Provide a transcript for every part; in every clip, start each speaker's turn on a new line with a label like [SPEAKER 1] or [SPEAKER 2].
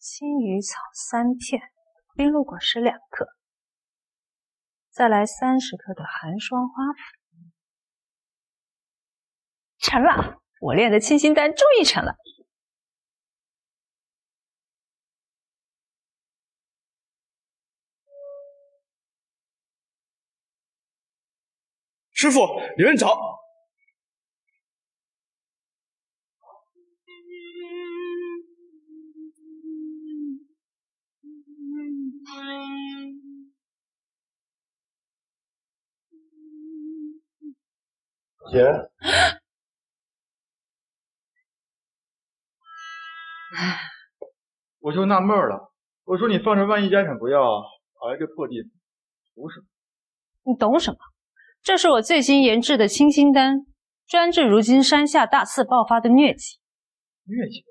[SPEAKER 1] 青鱼草3片，冰露果实2克，再来30克的寒霜花粉。成了，我练的清心丹终于成了。
[SPEAKER 2] 师傅，有人找。姐，我就纳闷了，我说你放着万一家产不要，跑来这破地方，图什么？
[SPEAKER 1] 你懂什么？这是我最新研制的清心丹，专治如今山下大肆爆发的疟疾。
[SPEAKER 2] 疟疾？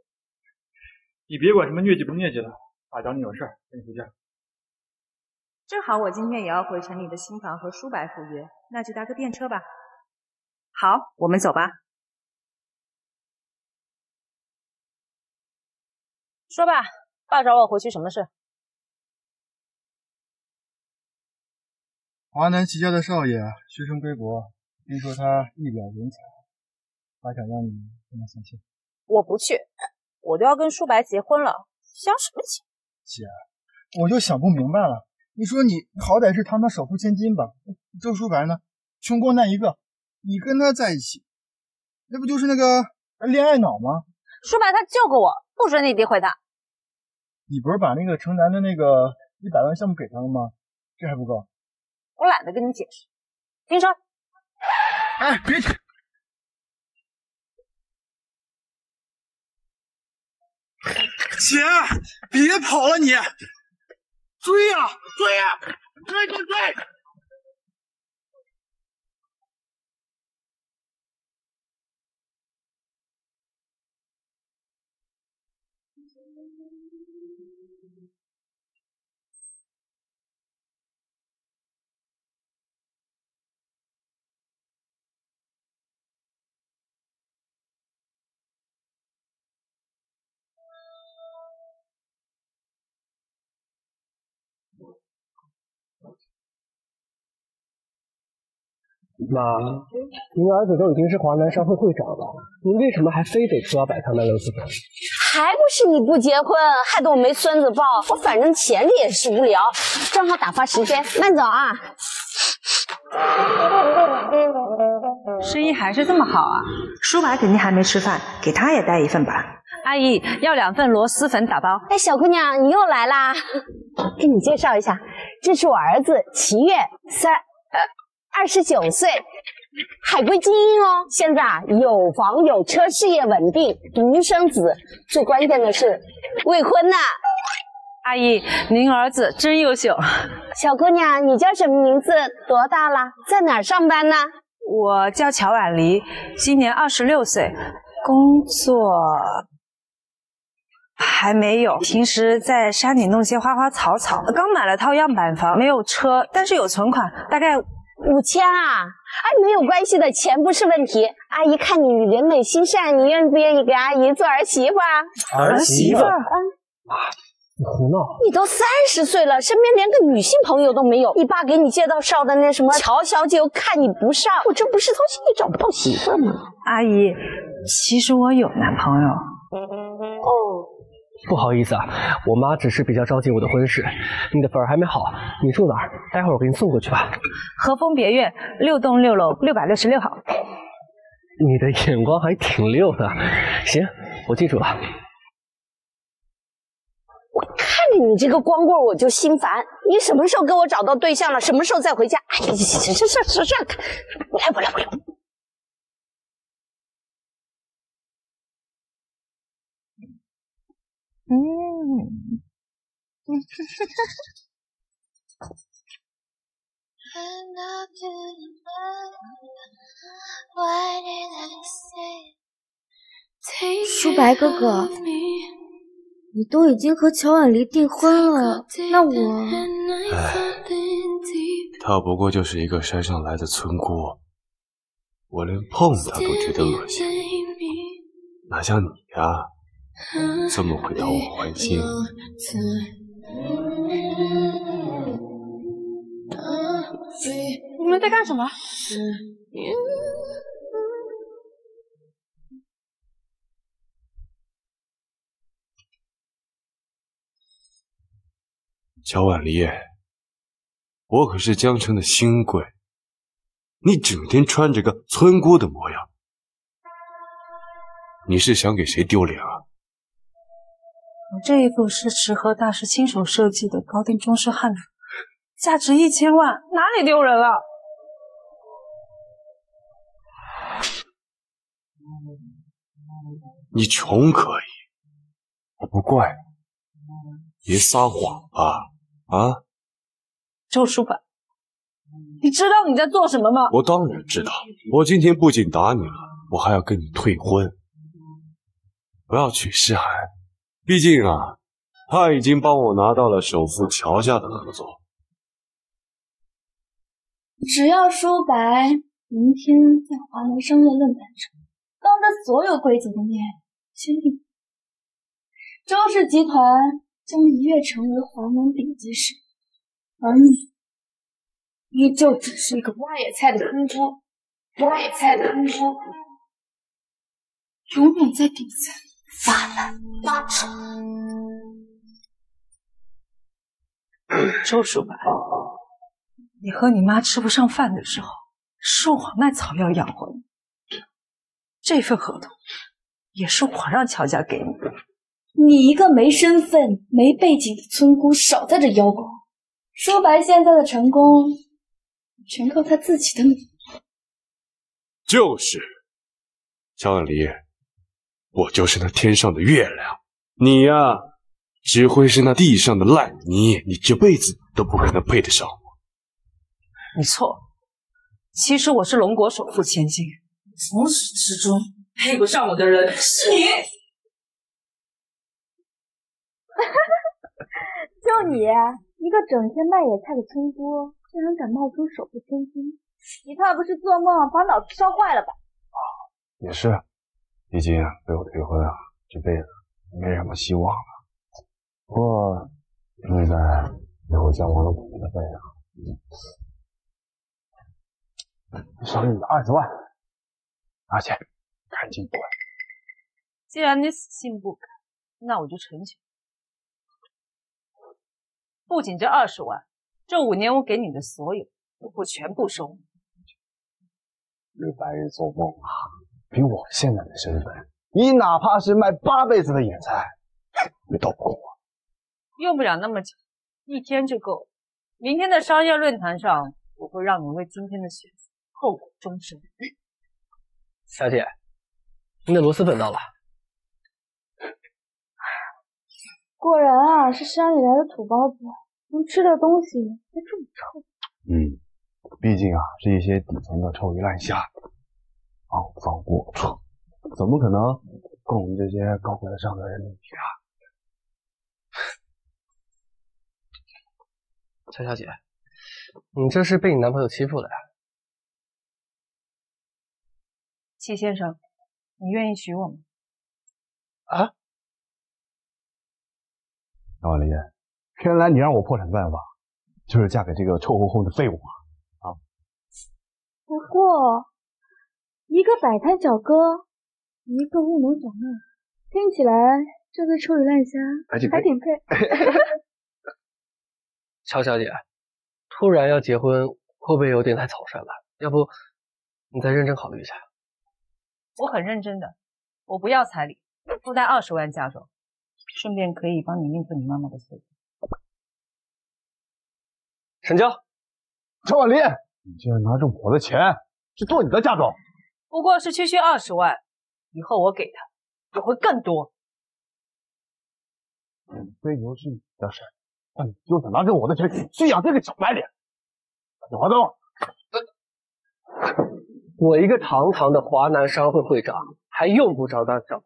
[SPEAKER 2] 你别管什么疟疾不疟疾了，爸找你有事儿，跟你回家。
[SPEAKER 3] 正好我今天也要回城里的新房和舒白赴约，那就搭个电车吧。好，我们走吧。
[SPEAKER 1] 说吧，爸找我回去什么事？
[SPEAKER 2] 华南齐家的少爷学成归国，听说他一表人才，他想让你跟他相亲。
[SPEAKER 1] 我不去，我都要跟舒白结婚了，相什么亲？
[SPEAKER 2] 姐，我就想不明白了。你说你好歹是堂堂首富千金吧，周舒白呢，穷光蛋一个，你跟他在一起，那不就是那个恋爱脑吗？
[SPEAKER 1] 舒白他救过我，不准你诋毁他。
[SPEAKER 2] 你不是把那个城南的那个100万项目给他了吗？这还不够？
[SPEAKER 1] 我懒得跟你解释。停车！
[SPEAKER 2] 哎，别停！姐，别跑了你！追呀，追呀，追追追！
[SPEAKER 4] 妈，您儿子都已经是华南商会会长了，您为什么还非得说要摆摊卖螺蛳粉？
[SPEAKER 5] 还不是你不结婚，害得我没孙子抱。我反正闲着也是无聊，正好打发时间。慢走啊！
[SPEAKER 1] 生意还是这么好啊！
[SPEAKER 3] 舒白肯定还没吃饭，给他也带一份吧。
[SPEAKER 1] 阿姨，要2份螺蛳粉打包。
[SPEAKER 5] 哎，小姑娘，你又来啦！给你介绍一下，这是我儿子齐月，29岁，海归精英哦。现在啊，有房有车，事业稳定，独生子，最关键的是未婚呢。
[SPEAKER 1] 阿姨，您儿子真优秀。
[SPEAKER 5] 小姑娘，你叫什么名字？多大了？在哪儿上班呢？
[SPEAKER 1] 我叫乔婉梨，今年26岁，工作还没有，平时在山里弄些花花草草。刚买了套样板房，没有车，但是有存款，大概
[SPEAKER 5] 5000啊！哎，没有关系的，钱不是问题。阿姨看你人美心善，你愿不愿意给阿姨做儿媳妇啊？
[SPEAKER 4] 儿媳妇？妈，你胡闹！
[SPEAKER 5] 你都30岁了，身边连个女性朋友都没有。你爸给你介绍的那什么乔小姐，又看你不上，我这不是操心你找不到媳妇吗？
[SPEAKER 1] 阿姨，其实我有男朋友。
[SPEAKER 5] 哦。
[SPEAKER 4] 不好意思啊，我妈只是比较着急我的婚事。你的粉儿还没好，你住哪儿？待会儿我给你送过去吧。
[SPEAKER 1] 和风别院6栋6楼666号。
[SPEAKER 4] 你的眼光还挺溜的。行，我记住了。
[SPEAKER 5] 我看着你这个光棍我就心烦。你什么时候给我找到对象了？什么时候再回家？哎呀，这，不来。
[SPEAKER 6] 舒白哥哥，你都已经和乔婉梨订婚了，那我……
[SPEAKER 7] 哎，她不过就是一个山上来的村姑，我连碰她都觉得恶心，哪像你呀，怎么会讨我欢心？
[SPEAKER 1] 你们在干什么？
[SPEAKER 7] 乔婉离，我可是江城的新贵，你整天穿着个村姑的模样，你是想给谁丢脸啊？
[SPEAKER 1] 我这一副是池河大师亲手设计的高定中式汉服，价值1000万，哪里丢人了？
[SPEAKER 7] 你穷可以，我不怪你，别撒谎吧，啊？
[SPEAKER 1] 周书柏，你知道你在做什么吗？
[SPEAKER 7] 我当然知道，我今天不仅打你了，我还要跟你退婚。不要娶诗涵，毕竟啊，他已经帮我拿到了首富乔家的合作。
[SPEAKER 6] 只要舒白明天在华南商业论坛上，当着所有贵族的面签订，周氏集团将一跃成为华南顶级市，而你依旧只是一个挖野菜的村姑，永远在底层发烂发臭。
[SPEAKER 1] 周书白，你和你妈吃不上饭的时候，是我卖草药养活你。这份合同也是我让乔家给你的。
[SPEAKER 6] 你一个没身份、没背景的村姑，少在这邀功。舒白现在的成功，全靠他自己的努力。
[SPEAKER 7] 就是，乔婉离，我就是那天上的月亮，你呀，只会是那地上的烂泥，你这辈子都不可能配得上我。
[SPEAKER 1] 你错，其实我是龙国首富千金，从始至终配不上我的人是你。
[SPEAKER 6] 就你一个整天卖野菜的村姑，竟然敢冒充首富千金，你怕不是做梦把脑子烧坏了吧？
[SPEAKER 7] 也是，毕竟被我退婚啊，这辈子没什么希望了。不过现在为我交完了股的费啊，赏你20万，拿去，赶紧滚！
[SPEAKER 1] 既然你死性不改，那我就成全。不仅这20万，这5年我给你的所有，我会全部收。
[SPEAKER 7] 日白日做梦啊！比我现在的身份，你哪怕是卖8辈子的野菜，也斗不过我。
[SPEAKER 1] 用不了那么久，1天就够了。明天的商业论坛上，我会让你为今天的选择后果终生。
[SPEAKER 4] 小姐，您的螺蛳粉到了。
[SPEAKER 6] 果然啊，是山里来的土包子，能吃的东西还这么臭。
[SPEAKER 7] 毕竟啊，是一些底层的臭鱼烂虾，放龌龊，怎么可能跟我们这些高贵的上等人比啊？
[SPEAKER 4] 乔小姐，你这是被你男朋友欺负了呀？
[SPEAKER 1] 戚先生，你愿意娶我吗？
[SPEAKER 4] 啊？
[SPEAKER 7] 乔婉离，原来你让我破产的办法，就是嫁给这个臭烘烘的废物啊！
[SPEAKER 6] 不过，一个摆摊小哥，一个务农小妹，听起来这对臭鱼烂虾还挺配。
[SPEAKER 4] 乔小姐，突然要结婚，会不会有点太草率了？要不你再认真考虑一下。
[SPEAKER 1] 我很认真的，我不要彩礼，附带20万嫁妆，顺便可以帮你应付你妈妈的费用。
[SPEAKER 4] 成交。
[SPEAKER 7] 乔婉离，你竟然拿着我的钱去做你的嫁妆，
[SPEAKER 1] 不过是区20万，以后我给他也会更多。
[SPEAKER 7] 追牛是你的事，但你就想拿着我的钱去养这个小白脸，你划走！
[SPEAKER 4] 我一个堂堂的华南商会会长，还用不着当小白。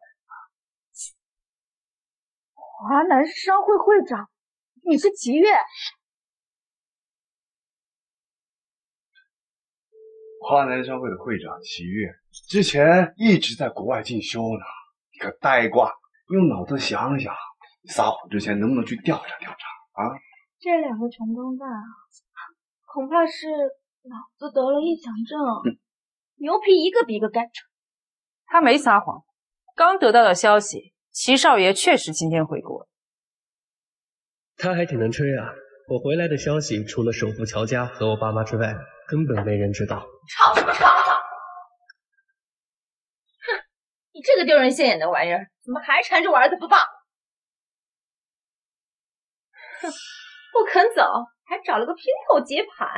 [SPEAKER 6] 华南商会会长，你是齐越？
[SPEAKER 7] 华南商会的会长齐越，之前一直在国外进修呢，你个呆瓜，用脑子想想，撒谎之前能不能去调查调查啊？
[SPEAKER 6] 这2个穷光蛋啊，恐怕是脑子得了臆想症，牛皮一个比一个干扯。
[SPEAKER 1] 他没撒谎，刚得到的消息，齐少爷确实今天回国。
[SPEAKER 4] 他还挺能吹啊！我回来的消息，除了首富乔家和我爸妈之外，根本没人知道。
[SPEAKER 6] 吵什么吵？哼，你这个丢人现眼的玩意儿，怎么还缠着我儿子不放？哼，不肯走，还找了个姘头接盘。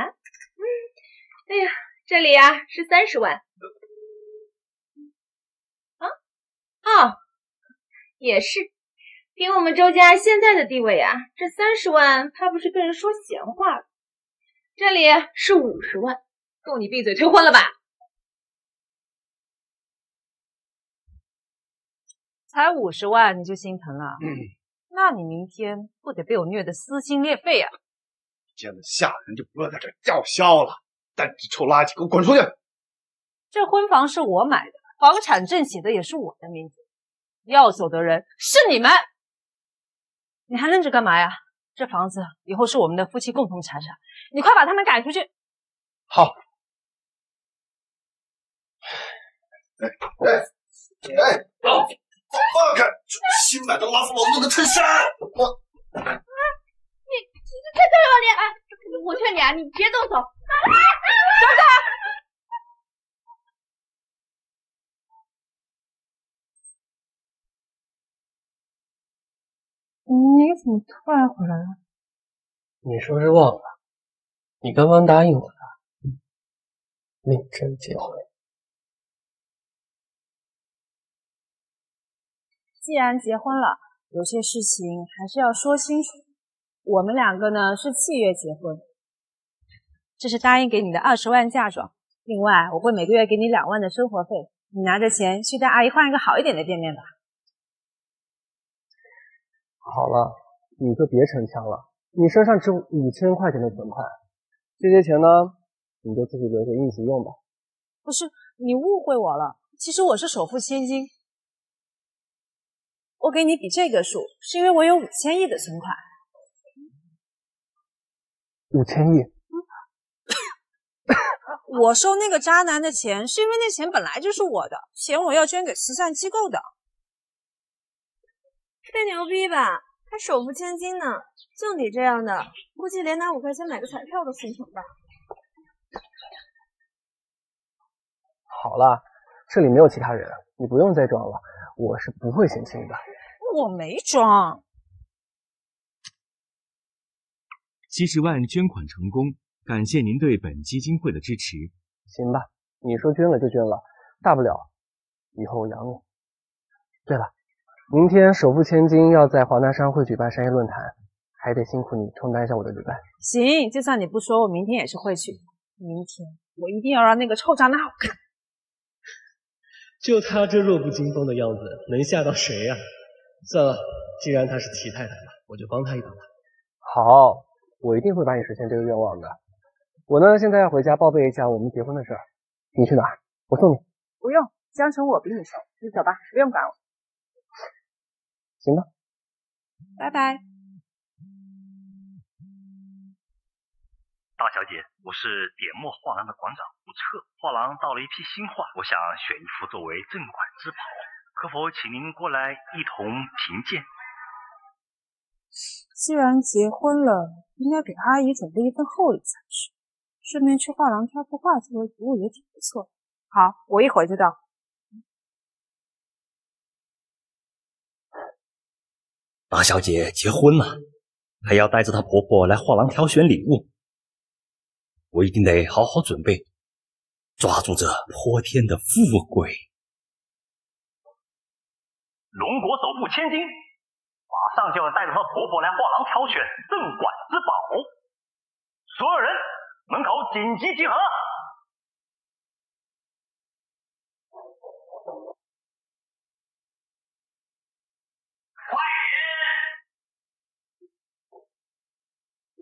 [SPEAKER 6] 哎呀，这里啊是30万。哦，也是。凭我们周家现在的地位啊，这30万怕不是跟人说闲话了。这里是50万，够你闭嘴退婚了吧？
[SPEAKER 1] 才50万你就心疼了？那你明天不得被我虐得撕心裂肺啊！
[SPEAKER 7] 见了下人就不要在这叫嚣了，单只臭垃圾，给我滚出去！
[SPEAKER 1] 这婚房是我买的，房产证写的也是我的名字，要走的人是你们。你还愣着干嘛呀？这房子以后是我们的夫妻共同财产，你快把他们赶出去。
[SPEAKER 7] 好。好，放开！新买的拉夫劳顿的衬衫。
[SPEAKER 6] 你太对了你！我劝你啊，你别动手。小子！
[SPEAKER 1] 你怎么突然回来了？
[SPEAKER 4] 你说是忘了？你刚刚答应我的，领证结婚。
[SPEAKER 1] 既然结婚了，有些事情还是要说清楚。我们2个呢是契约结婚，这是答应给你的20万嫁妆，另外我会每个月给你2万的生活费，你拿着钱去带阿姨换一个好一点的店面吧。
[SPEAKER 4] 好了，你就别逞强了，你身上只有5000块钱的存款，这些钱呢，你就自己留着应急用吧。
[SPEAKER 1] 不是，你误会我了，其实我是首富千金。我给你比这个数，是因为我有5000亿的存款。
[SPEAKER 4] 5000亿？
[SPEAKER 1] 我收那个渣男的钱，是因为那钱本来就是我的，钱我要捐给慈善机构的。
[SPEAKER 6] 吹牛逼吧，还首富千金呢，就你这样的，估计连拿5块钱买个彩票都心疼吧。
[SPEAKER 4] 好了，这里没有其他人，你不用再装了，我是不会嫌弃你的。
[SPEAKER 1] 我没装。
[SPEAKER 8] 70万捐款成功，感谢您对本基金会的支持。
[SPEAKER 4] 行吧，你说捐了就捐了，大不了以后我养你。对了，明天首富千金要在华南商会举办商业论坛，还得辛苦你充当一下我的旅伴。
[SPEAKER 1] 行，就算你不说，我明天也是会去。明天我一定要让那个臭渣男好看。
[SPEAKER 4] 就他这弱不禁风的样子，能吓到谁呀？算了，既然他是齐太太了，我就帮他一把吧。好，我一定会帮你实现这个愿望的。我呢，现在要回家报备一下我们结婚的事儿。你去哪儿？我送你。
[SPEAKER 1] 不用，江城我比你熟，你走吧，不用管我。
[SPEAKER 4] 行吧。
[SPEAKER 1] 拜拜。
[SPEAKER 9] 大小姐，我是点墨画廊的馆长吴彻。画廊到了一批新画，我想选一幅作为镇馆之宝，可否请您过来一同评鉴？
[SPEAKER 1] 既然结婚了，应该给阿姨准备一份厚礼才是。顺便去画廊挑幅画作为礼物也挺不错。好，我一会儿就到。
[SPEAKER 9] 大小姐结婚了，还要带着她婆婆来画廊挑选礼物，我一定得好好准备，抓住这泼天的富贵。龙国首富千金马上就要带着她婆婆来画廊挑选镇馆之宝，所有人门口紧急集合。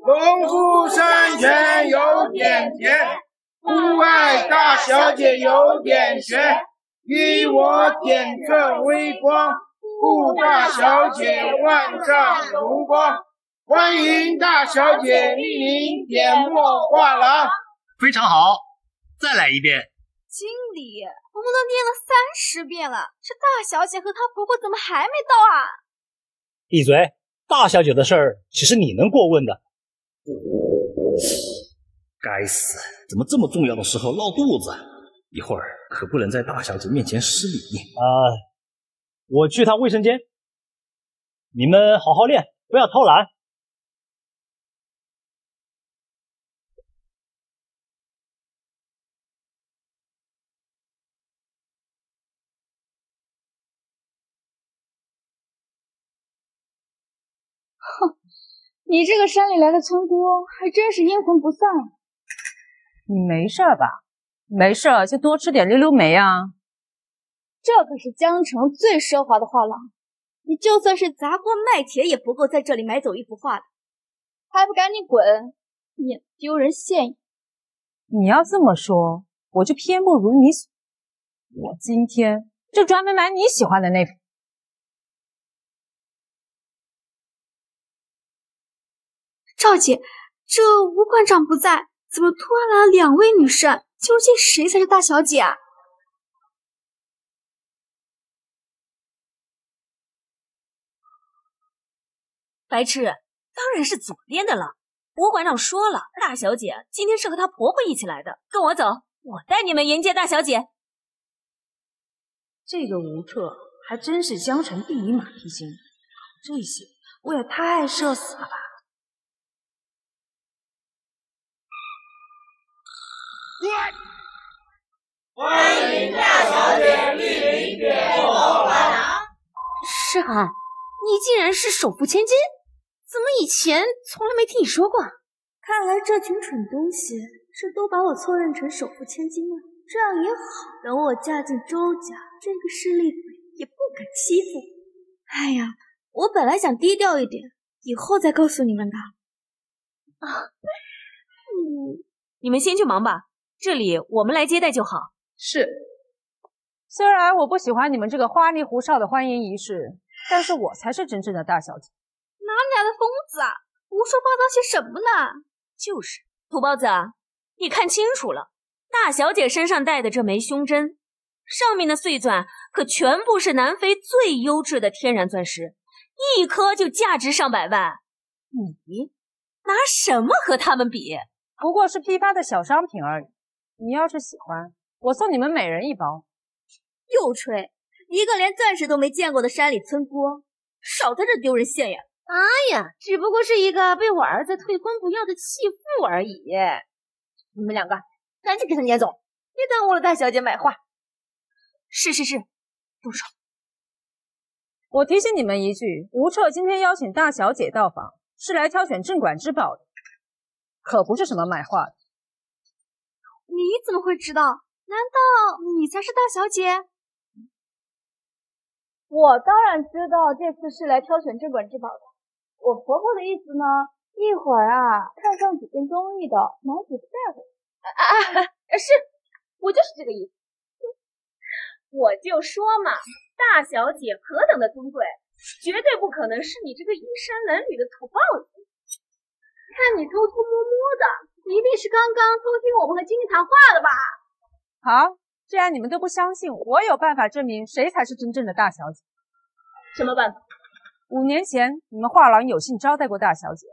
[SPEAKER 10] 农夫山泉有点甜，户外大小姐有点悬，与我点缀微光，祝大小姐万丈荣光，欢迎大小姐莅临点墨画廊。
[SPEAKER 9] 非常好，再来一遍。
[SPEAKER 6] 经理，我们都念了30遍了，这大小姐和她婆婆怎么还没到啊？
[SPEAKER 9] 闭嘴！大小姐的事儿岂是你能过问的？该死，怎么这么重要的时候闹肚子？一会儿可不能在大小姐面前失礼。我去趟卫生间，你们好好练，不要偷懒。
[SPEAKER 6] 你这个山里来的村姑还真是阴魂不散。
[SPEAKER 1] 你没事吧？没事就多吃点溜溜梅啊。
[SPEAKER 6] 这可是江城最奢华的画廊，你就算是砸锅卖铁也不够在这里买走一幅画的，还不赶紧滚，免得丢人现眼。
[SPEAKER 1] 你要这么说，我就偏不如你所。我今天就专门买你喜欢的那幅。
[SPEAKER 6] 赵姐，这吴馆长不在，怎么突然来了2位女士？究竟谁才是大小姐啊？
[SPEAKER 11] 白痴，当然是左边的了。吴馆长说了，大小姐今天是和她婆婆一起来的，跟我走，我带你们迎接大小姐。
[SPEAKER 3] 这个吴特还真是江城第一马屁精，这些我也太社死了吧。
[SPEAKER 10] 欢迎大小姐莅临点墨画廊。
[SPEAKER 11] 诗涵，你竟然是首富千金，怎么以前从来没听你说过？
[SPEAKER 6] 看来这群蠢东西是都把我错认成首富千金了。这样也好，等我嫁进周家，这个势利鬼也不敢欺负。哎呀，我本来想低调一点，以后再告诉你们的。
[SPEAKER 11] 你们先去忙吧，这里我们来接待就好。
[SPEAKER 1] 是，虽然我不喜欢你们这个花里胡哨的欢迎仪式，但是我才是真正的大小姐。
[SPEAKER 6] 哪里来的疯子啊，胡说八道些什么呢？
[SPEAKER 11] 就是土包子啊，你看清楚了，大小姐身上戴的这枚胸针，上面的碎钻可全部是南非最优质的天然钻石，一颗就价值上百万。你拿什么和他们比？
[SPEAKER 1] 不过是批发的小商品而已。你要是喜欢，我送你们每人1包。
[SPEAKER 6] 又吹，一个连钻石都没见过的山里村姑，少在这丢人现眼。
[SPEAKER 11] 哎呀，只不过是一个被我儿子退婚不要的弃妇而已。你们两个赶紧给他撵走，别耽误了大小姐买画。是，动手。
[SPEAKER 1] 我提醒你们一句，吴彻今天邀请大小姐到访，是来挑选镇馆之宝的，可不是什么买画的。
[SPEAKER 6] 你怎么会知道？难道你才是大小姐？我当然知道这次是来挑选镇馆之宝的。我婆婆的意思呢，一会儿啊看上几遍综艺的，买几个带回来。
[SPEAKER 11] 是，我就是这个意思。我就说嘛，大小姐何等的尊贵，绝对不可能是你这个衣衫褴褛的土包子。看你偷偷摸摸的，一定是刚刚偷听我们和经理谈话的吧？
[SPEAKER 1] 好，既然你们都不相信，我有办法证明谁才是真正的大小姐。
[SPEAKER 11] 什么办法
[SPEAKER 1] ？5年前你们画廊有幸招待过大小姐，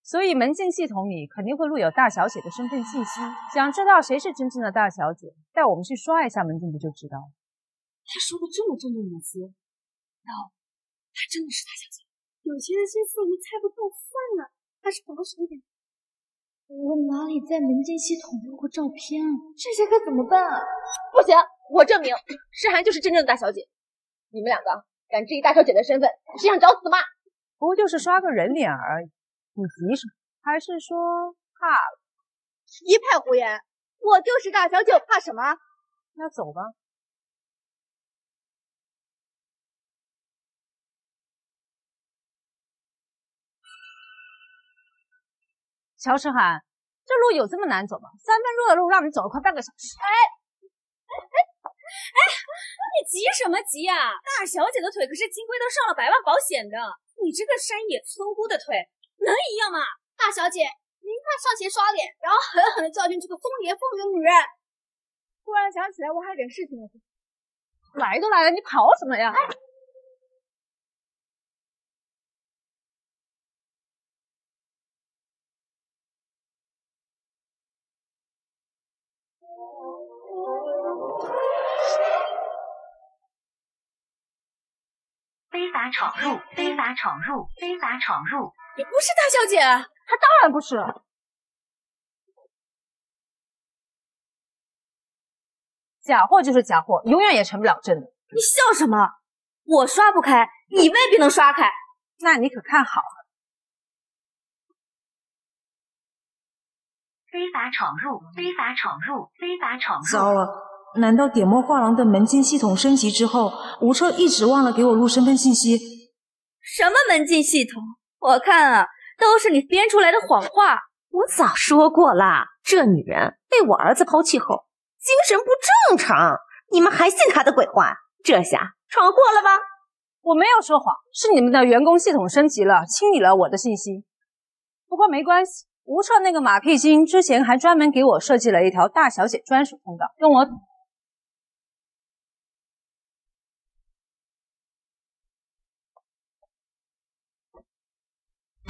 [SPEAKER 1] 所以门禁系统里肯定会录有大小姐的身份信息。想知道谁是真正的大小姐，带我们去刷一下门禁不就知道了。
[SPEAKER 11] 他说的这么重的隐私，难道他真的是大小姐？
[SPEAKER 6] 有些人心思我们猜不透，算了，还是保守一点。我哪里在门禁系统录过照片啊？这些该怎么办啊？
[SPEAKER 11] 不行，我证明诗涵就是真正的大小姐。你们两个敢质疑大小姐的身份，是想找死吗？
[SPEAKER 1] 不就是刷个人脸而已，你急什么？还是说怕了？
[SPEAKER 6] 一派胡言！我就是大小姐，我怕什么？
[SPEAKER 1] 那走吧。乔诗涵，这路有这么难走吗？3分钟的路让你走了快半个小时。
[SPEAKER 11] 你急什么急啊？大小姐的腿可是金龟都上了100万保险的，你这个山野村姑的腿能一样吗？
[SPEAKER 6] 大小姐，您快上前刷脸，然后狠狠地教训这个风言风语的女人。
[SPEAKER 1] 突然想起来我还有点事情要做。来都来了，你跑什么呀？
[SPEAKER 12] 非法闯入！非法闯入！非法闯入！
[SPEAKER 11] 你不是大小姐？
[SPEAKER 1] 她当然不是。假货就是假货，永远也成不了真的。
[SPEAKER 11] 你笑什么？我刷不开，你未必能刷开。
[SPEAKER 1] 那你可看好了。
[SPEAKER 12] 非法闯入！非法闯入！非法闯入！
[SPEAKER 13] 糟了！难道点墨画廊的门禁系统升级之后，吴彻一直忘了给我录身份信息？
[SPEAKER 11] 什么门禁系统？我看啊，都是你编出来的谎话。
[SPEAKER 14] 我早说过啦，这女人被我儿子抛弃后，精神不正常。你们还信她的鬼话？这下闯祸了吧？
[SPEAKER 1] 我没有说谎，是你们的员工系统升级了，清理了我的信息。不过没关系，吴彻那个马屁精之前还专门给我设计了一条大小姐专属通道，跟我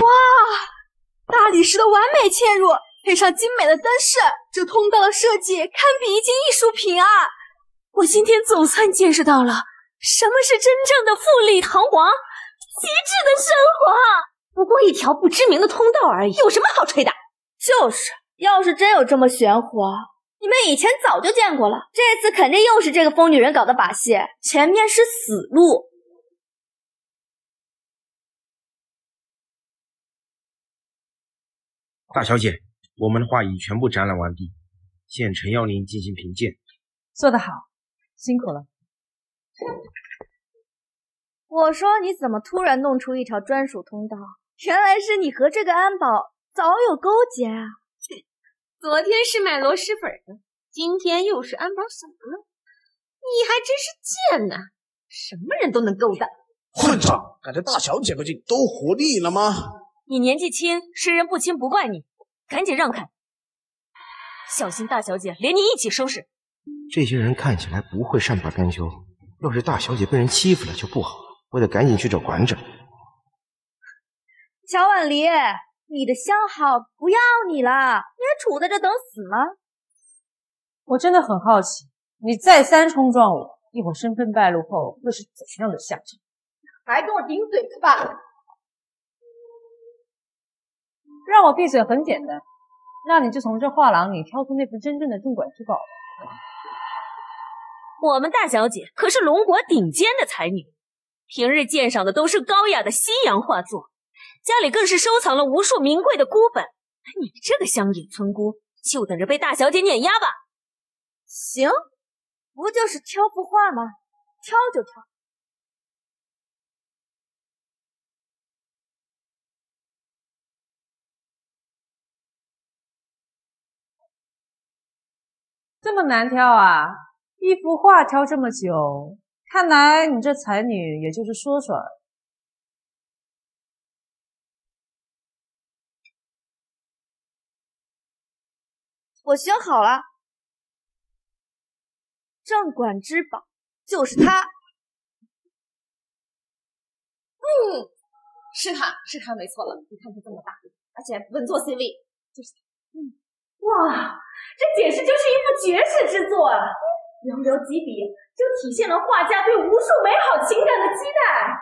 [SPEAKER 6] 哇，大理石的完美嵌入，配上精美的灯饰，这通道的设计堪比一件艺术品啊！
[SPEAKER 11] 我今天总算见识到了什么是真正的富丽堂皇、极致的生活。
[SPEAKER 14] 不过一条不知名的通道而已，有什么好吹的？
[SPEAKER 6] 就是，要是真有这么玄乎，你们以前早就见过了。这次肯定又是这个疯女人搞的把戏，前面是死路。
[SPEAKER 15] 大小姐，我们的画已全部展览完毕，现呈要您进行评鉴。
[SPEAKER 1] 做得好，辛苦了。
[SPEAKER 6] 我说你怎么突然弄出一条专属通道？原来是你和这个安保早有勾结啊！
[SPEAKER 14] 昨天是卖螺蛳粉的，今天又是安保嫂了，你还真是贱呐！什么人都能勾搭。
[SPEAKER 16] 混账！赶着大小姐不进，都活腻了吗？
[SPEAKER 11] 你年纪轻，识人不清，不怪你，赶紧让开，小心大小姐连你一起收拾。
[SPEAKER 17] 这些人看起来不会善罢甘休，要是大小姐被人欺负了就不好了，我得赶紧去找馆长。
[SPEAKER 6] 乔婉离，你的相好不要你了，你还杵在这等死吗？
[SPEAKER 1] 我真的很好奇，你再三冲撞我，一会儿身份败露后会是怎样的下场？
[SPEAKER 6] 还跟我顶嘴是吧？
[SPEAKER 1] 让我闭嘴很简单，那你就从这画廊里挑出那副真正的镇馆之宝。
[SPEAKER 11] 我们大小姐可是龙国顶尖的才女，平日鉴赏的都是高雅的西洋画作，家里更是收藏了无数名贵的孤本。你这个乡野村姑，就等着被大小姐碾压吧。
[SPEAKER 6] 行，不就是挑幅画吗？挑就挑。
[SPEAKER 1] 这么难挑啊？一幅画挑这么久，看来你这才女也就是说说而已。
[SPEAKER 6] 我选好了，镇馆之宝就是它。
[SPEAKER 14] 是它没错了。你看它这么大，而且稳坐 C 位，就是它。哇，这简直就是一幅绝世之作啊！寥寥几笔就体现了画家对无数美好情感的期待。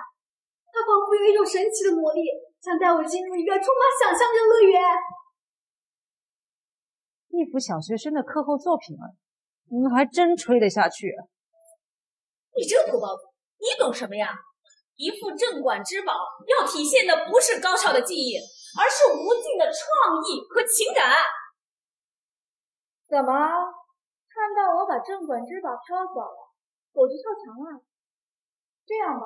[SPEAKER 6] 它仿佛有一种神奇的魔力，想带我进入一个充满想象力的乐园。
[SPEAKER 1] 一幅小学生的课后作品而已，你们还真吹得下去啊？
[SPEAKER 11] 你这土包子，你懂什么呀？一幅镇馆之宝要体现的不是高超的技艺，而是无尽的创意和情感。
[SPEAKER 6] 怎么？看到我把镇馆之宝挑走了，我就跳墙了？这样吧，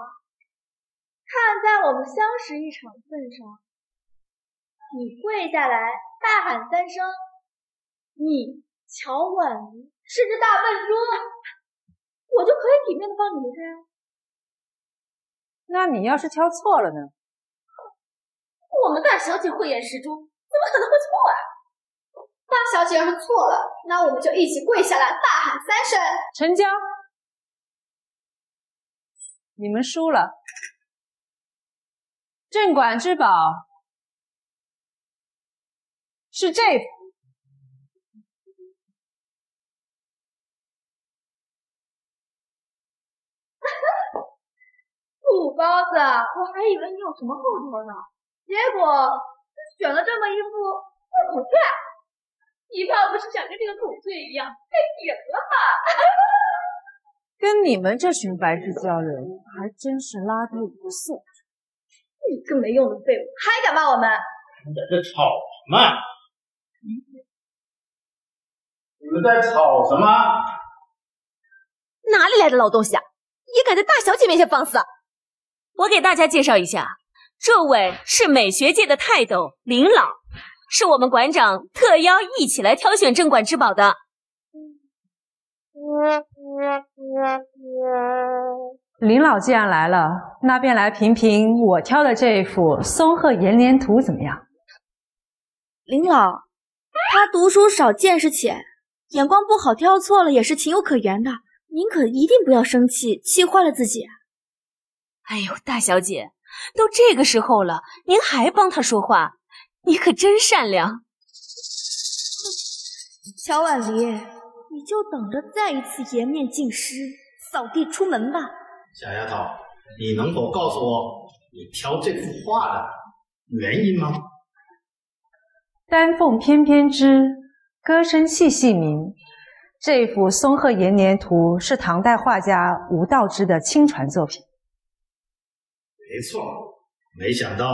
[SPEAKER 6] 看在我们相识一场份上，你跪下来大喊3声，你乔婉离是只大笨猪，
[SPEAKER 14] 我就可以体面的放你离开啊。
[SPEAKER 1] 那你要是挑错了呢？
[SPEAKER 14] 我们大小姐慧眼识珠，怎么可能会错啊？
[SPEAKER 6] 大小姐要是错了，那我们就一起跪下来大喊3声
[SPEAKER 1] 成交。你们输了。镇馆之宝是这幅。
[SPEAKER 14] 土包子，我还以为你有什么后头呢，结果选了这么一副古翠，一怕不是想跟这个古翠一样被顶了吧？
[SPEAKER 1] 跟你们这群白日鲛人还真是拉低我的素质。
[SPEAKER 14] 你个没用的废物，还敢骂我们？
[SPEAKER 10] 你在这吵什么？你们在吵什么？
[SPEAKER 14] 哪里来的老东西啊！也敢在大小姐面前放肆！
[SPEAKER 11] 我给大家介绍一下，这位是美学界的泰斗林老，是我们馆长特邀一起来挑选镇馆之宝的。
[SPEAKER 1] 林老既然来了，那便来评评我挑的这一幅松鹤延年图怎么样？
[SPEAKER 6] 林老，他读书少，见识浅，眼光不好，挑错了也是情有可原的。您可一定不要生气，气坏了自己。
[SPEAKER 11] 哎呦，大小姐，都这个时候了，您还帮他说话，你可真善良。
[SPEAKER 6] 乔婉离，你就等着再一次颜面尽失，扫地出门吧。
[SPEAKER 18] 小丫头，你能否告诉我你挑这幅画的原因吗？
[SPEAKER 1] 丹凤翩翩枝，歌声细细鸣。这幅松鹤延年图是唐代画家吴道之的亲传作品。
[SPEAKER 18] 没错，没想到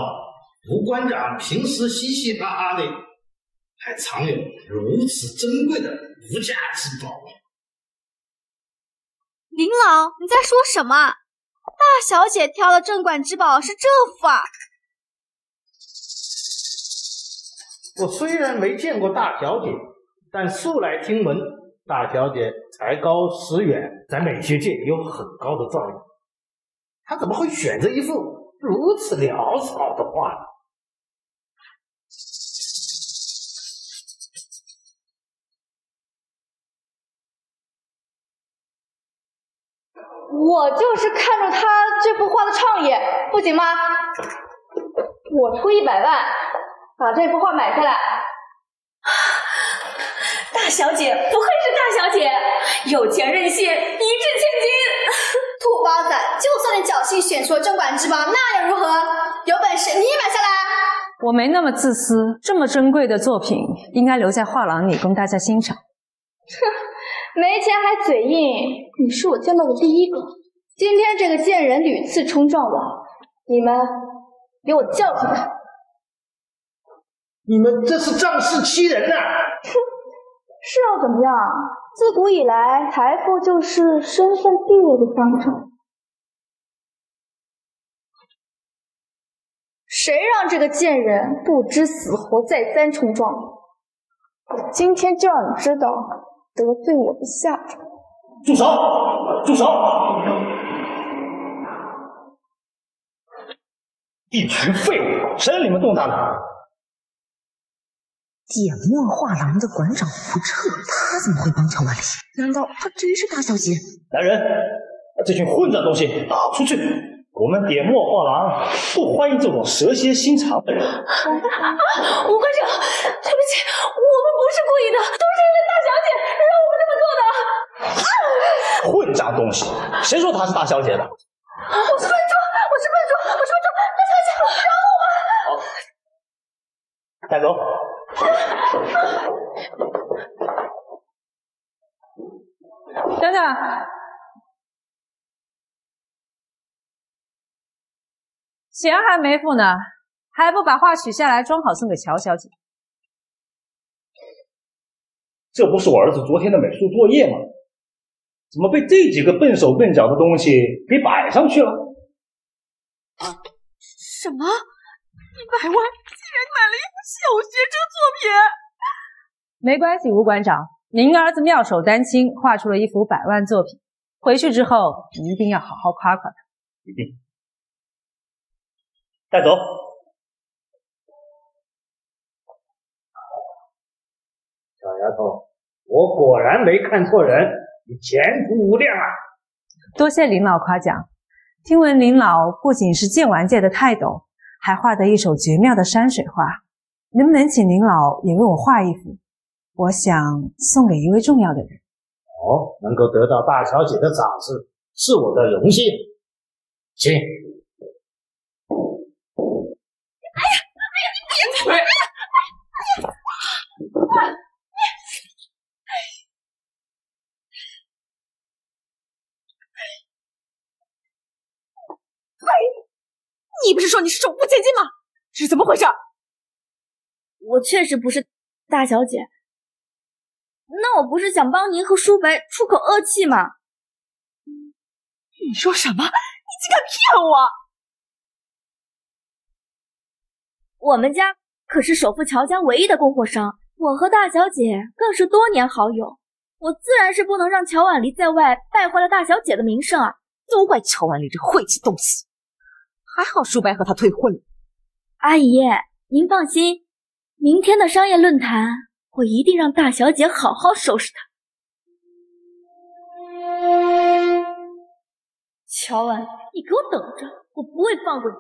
[SPEAKER 18] 吴馆长平时嘻嘻哈哈的，还藏有如此珍贵的无价之宝。
[SPEAKER 6] 林老，你在说什么？大小姐挑的镇馆之宝是这幅啊！
[SPEAKER 18] 我虽然没见过大小姐，但素来听闻大小姐才高识远，在美学界有很高的造诣。她怎么会选择一幅如此潦草的画呢？
[SPEAKER 6] 我就是看中他这幅画的创意，不行吗？我出100万把这幅画买下来。
[SPEAKER 11] 大小姐不愧是大小姐，有钱任性，一掷千金。
[SPEAKER 6] 土包子，就算你侥幸选出了镇馆之宝，那又如何？有本事你也买下来啊！
[SPEAKER 1] 我没那么自私，这么珍贵的作品应该留在画廊里供大家欣赏。
[SPEAKER 6] 哼，没钱还嘴硬，你是我见到的第一个。今天这个贱人屡次冲撞我，你们给我教训他！
[SPEAKER 18] 你们这是仗势欺人啊！
[SPEAKER 6] 哼，是要怎么样？自古以来，财富就是身份地位的象征。谁让这个贱人不知死活，再三冲撞我？我今天就让你知道得罪我的下场！
[SPEAKER 18] 住手！住手！一群废物，谁让你们动他的？
[SPEAKER 13] 点墨画廊的馆长胡彻，他怎么会帮乔万里？难道他真是大小姐？
[SPEAKER 18] 来人，把这群混账东西打出去！我们点墨画廊不欢迎这种蛇蝎心肠的人。
[SPEAKER 11] 吴馆长，对不起，我们不是故意的，都是因为大小姐让我们这么做的。
[SPEAKER 18] 混账东西，谁说她是大小姐的？
[SPEAKER 11] 我是笨猪，大小姐，饶我！
[SPEAKER 18] 好，带走。
[SPEAKER 1] 等等，钱还没付呢，还不把画取下来装好送给乔小姐？
[SPEAKER 18] 这不是我儿子昨天的美术作业吗？怎么被这几个笨手笨脚的东西给摆上去了？
[SPEAKER 6] 什么
[SPEAKER 14] ？100万竟然买了一幅小学生作品？
[SPEAKER 1] 没关系，吴馆长，您儿子妙手丹青，画出了一幅100万作品，回去之后你一定要好好夸夸他。
[SPEAKER 9] 带走。
[SPEAKER 18] 小丫头，我果然没看错人，你前途无量啊！
[SPEAKER 1] 多谢林老夸奖。听闻林老不仅是剑玩界的泰斗，还画得一手绝妙的山水画，能不能请林老也为我画一幅？我想送给一位重要的人。
[SPEAKER 18] 哦，能够得到大小姐的赏识，是我的荣幸。请。
[SPEAKER 14] 你不是说你是首富千金吗？是怎么回事？
[SPEAKER 6] 我确实不是大小姐，那我不是想帮您和舒白出口恶气吗？
[SPEAKER 14] 你说什么？你竟敢骗我！
[SPEAKER 6] 我们家可是首富乔家唯一的供货商，我和大小姐更是多年好友，我自然是不能让乔婉离在外败坏了大小姐的名声啊！
[SPEAKER 14] 都怪乔婉离这晦气东西，还好舒白和他退婚了。
[SPEAKER 6] 阿姨，您放心，明天的商业论坛，我一定让大小姐好好收拾他。乔婉，你给我等着，我不会放过你。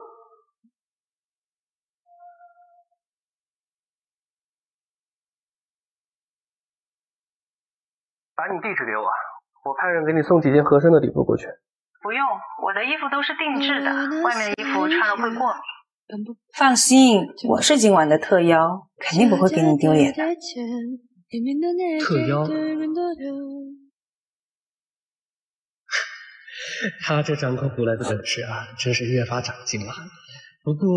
[SPEAKER 4] 把你地址给我，我派人给你送几件合身的礼服过去。
[SPEAKER 12] 不用，我的衣服都是定制的，外面的衣服穿了会过敏。
[SPEAKER 13] 放心，我是今晚的特邀，肯定不会给你丢脸的。
[SPEAKER 4] 特邀？他这张口古来的本事啊，真是越发长进了。不过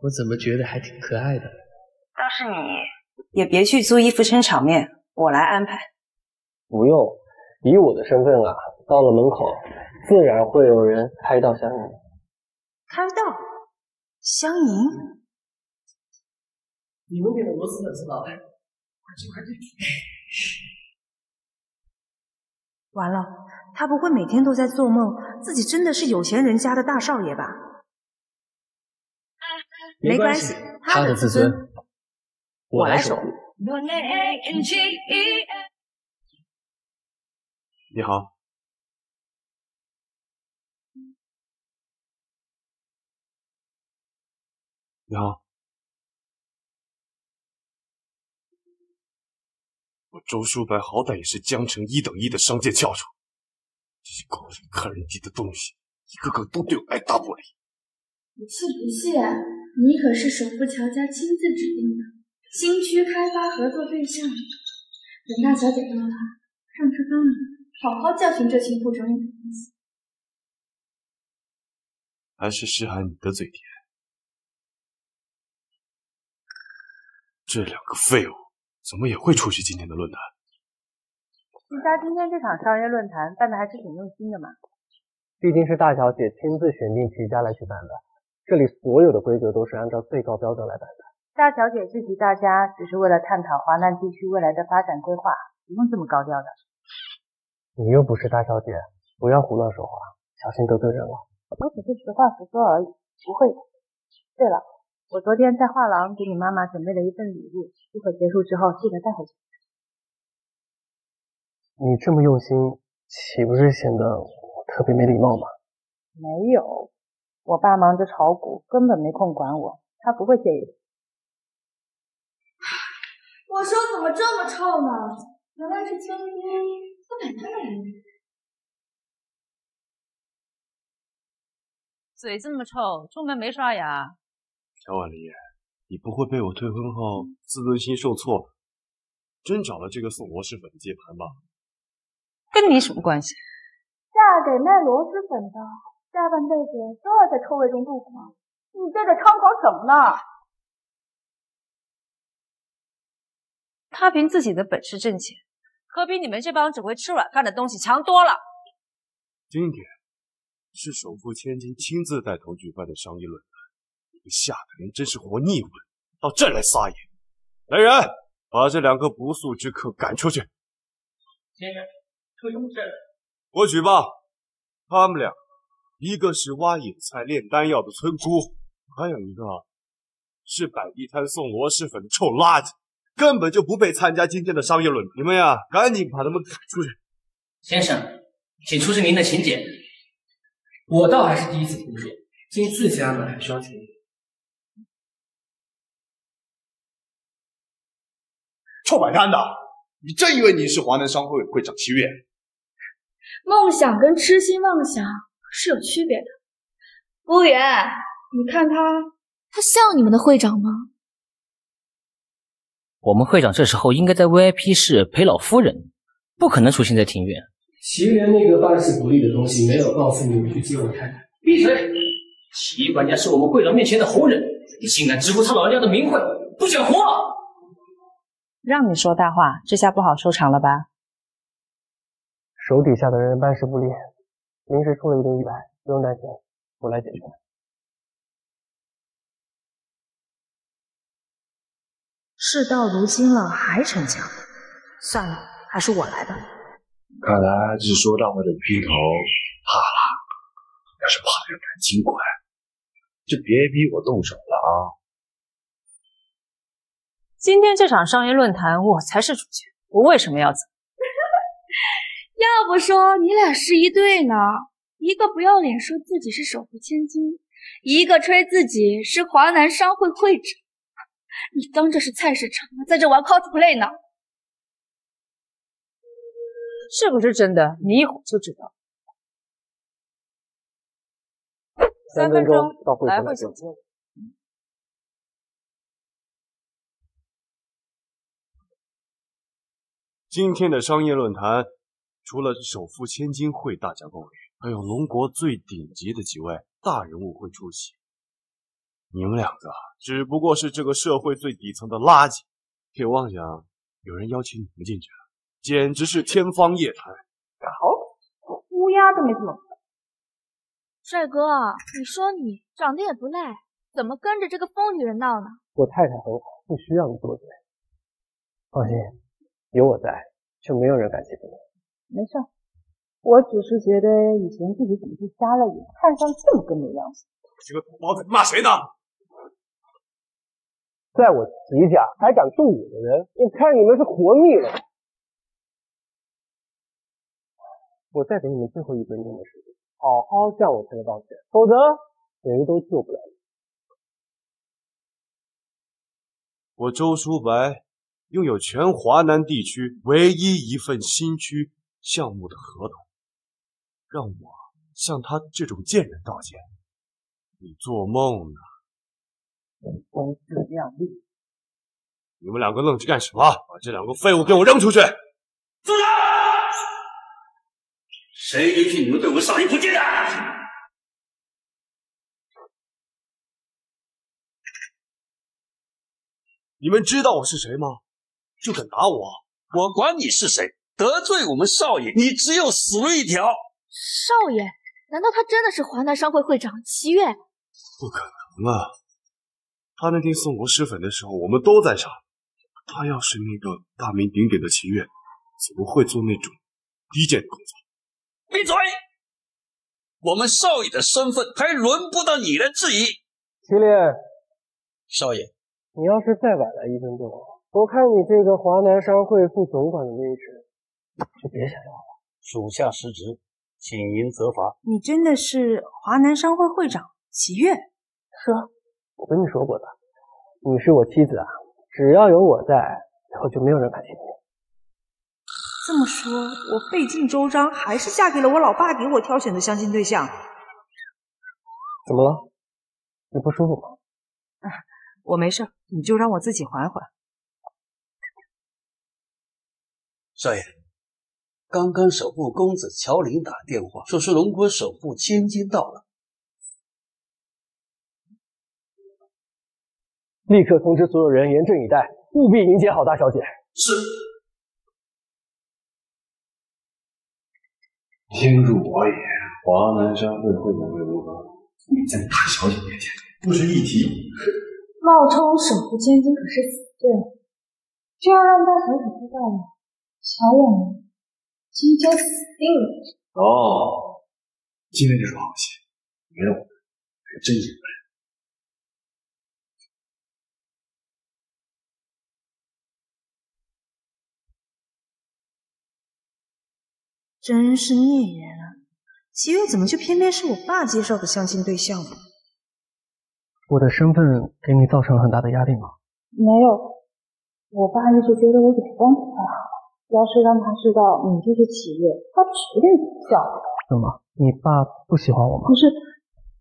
[SPEAKER 4] 我怎么觉得还挺可爱的？
[SPEAKER 12] 倒是你
[SPEAKER 13] 也别去租衣服撑场面，我来安排。
[SPEAKER 4] 不用，以我的身份啊，到了门口，自然会有人开道相迎。
[SPEAKER 13] 开道相迎？
[SPEAKER 4] 你们给的螺蛳粉是老板，快去快去！
[SPEAKER 13] 完了，他不会每天都在做梦，自己真的是有钱人家的大少爷吧？没关系，
[SPEAKER 4] 他的自尊我来守护。
[SPEAKER 7] 你好。你好。我周书白好歹也是江城1等1的商界翘楚，这些狗日看人低的东西，一个个都对我爱答不理。
[SPEAKER 6] 不是不是，你可是首富乔家亲自指定的新区开发合作对象。等大小姐到了，上车帮你好好教训这群不长眼的东西。
[SPEAKER 7] 还是诗涵你的嘴甜。这两个废物怎么也会出席今天的论坛？
[SPEAKER 1] 季家今天这场商业论坛办的还是挺用心的嘛。
[SPEAKER 4] 毕竟是大小姐亲自选定齐家来举办的，这里所有的规则都是按照最高标准来办的。
[SPEAKER 1] 大小姐聚集大家只是为了探讨华南地区未来的发展规划，不用这么高调的。
[SPEAKER 4] 你又不是大小姐，不要胡乱说话，小心得罪人了。
[SPEAKER 1] 我只是实话实说而已，不会的。对了，我昨天在画廊给你妈妈准备了一份礼物，聚会结束之后记得带回去。
[SPEAKER 4] 你这么用心，岂不是显得我特别没礼貌吗？
[SPEAKER 1] 没有，我爸忙着炒股，根本没空管我，他不会介意的。
[SPEAKER 6] 我手怎么这么臭呢？原来是今天喝奶奶来的。
[SPEAKER 1] 嘴这么臭，出门没刷牙。
[SPEAKER 7] 乔婉离，你不会被我退婚后自尊心受挫，真找了这个送螺蛳粉的接盘吧？
[SPEAKER 1] 跟你什么关系？
[SPEAKER 6] 嫁给卖螺蛳粉的，下半辈子都要在臭味中度过。你这在猖狂什么呢？
[SPEAKER 1] 他凭自己的本事挣钱，可比你们这帮只会吃软饭的东西强多了。
[SPEAKER 7] 今天是首富千金亲自带头举办的商业论坛，你们吓得人真是活腻歪，到这来撒野！来人，把这两个不速之客赶出去！
[SPEAKER 18] 先生，出什么事了？
[SPEAKER 7] 我举报他们俩，一个是挖野菜炼丹药的村姑，还有一个是摆地摊送螺蛳粉的臭垃圾，根本就不配参加今天的商业论坛。你们呀，赶紧把他们赶出去！
[SPEAKER 4] 先生，请出示您的请柬。我倒还是第一次听说，进自家门还需要请柬。
[SPEAKER 7] 臭摆摊的，你真以为你是华南商会会长七月？
[SPEAKER 6] 梦想跟痴心妄想是有区别的。服务员，你看他像你们的会长吗？
[SPEAKER 19] 我们会长这时候应该在 VIP 室陪老夫人，不可能出现在庭院。
[SPEAKER 4] 其原那个办事不力的东西没有告诉你们去接我太太。闭嘴！齐管家是我们会长面前的红人，你竟敢直呼他老人家的名讳，不想活了！
[SPEAKER 1] 让你说大话，这下不好收场了吧？
[SPEAKER 4] 手底下的人办事不力，临时出了一点意外，不用担心，我来解决。
[SPEAKER 13] 事到如今了还逞强，算了，还是我来吧。
[SPEAKER 7] 看来是说大话的劈头怕了，要是怕要赶紧滚，就别逼我动手了啊！
[SPEAKER 1] 今天这场商业论坛，我才是主角，我为什么要走？
[SPEAKER 6] 要不说你俩是一对呢，一个不要脸说自己是首富千金，一个吹自己是华南商会会长。你当这是菜市场吗？在这玩 cosplay 呢？
[SPEAKER 1] 是不是真的？你一会儿就知道。3分钟
[SPEAKER 4] 到会
[SPEAKER 1] 来会总结。
[SPEAKER 7] 今天的商业论坛，除了首富千金会大驾光临，还有龙国最顶级的几位大人物会出席。你们两个只不过是这个社会最底层的垃圾，别妄想有人邀请你们进去了，简直是天方夜谭。
[SPEAKER 6] 好，乌鸦都没这么笨。帅哥，你说你长得也不赖，怎么跟着这个疯女人闹呢？
[SPEAKER 4] 我太太很好，不需要你多嘴。放心，有我在，就没有人敢欺负你。
[SPEAKER 1] 没事，我只是觉得以前自己怎么就瞎了眼，看上这么个没样子。
[SPEAKER 7] 这个土包子骂谁呢？
[SPEAKER 4] 在我齐家还敢动我的人，我看你们是活腻了。我再给你们最后1分钟的时间，好好向我太太道歉，否则谁都救不了你。
[SPEAKER 7] 我周书白拥有全华南地区唯一一份新区项目的合同，让我向他这种贱人道歉，你做梦呢！
[SPEAKER 1] 公司量力，
[SPEAKER 7] 你们两个愣着干什么？把这2个废物给我扔出去！
[SPEAKER 9] 住手！谁允许你们对我上一步进的？
[SPEAKER 7] 你们知道我是谁吗？就敢打我？
[SPEAKER 9] 我管你是谁，得罪我们少爷，你只有死路一条。
[SPEAKER 6] 少爷？难道他真的是华南商会会长齐月？
[SPEAKER 7] 不可能啊！他那天送螺蛳粉的时候，我们都在场。他要是那个大名鼎鼎的齐月，怎么会做那种低贱的工作？
[SPEAKER 9] 闭嘴！我们少爷的身份还轮不到你来质疑。
[SPEAKER 4] 祁烈，
[SPEAKER 9] 少爷，
[SPEAKER 4] 你要是再晚来1分钟，我看你这个华南商会副总管的位置就别想要了。
[SPEAKER 9] 属下失职，请您责罚。
[SPEAKER 13] 你真的是华南商会会长齐月？
[SPEAKER 4] 是啊，我跟你说过的，你是我妻子啊，只要有我在，以后就没有人敢欺负你。
[SPEAKER 13] 这么说，我费尽周章，还是嫁给了我老爸给我挑选的相亲对象。
[SPEAKER 4] 怎么了？你不舒服吗？
[SPEAKER 13] 我没事，你就让我自己缓缓。
[SPEAKER 9] 少爷，刚刚首富公子乔林打电话，说是龙国首富千金到了，
[SPEAKER 4] 立刻通知所有人严阵以待，务必迎接好大小姐。
[SPEAKER 9] 是。
[SPEAKER 7] 天助我也！华南商会会长会如何？你在大小姐面前不值一提。
[SPEAKER 6] 冒充首富千金可是死罪，这要让大小姐知道了，乔远今天死定了。
[SPEAKER 7] 哦，今天这出好戏，没了我们还真演不了。
[SPEAKER 13] 真是孽缘啊！齐月怎么就偏偏是我爸介绍的相亲对象呢？
[SPEAKER 4] 我的身份给你造成很大的压力吗？
[SPEAKER 6] 没有，我爸一直觉得我眼光不太好，要是让他知道你就是齐月，他指定不笑。
[SPEAKER 4] 怎么，你爸不喜欢我吗？
[SPEAKER 6] 不是，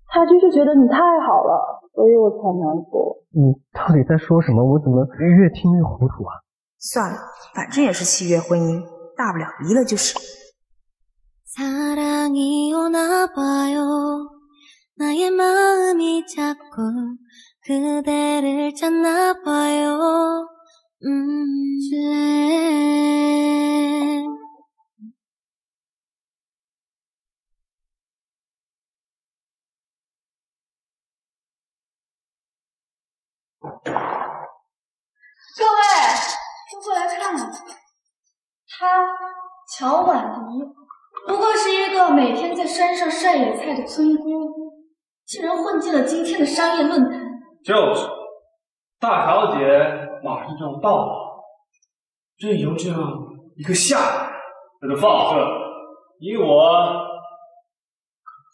[SPEAKER 6] 他就是觉得你太好了，所以我才难过。
[SPEAKER 4] 你到底在说什么？我怎么越听越糊涂啊？
[SPEAKER 13] 算了，反正也是契约婚姻，大不了离了就是。
[SPEAKER 20] 사랑이 오나 봐요. 나의 마음이 자꾸 그대를 찾나 봐요.
[SPEAKER 6] 各位，都过来看，他乔婉迪。 不过是一个每天在山上晒野菜的村姑，竟然混进了今天的商业论坛。
[SPEAKER 21] 就是，大小姐马上就要到了，任由这样一个下人在这放射，你我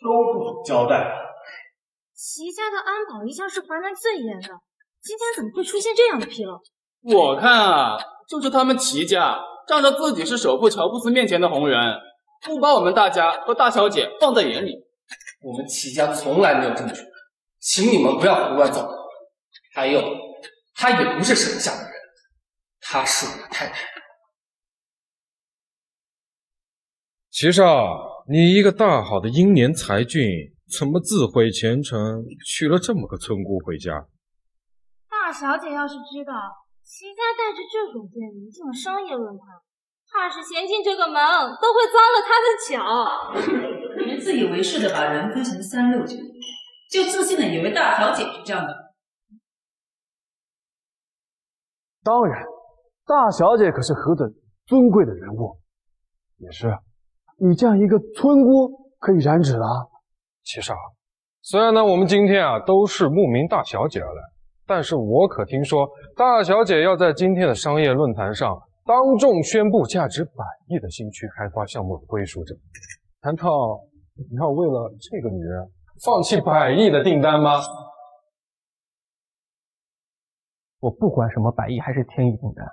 [SPEAKER 21] 都不好交代了。
[SPEAKER 14] 齐家的安保一向是华南最严的，今天怎么会出现这样的纰漏？
[SPEAKER 22] 我看啊，就是他们齐家仗着自己是首富乔布斯面前的红人。 不把我们大家和大小姐放在眼里，我们齐家从来没有这么觉得，请你们不要胡乱造谣。还有，她也不是省下的人，她是我的太太。
[SPEAKER 23] 齐少，你一个大好的英年才俊，怎么自毁前程，娶了这么个村姑回家？
[SPEAKER 14] 大小姐要是知道齐家带着这种贱人进了商业论坛。 怕是嫌进这个门都会遭了他的脚。
[SPEAKER 24] 你们自以为是的把人分成3、6九，就自信的以为大小姐是这样的。
[SPEAKER 25] 当然，大小姐可是何等尊贵的人物。也是，你这样一个村姑可以染指了。
[SPEAKER 23] 齐少，虽然呢我们今天都是慕名大小姐而来，但是我可听说大小姐要在今天的商业论坛上。 当众宣布价值100亿的新区开发项目的归属者，难道你要为了这个女人放弃100亿的订单吗？
[SPEAKER 4] 我不管什么100亿还是1000亿订单，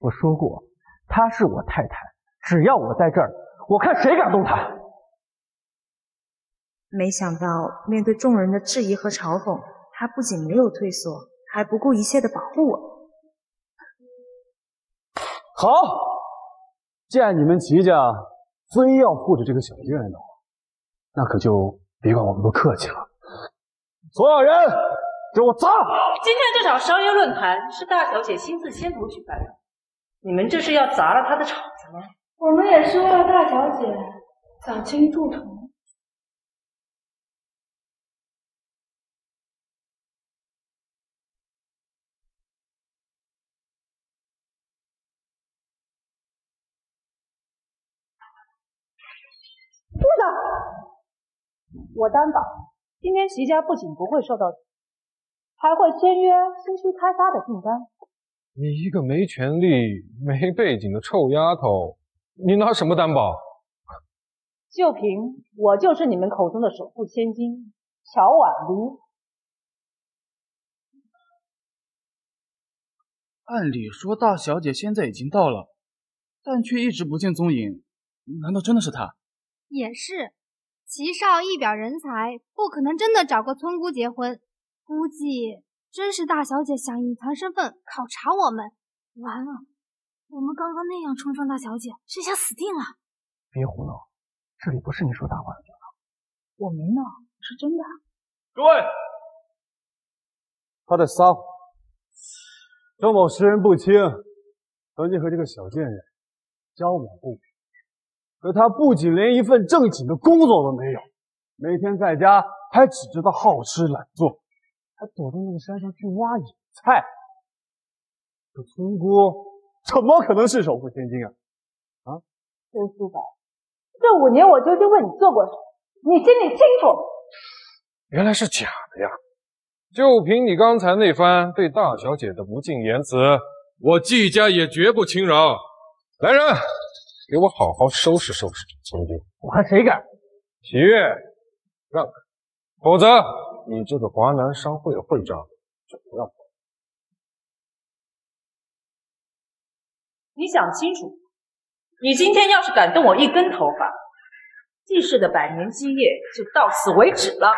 [SPEAKER 4] 我说过，她是我太太，只要我在这儿，我看谁敢动她。
[SPEAKER 13] 没想到面对众人的质疑和嘲讽，他不仅没有退缩，还不顾一切的保护我。
[SPEAKER 25] 好，既然你们齐家非要护着这个小贱人的话，那可就别怪我们不客气了。所有人，给我砸！
[SPEAKER 26] 今天这场商业论坛是大小姐亲自牵头举办的，你们这是要砸了她的场子吗？
[SPEAKER 6] 我们也是为了大小姐早清筑城。
[SPEAKER 1] 是的，我担保，今天齐家不仅不会受到，还会签约新区开发的订单。
[SPEAKER 23] 你一个没权利、没背景的臭丫头，你拿什么担保？
[SPEAKER 1] 就凭我就是你们口中的首富千金乔婉如。
[SPEAKER 27] 按理说大小姐现在已经到了，但却一直不见踪影，难道真的是她？
[SPEAKER 28] 也是，齐少一表人才，不可能真的找个村姑结婚。估计真是大小姐想隐藏身份，考察我们。完了，我们刚刚那样冲撞大小姐，这下死定了。
[SPEAKER 4] 别胡闹，这里不是你说大话的地方。
[SPEAKER 1] 我没闹，是真的。
[SPEAKER 25] 各位，他在撒谎。周某识人不清，曾经和这个小贱人交往不明。 可他不仅连一份正经的工作都没有，每天在家还只知道好吃懒做，还躲到那个山上去挖野菜。这村姑怎么可能是首富千金啊？啊，
[SPEAKER 1] 周书白，这5年我究竟为你做过什么？你心里清楚。
[SPEAKER 23] 原来是假的呀！就凭你刚才那番对大小姐的不敬言辞，我季家也绝不轻饶。来人，给我好好收拾收拾秦军！
[SPEAKER 4] 我看谁敢！
[SPEAKER 23] 齐月，让开，否则你这个华南商会的会长就不要跑。
[SPEAKER 26] 你想清楚，你今天要是敢动我一根头发，季氏的100年基业就到此为止了。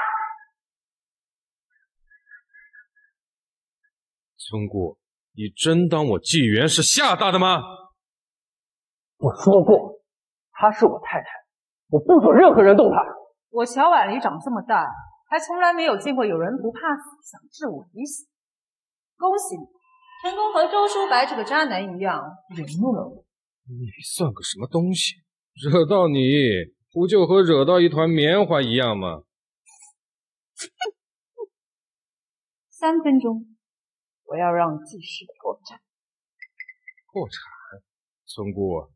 [SPEAKER 23] 村姑，你真当我纪元是吓大的吗？
[SPEAKER 4] 我说过，她是我太太，我不准任何人动她。
[SPEAKER 1] 我小婉里长这么大，还从来没有见过有人不怕死想置我于死。恭喜你，成功和周书白这个渣男一样惹怒了我。
[SPEAKER 23] 你算个什么东西？惹到你，不就和惹到一团棉花一样吗
[SPEAKER 1] ？3分钟，我要让季氏破产。
[SPEAKER 23] 破产？村姑，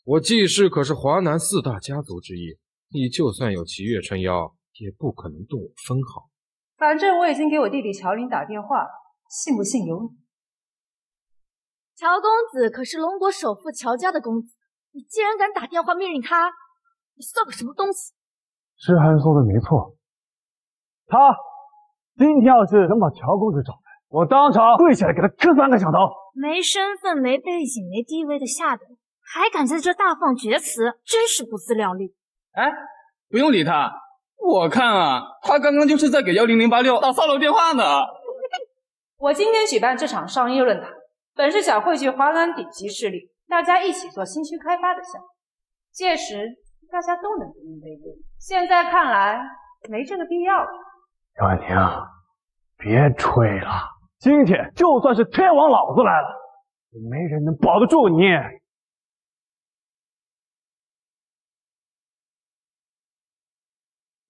[SPEAKER 23] 我季氏可是华南4大家族之一，你就算有齐月撑腰，也不可能动我分毫。
[SPEAKER 1] 反正我已经给我弟弟乔林打电话，信不信由你。
[SPEAKER 28] 乔公子可是龙国首富乔家的公子，你竟然敢打电话命令他，你算个什么东西？
[SPEAKER 25] 诗涵说的没错，他今天要是能把乔公子找来，我当场跪下来给他磕3个响头。
[SPEAKER 28] 没身份、没背景、没地位的下等，还敢在这大放厥词，真是不自量力。
[SPEAKER 22] 哎，不用理他，我看啊，他刚刚就是在给10086打骚扰电话呢。
[SPEAKER 1] 我今天举办这场商业论坛，本是想汇聚华南顶级势力，大家一起做新区开发的项目，届时大家都能分一杯羹。现在看来没这个必要了。
[SPEAKER 25] 杨婉婷，别吹了，今天就算是天王老子来了，也没人能保得住你。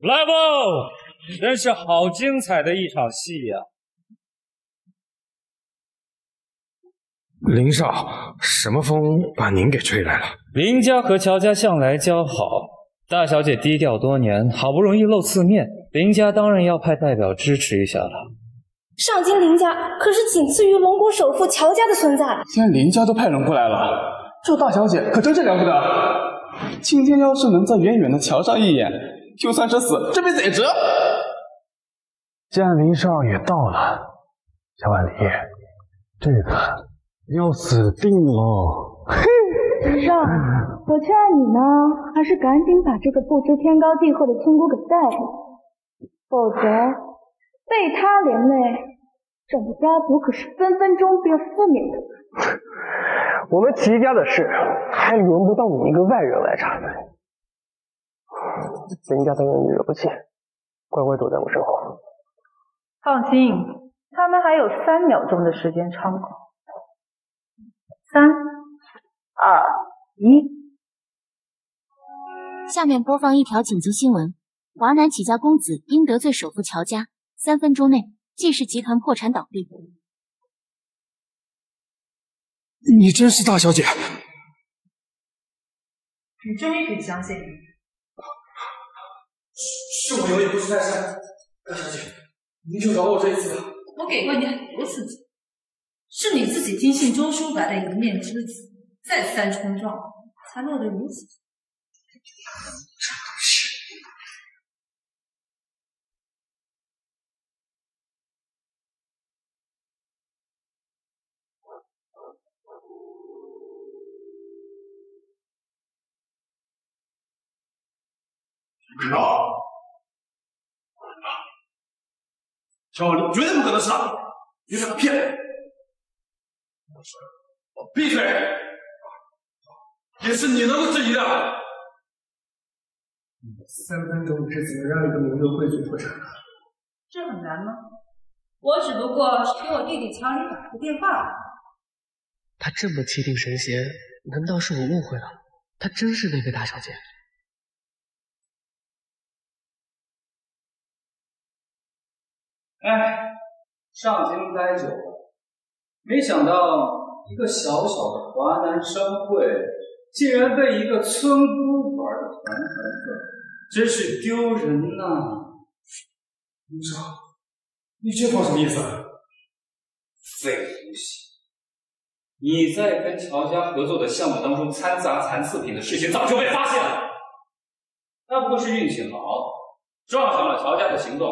[SPEAKER 2] 来吧，真是好精彩的一场戏呀！
[SPEAKER 23] 林少，什么风把您给吹来了？
[SPEAKER 2] 林家和乔家向来交好，大小姐低调多年，好不容易露次面，林家当然要派代表支持一下了。
[SPEAKER 28] 上京林家可是仅次于龙国首富乔家的存在，
[SPEAKER 22] 现在林家都派人过来了，这大小姐可真是了不得。今天要是能再远远的瞧上一眼，就算是死，这辈子也值。
[SPEAKER 25] 既然林少也到了，小婉离，这个要死定喽！嘿，
[SPEAKER 6] 林少，我劝你呢，还是赶紧把这个不知天高地厚的村姑给带回来，否则被他连累，整个家族可是分分钟变负面的。
[SPEAKER 4] 我们齐家的事，还轮不到你一个外人来插嘴。人家的人你惹不起，乖乖躲在我身后。
[SPEAKER 1] 放心，他们还有3秒钟的时间窗口。3、2、1。
[SPEAKER 3] 下面播放一条紧急新闻：华南起家公子因得罪首富乔家，3分钟内季氏集团破产倒闭。
[SPEAKER 23] 你真是大小姐？
[SPEAKER 1] 你终于可以相信你。
[SPEAKER 21] 是我有眼不识泰山，大小姐，您就饶我这一次吧。
[SPEAKER 24] 我给过你很多次机会，是你自己听信周书白的一面之词，再三冲撞，才落得如此。
[SPEAKER 21] 林少，乔林绝对不可能是他，你是他骗人！闭嘴！也是你能够质疑的。
[SPEAKER 4] 3分钟是怎么让一个名流贵族破产的？
[SPEAKER 1] 这很难吗？我只不过是给我弟弟乔林打个电话。
[SPEAKER 4] 他这么气定神闲，难道是我误会了？他真是那位大小姐？
[SPEAKER 22] 哎，上京待久了，没想到一个小小的华南商会，竟然被一个村姑把
[SPEAKER 2] 玩的团团转，真是丢人呐！
[SPEAKER 21] 林少，你这话什么意思啊？
[SPEAKER 2] 废东西！你在跟乔家合作的项目当中掺杂残次品的事情早就被发现了，那不过是运气好，撞上了乔家的行动，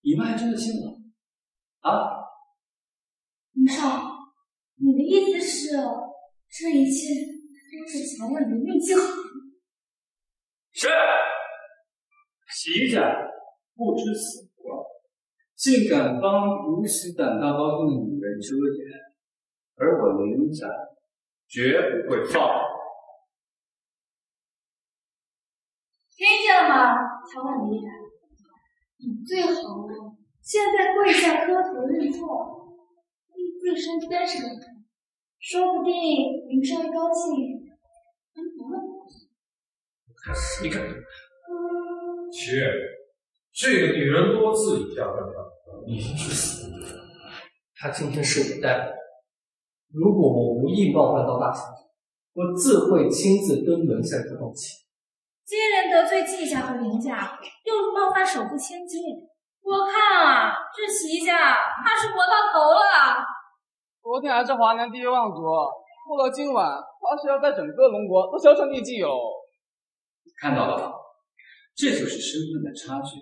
[SPEAKER 2] 你们还真的信了？啊？
[SPEAKER 6] 林少，你的意思是，这一切都是乔万的运气好？
[SPEAKER 2] 是。齐家不知死活，竟敢帮如此胆大包天的女人遮掩，而我林家绝不会放过。
[SPEAKER 6] 听见了吗，乔万离？你最好了，现在跪下磕头认错，立自身30个人，说不定林少一高兴，能饶了你。
[SPEAKER 21] 你敢？切，这个女人多自以下犯上，已经是死了。
[SPEAKER 4] 她今天是我带来的，如果我无意冒犯到大小姐，我自会亲自登门向她道歉。
[SPEAKER 6] 接连得罪季家和林家，又冒犯首富千金，我看啊，这齐家怕是活到头了。
[SPEAKER 22] 昨天还是华南第一望族，过了今晚，怕是要在整个龙国都销声匿迹哦。
[SPEAKER 2] 看到了吧？这就是身份的差距。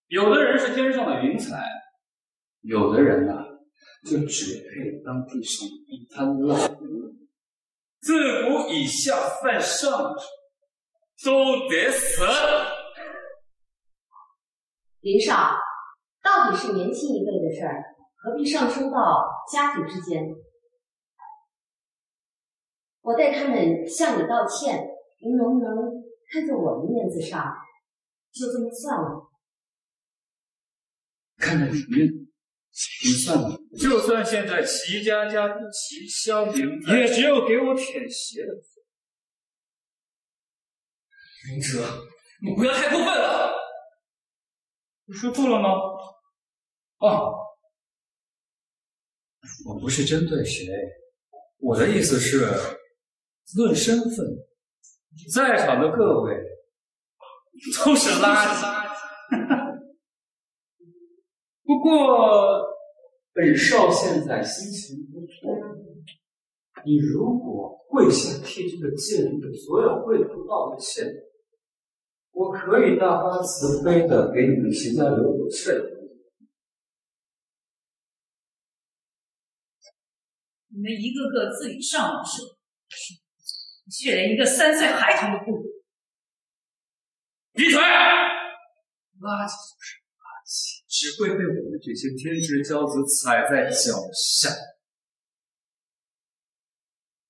[SPEAKER 2] 有的人是天上的云彩，有的人啊，就只配当地上一滩烂泥。自古以下犯上者都得死。
[SPEAKER 5] 林少，到底是年轻一辈的事儿，何必上升到家族之间？我代他们向你道歉，您能不能看在我的面子上，就这么算了？
[SPEAKER 2] 看在你的面子，你算了。就算现在齐家家主齐萧明，也只有给我舔鞋的份。
[SPEAKER 21] 林哲，你不要太过分了。
[SPEAKER 2] 我说错了吗？哦，我不是针对谁，我的意思是，论身份，在场的各位都是垃圾。不过，本少现在心情不错，你如果跪下替这个贱人的所有贵族道歉，我可以大发慈悲的给你们齐家留有税。
[SPEAKER 26] 你们一个个自以上往上，却连一个3岁孩童都不如。
[SPEAKER 2] 闭嘴！垃圾就是垃圾，只会被我们这些天之骄子踩在脚下。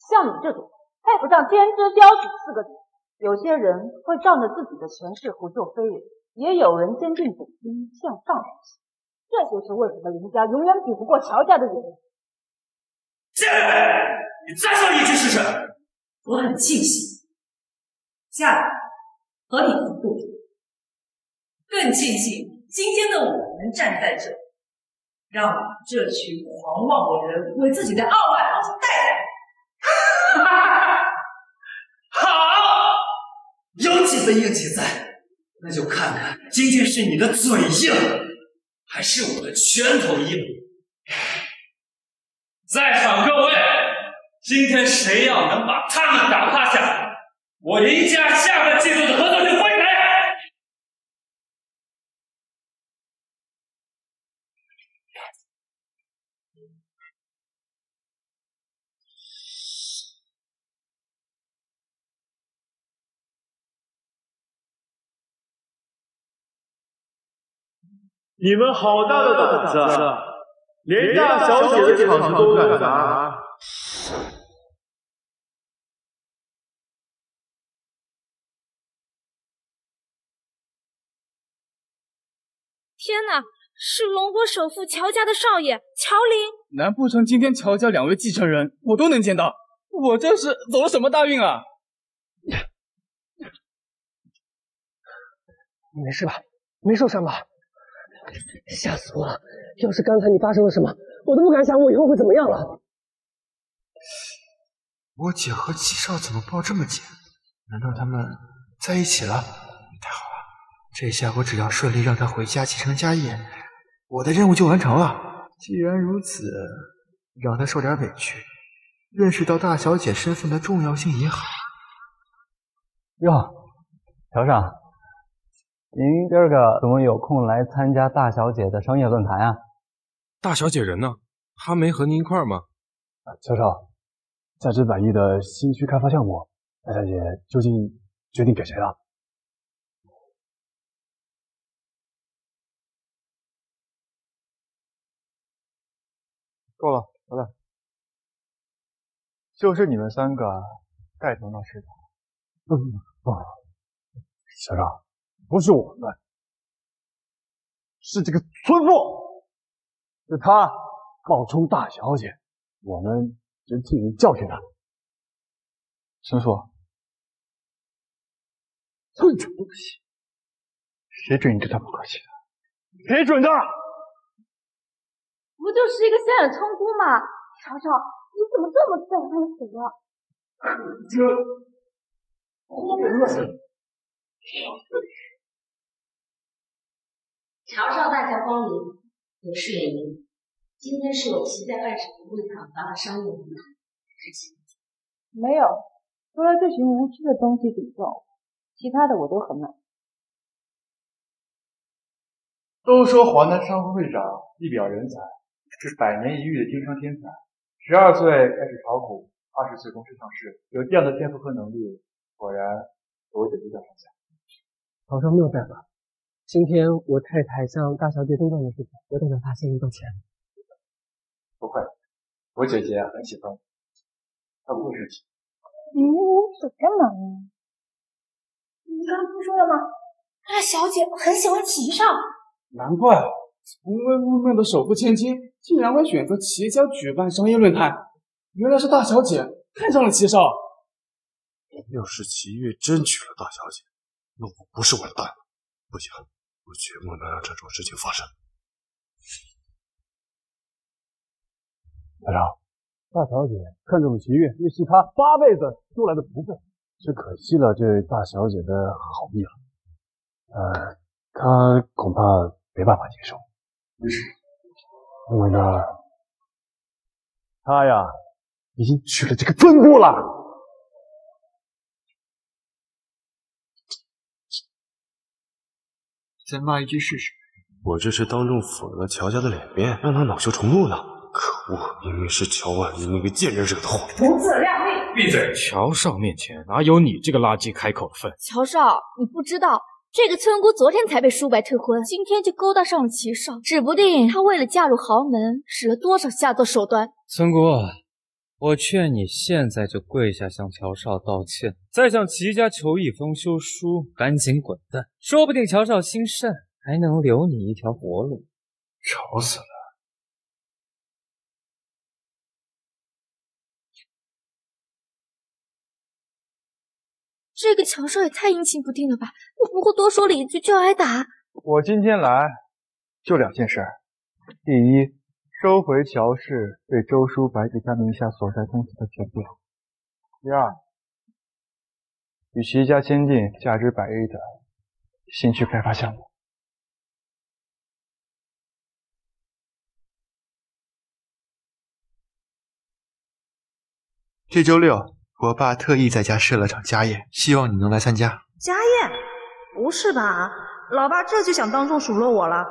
[SPEAKER 1] 像你这种配不上天之骄子4个字，有些人会仗着自己的权势胡作非为，也有人坚定本心向上而行。这就是为什么林家永远比不过乔家的原因。
[SPEAKER 2] 贱人，你再说一句试试！
[SPEAKER 26] 我很庆幸嫁来和你同步，更庆幸今天的我能站在这，让我们这群狂妄的人为自己的傲慢付出代价。
[SPEAKER 2] 好，有几分硬气在，那就看看今天是你的嘴硬，还是我的拳头硬。在场各位，今天谁要能把他们打趴下，我林家下个季度的合作就归谁。
[SPEAKER 25] 你们好大的胆子，连大小姐的场子都敢砸！
[SPEAKER 28] 天哪，是龙国首富乔家的少爷乔林！
[SPEAKER 22] 难不成今天乔家2位继承人我都能见到？我这是走了什么大运啊？
[SPEAKER 4] 你没事吧？没受伤吧？吓死我了！要是刚才你发生了什么，我都不敢想我以后会怎么样了。
[SPEAKER 8] 我姐和齐少怎么抱这么紧？难道他们在一起了，太好了！这下我只要顺利让他回家继承家业，我的任务就完成了。既然如此，让他受点委屈，认识到大小姐身份的重要性也好。
[SPEAKER 10] 哟，乔上，您今儿个怎么有空来参加大小姐的商业论坛啊？
[SPEAKER 23] 大小姐人呢？她没和您一块儿吗？
[SPEAKER 25] 乔少，价值100亿的新区开发项目，大小姐究竟决定给谁了？
[SPEAKER 11] 够了，回来。就是你们3个带头闹事的。
[SPEAKER 25] 小赵，不是我们，是这个村妇，是他冒充大小姐，我们就替你教训他。
[SPEAKER 11] 村妇，
[SPEAKER 25] 这种东西，
[SPEAKER 11] 谁准你对他不客气的？
[SPEAKER 25] 谁准的？
[SPEAKER 6] 不就是一个小小村姑吗？乔乔，你怎么这么在乎他的死了？
[SPEAKER 5] 乔少大驾光临，有事也明。今天是有齐在办什么会场发了商业论坛，之前
[SPEAKER 1] 没有，除了这群无知的东西顶撞，其他的我都很满。
[SPEAKER 11] 都说华南商会会长一表人才，是100年一遇的经商天才。12岁开始炒股，20岁公司上市，有这样的天赋和能力，果然我得比较上下。
[SPEAKER 4] 好像没有办法，今天我太太向大小姐登报的事情，我得向她先道歉。
[SPEAKER 11] 不会，我姐姐很喜欢你，她不会生气。
[SPEAKER 6] 想干嘛呢？你刚不说了吗？大小姐很喜欢齐少。
[SPEAKER 22] 难怪从未谋面的首富千金竟然会选择齐家举办商业论坛，原来是大小姐看上了齐少。
[SPEAKER 7] 要是齐月真娶了大小姐，那我不是完蛋了？不行，我绝不能让这种事情发生。
[SPEAKER 25] 大长，大小姐看中了齐月，那是她8辈子修来的福分，只可惜了这位大小姐的好意了。她恐怕没办法接受。为什么？因为呢，她呀已经娶了这个村姑了。
[SPEAKER 8] 再骂一句试试。
[SPEAKER 7] 我这是当众腐了乔家的脸面，让他恼羞成怒了。可恶，明明是乔婉仪那个贱人惹的祸。
[SPEAKER 14] 不自量力！
[SPEAKER 23] 闭嘴！乔少面前哪有你这个垃圾开口的份？
[SPEAKER 6] 乔少，你不知道，这个村姑昨天才被舒白退婚，今天就勾搭上了齐少，指不定她为了嫁入豪门，使了多少下作手段。
[SPEAKER 12] 村姑，我劝你现在就跪下向乔少道歉，再向齐家求一封休书，赶紧滚蛋，说不定乔少心善，还能留你一条活路。
[SPEAKER 11] 吵死了！
[SPEAKER 6] 这个乔少也太阴晴不定了吧！我不过多说了一句就要挨打。
[SPEAKER 11] 我今天来就2件事：第一，收回乔氏对周书白这家名下所在公司的权利；第二，与齐家签订价值100亿的新区开发项目。
[SPEAKER 8] 这周6，我爸特意在家设了场家宴，希望你能来参加。
[SPEAKER 13] 家宴？不是吧？老爸这就想当众数落我了？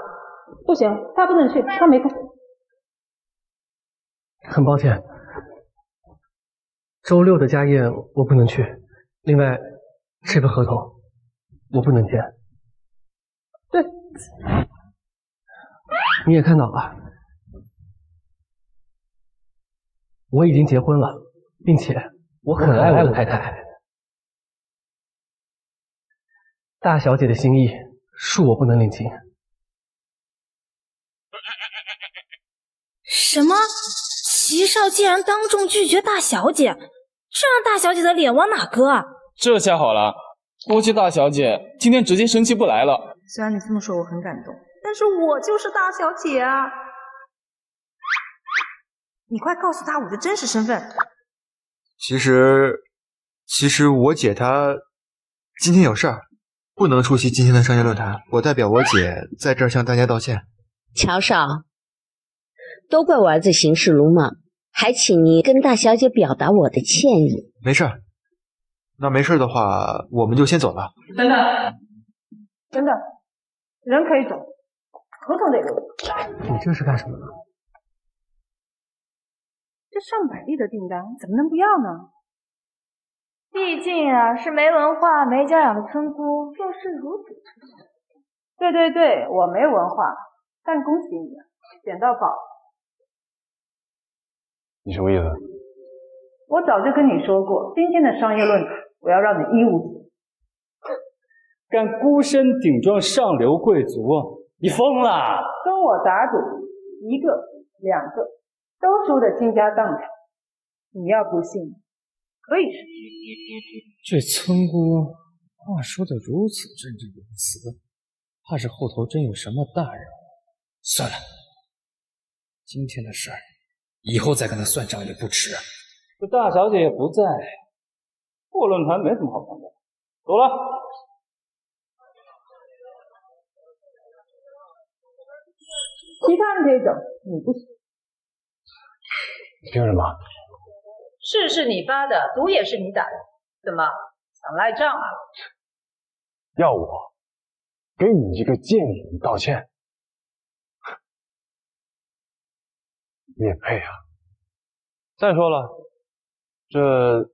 [SPEAKER 1] 不行，他不能去，他没空。
[SPEAKER 4] 很抱歉，周6的家宴我不能去。另外，这份合同我不能签。对，你也看到了，我已经结婚了，并且我很爱我的太太。大小姐的心意，恕我不能领情。
[SPEAKER 6] 什么？齐少竟然当众拒绝大小姐，这让大小姐的脸往哪搁啊？
[SPEAKER 22] 这下好了，估计大小姐今天直接生气不来了。
[SPEAKER 13] 虽然你这么说我很感动，但是我就是大小姐啊！你快告诉她我的真实身份。
[SPEAKER 8] 其实我姐她今天有事儿，不能出席今天的商业论坛。我代表我姐在这儿向大家道歉。
[SPEAKER 5] 乔少，都怪我儿子行事鲁莽，还请你跟大小姐表达我的歉意。
[SPEAKER 8] 没事儿，那没事的话，我们就先走了。
[SPEAKER 1] 等等，等等，人可以走，合同得留。
[SPEAKER 4] 你这是干什么呢？
[SPEAKER 1] 这上百亿的订单怎么能不要呢？
[SPEAKER 6] 毕竟啊，是没文化、没教养的村姑，做事如此出色。
[SPEAKER 1] 对对对，我没文化，但恭喜你啊，捡到宝。
[SPEAKER 23] 你什么意思？
[SPEAKER 1] 我早就跟你说过，今天的商业论坛，我要让你一无所知。
[SPEAKER 12] 敢孤身顶撞上流贵族，你疯了！
[SPEAKER 1] 跟我打赌，一个、两个都输得倾家荡产。你要不信，可以试。
[SPEAKER 12] 这村姑话说得如此振振有词，怕是后头真有什么大人。算了，今天的事儿，以后再跟他算账也不迟。这大小姐也不在，破论坛没什么好看的。走了。
[SPEAKER 1] 其他人可以走，你不行。
[SPEAKER 23] 凭什么？
[SPEAKER 1] 事是你发的，毒也是你打的，怎么想赖账啊？
[SPEAKER 23] 要我给你这个贱人道歉？你也配啊！再说了，这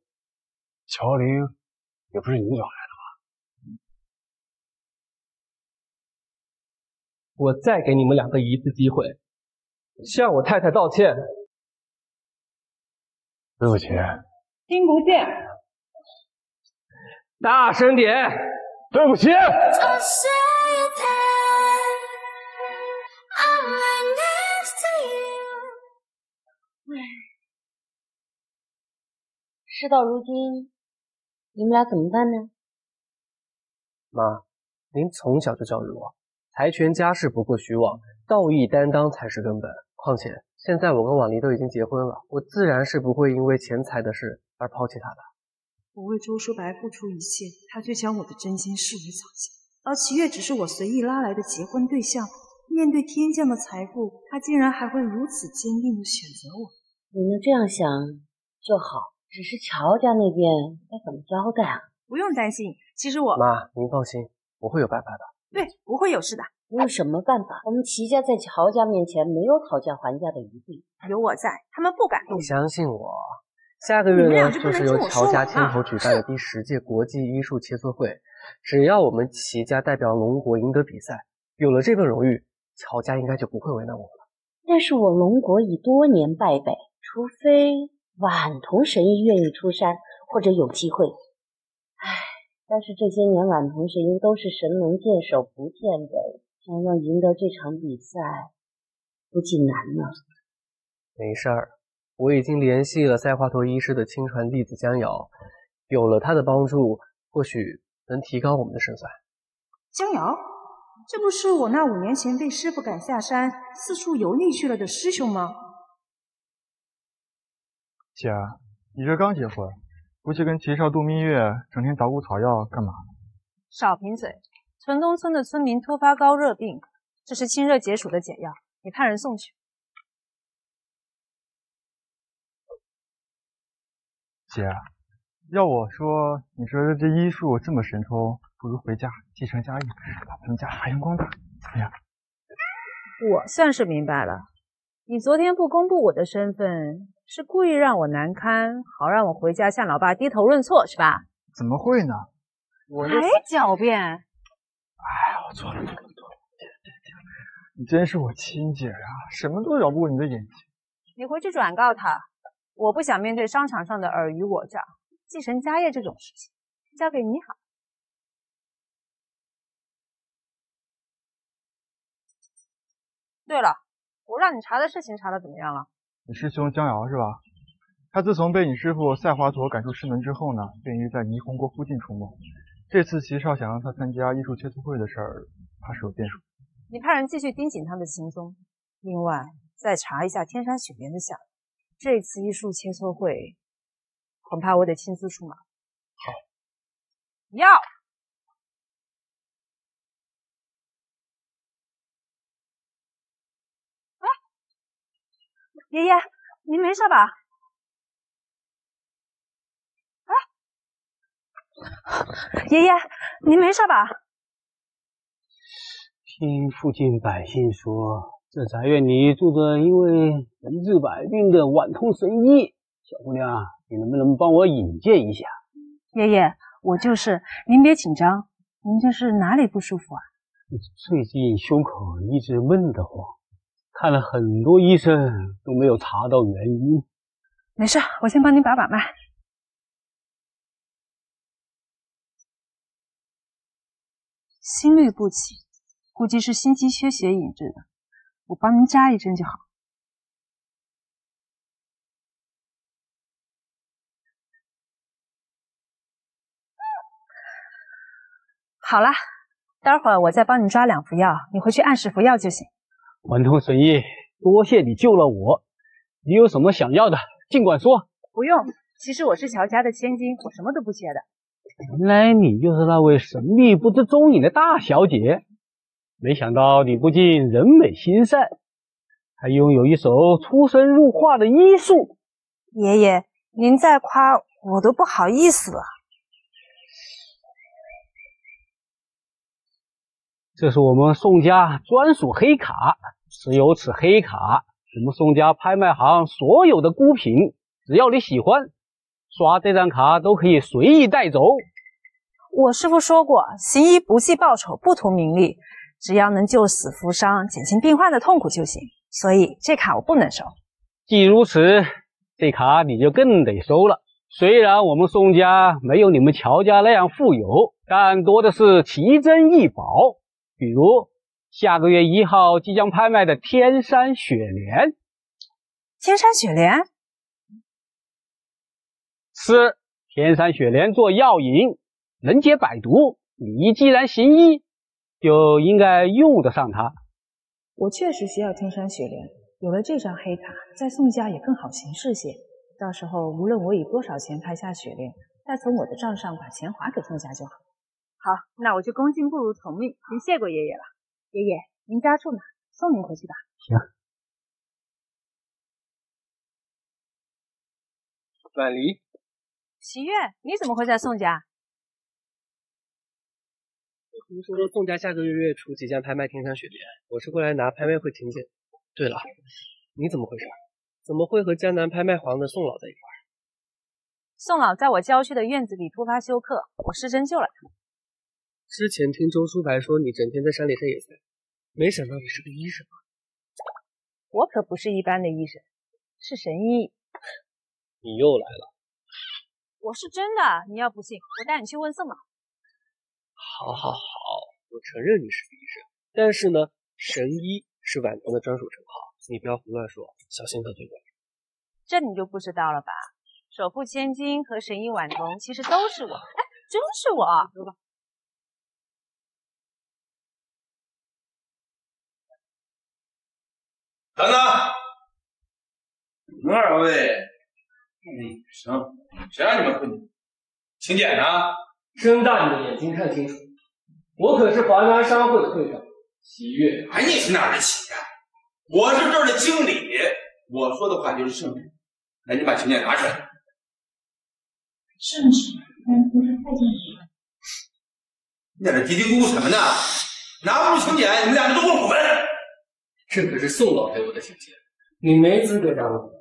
[SPEAKER 23] 乔玲也不是你找来的。
[SPEAKER 4] 我再给你们两个一次机会，向我太太道歉。
[SPEAKER 23] 对不起。
[SPEAKER 1] 听不见。
[SPEAKER 4] 大声点。
[SPEAKER 23] 对不起。
[SPEAKER 5] 事到如今，你们俩怎么办呢？
[SPEAKER 4] 妈，您从小就教育我，财权家事不过虚妄，道义担当才是根本。况且现在我跟婉丽都已经结婚了，我自然是不会因为钱财的事而抛弃她的。
[SPEAKER 13] 我为周书白付出一切，他却将我的真心视为草芥，而齐月只是我随意拉来的结婚对象。面对天降的财富，他竟然还会如此坚定地选择我。
[SPEAKER 5] 你能这样想就好，只是乔家那边该怎么交代啊？
[SPEAKER 13] 不用担心，其实我……
[SPEAKER 4] 妈，您放心，我会有办法的。
[SPEAKER 13] 对，不会有事的。
[SPEAKER 5] 你有什么办法？我们齐家在乔家面前没有讨价还价的余地。
[SPEAKER 13] 有我在，他们不敢动。
[SPEAKER 4] 你相信我。下个月呢，就是由乔家牵头举办的第10届国际医术切磋会。只要我们齐家代表龙国赢得比赛，有了这份荣誉，乔家应该就不会为难我了。
[SPEAKER 5] 但是我龙国已多年败北，除非婉童神医愿意出山，或者有机会。但是这些年婉童神医都是神龙见首不见尾，想要赢得这场比赛，不仅难呢。
[SPEAKER 4] 没事儿，我已经联系了赛华佗医师的亲传弟子江瑶，有了他的帮助，或许能提高我们的胜算。
[SPEAKER 13] 江瑶，这不是我那5年前被师父赶下山，四处游历去了的师兄吗？
[SPEAKER 11] 姐，你这刚结婚，不去跟齐少度蜜月，整天捣鼓草药干嘛？
[SPEAKER 1] 少贫嘴！村东村的村民突发高热病，这是清热解暑的解药，你派人送去。
[SPEAKER 11] 姐，要我说，你说这医术这么神通，不如回家继承家业，把咱们家发扬光大，怎么样？
[SPEAKER 1] 我算是明白了，你昨天不公布我的身份，是故意让我难堪，好让我回家向老爸低头认错，是吧？
[SPEAKER 11] 怎么会呢？
[SPEAKER 1] 还狡辩！
[SPEAKER 11] 哎，我错了。你真是我亲姐啊，什么都绕不过你的眼睛。
[SPEAKER 1] 你回去转告他，我不想面对商场上的尔虞我诈，继承家业这种事情，交给你好。对了，我让你查的事情查的怎么样了？
[SPEAKER 11] 你师兄江瑶是吧？他自从被你师父赛华佗赶出师门之后呢，便一直在霓虹国附近出没。这次齐少想让他参加医术切磋会的事儿，怕是有变数。
[SPEAKER 1] 你派人继续盯紧他的行踪，另外再查一下天山雪莲的下落。这次医术切磋会，恐怕我得亲自出马。
[SPEAKER 11] 好。
[SPEAKER 1] 要爷爷，您没事吧？哎，爷爷，您没事吧？
[SPEAKER 9] 听附近百姓说，这宅院里住着一位神治百病的晚通神医。小姑娘，你能不能帮我引荐一下？
[SPEAKER 1] 爷爷，我就是，您别紧张，您这是哪里不舒服啊？
[SPEAKER 9] 最近胸口一直闷得慌，看了很多医生都没有查到原因。
[SPEAKER 1] 没事，我先帮您把脉。心律不齐，估计是心肌缺血引致的，我帮您扎一针就好。好了，待会儿我再帮你抓2副药，你回去按时服药就行。
[SPEAKER 9] 晚通神医，多谢你救了我。你有什么想要的，尽管说。
[SPEAKER 1] 不用，其实我是乔家的千金，我什么都不缺的。
[SPEAKER 9] 原来你就是那位神秘不知踪影的大小姐，没想到你不仅人美心善，还拥有一手出神入化的医术。
[SPEAKER 1] 爷爷，您再夸我都不好意思了。
[SPEAKER 9] 这是我们宋家专属黑卡，持有此黑卡，我们宋家拍卖行所有的孤品，只要你喜欢，刷这张卡都可以随意带走。
[SPEAKER 1] 我师父说过，行医不计报酬，不图名利，只要能救死扶伤，减轻病患的痛苦就行。所以这卡我不能收。
[SPEAKER 9] 既如此，这卡你就更得收了。虽然我们宋家没有你们乔家那样富有，但多的是奇珍异宝，比如下个月1号即将拍卖的天山雪莲。
[SPEAKER 1] 天山雪莲？
[SPEAKER 9] 是天山雪莲做药引，能解百毒。你既然行医，就应该用得上它。
[SPEAKER 1] 我确实需要天山雪莲，有了这张黑卡，在宋家也更好行事些。到时候无论我以多少钱拍下雪莲，再从我的账上把钱还给宋家就好。好，那我就恭敬不如从命，您谢过爷爷了。爷爷，您家住哪？送您回去吧。
[SPEAKER 9] 行。
[SPEAKER 4] 婉离，
[SPEAKER 1] 齐月，你怎么会在宋家？
[SPEAKER 4] 听说宋家下个月初即将拍卖天山雪莲，我是过来拿拍卖会请柬。对了，你怎么回事？怎么会和江南拍卖行的宋老在一块儿？
[SPEAKER 1] 宋老在我郊区的院子里突发休克，我施针救了他。
[SPEAKER 4] 之前听周书白说你整天在山里晒野菜，没想到你是个医生啊。
[SPEAKER 1] 我可不是一般的医生，是神医。
[SPEAKER 4] 你又来了。
[SPEAKER 1] 我是真的，你要不信，我带你去问宋老。
[SPEAKER 4] 好，我承认你是个医生，但是呢，神医是晚通的专属称号，你不要胡乱说，小心得罪人。
[SPEAKER 1] 这你就不知道了吧？首富千金和神医晚通其实都是我，哎，真是我。走吧。
[SPEAKER 15] 等等，你们2位女生，谁让你们混请柬呢？
[SPEAKER 4] 睁大你的眼睛看清楚，我可是华南商会的会长齐越。
[SPEAKER 15] 哎，你是哪儿的齐呀？我是这儿的经理，我说的话就是圣旨。来，你把请柬拿出来。
[SPEAKER 6] 圣旨，但不是太监使。
[SPEAKER 15] 你在这嘀嘀咕咕什么呢？拿不出请柬，你们2个都给我滚！
[SPEAKER 4] 这可是宋老给我的请柬，你没资格让我。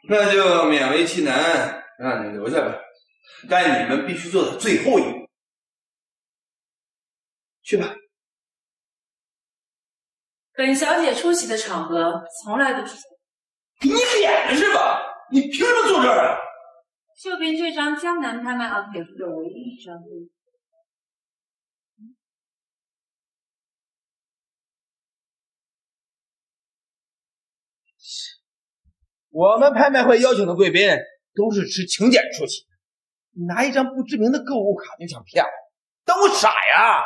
[SPEAKER 15] 那就勉为其难，让你留下吧。但你们必须做到最后一步。去吧。
[SPEAKER 26] 本小姐出席的场合从来都是
[SPEAKER 15] 你脸是吧？你凭什么坐这儿啊？
[SPEAKER 26] 就凭这张江南拍卖行给出的唯一一张黑卡。
[SPEAKER 15] 我们拍卖会邀请的贵宾都是持请柬出席，你拿一张不知名的购物卡就想骗我，当我傻呀？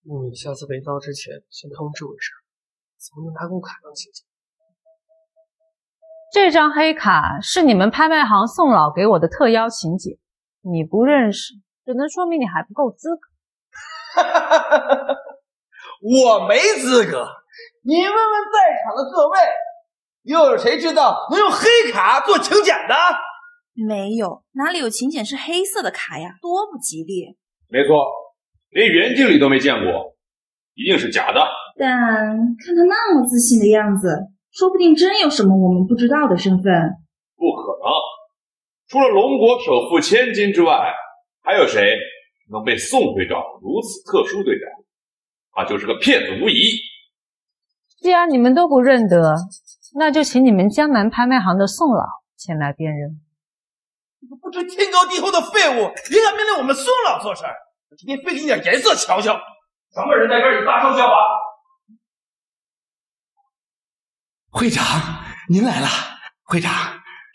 [SPEAKER 4] 你下次没到之前先通知我一声，怎么能拿购物卡当请柬？
[SPEAKER 1] 这张黑卡是你们拍卖行宋老给我的特邀请柬，你不认识，只能说明你还不够资格。
[SPEAKER 15] 我没资格。你问问在场的各位，又有谁知道能用黑卡做请柬的？
[SPEAKER 13] 没有，哪里有请柬是黑色的卡呀？多不吉利。
[SPEAKER 7] 没错，连袁经理都没见过，一定是假的。
[SPEAKER 13] 但看他那么自信的样子，说不定真有什么我们不知道的身份。
[SPEAKER 7] 不可能，除了龙国首富千金之外，还有谁能被宋会长如此特殊对待？他就是个骗子无疑。
[SPEAKER 1] 既然你们都不认得，那就请你们江南拍卖行的宋老前来辨认。
[SPEAKER 15] 不知天高地厚的废物，也敢命令我们宋老做事儿？我今天非给你点颜色瞧瞧！
[SPEAKER 2] 什么人在这里大声叫板？
[SPEAKER 15] 会长，您来了。会长，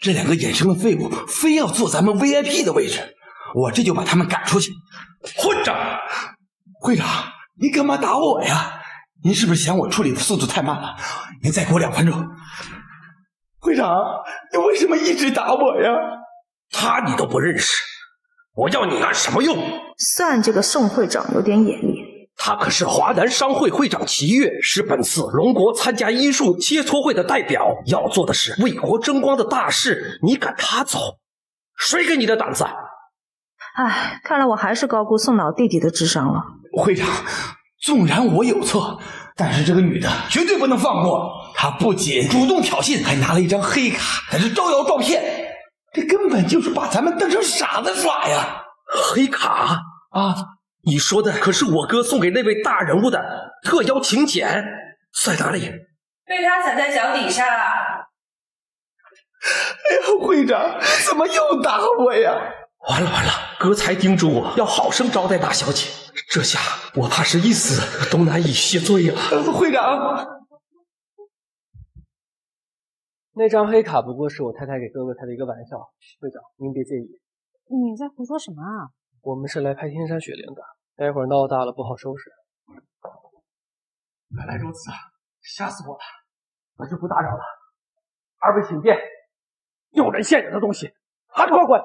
[SPEAKER 15] 这两个衍生的废物非要坐咱们 VIP 的位置，我这就把他们赶出去。混账！会长，您干嘛打我呀？您是不是嫌我处理的速度太慢了？您再给我2分钟。会长，你为什么一直打我呀？他你都不认识，我要你干什么用？
[SPEAKER 13] 算这个宋会长有点眼力。
[SPEAKER 15] 他可是华南商会会长齐越，是本次龙国参加医术切磋会的代表，要做的是为国争光的大事，你赶他走，谁给你的胆子？
[SPEAKER 13] 唉，看来我还是高估宋老弟弟的智商了。
[SPEAKER 15] 会长，纵然我有错，但是这个女的绝对不能放过。她不仅主动挑衅，还拿了一张黑卡，在这招摇撞骗，这根本就是把咱们当成傻子耍呀！黑卡啊！你说的可是我哥送给那位大人物的特邀请柬，在哪里？
[SPEAKER 13] 被他踩在脚底下了。
[SPEAKER 15] 哎呀，会长，怎么又打我呀？完了完了，哥才叮嘱我要好生招待大小姐，这下我怕是一死都难以谢罪了。会长，
[SPEAKER 4] 那张黑卡不过是我太太给哥哥开的一个玩笑，会长您别介意。
[SPEAKER 1] 你在胡说什么啊？
[SPEAKER 4] 我们是来拍天山雪莲的，待会儿闹大了不好收拾。
[SPEAKER 15] 原来如此，吓死我了！我就不打扰了。二位请便。诱人现人的东西，还不快滚！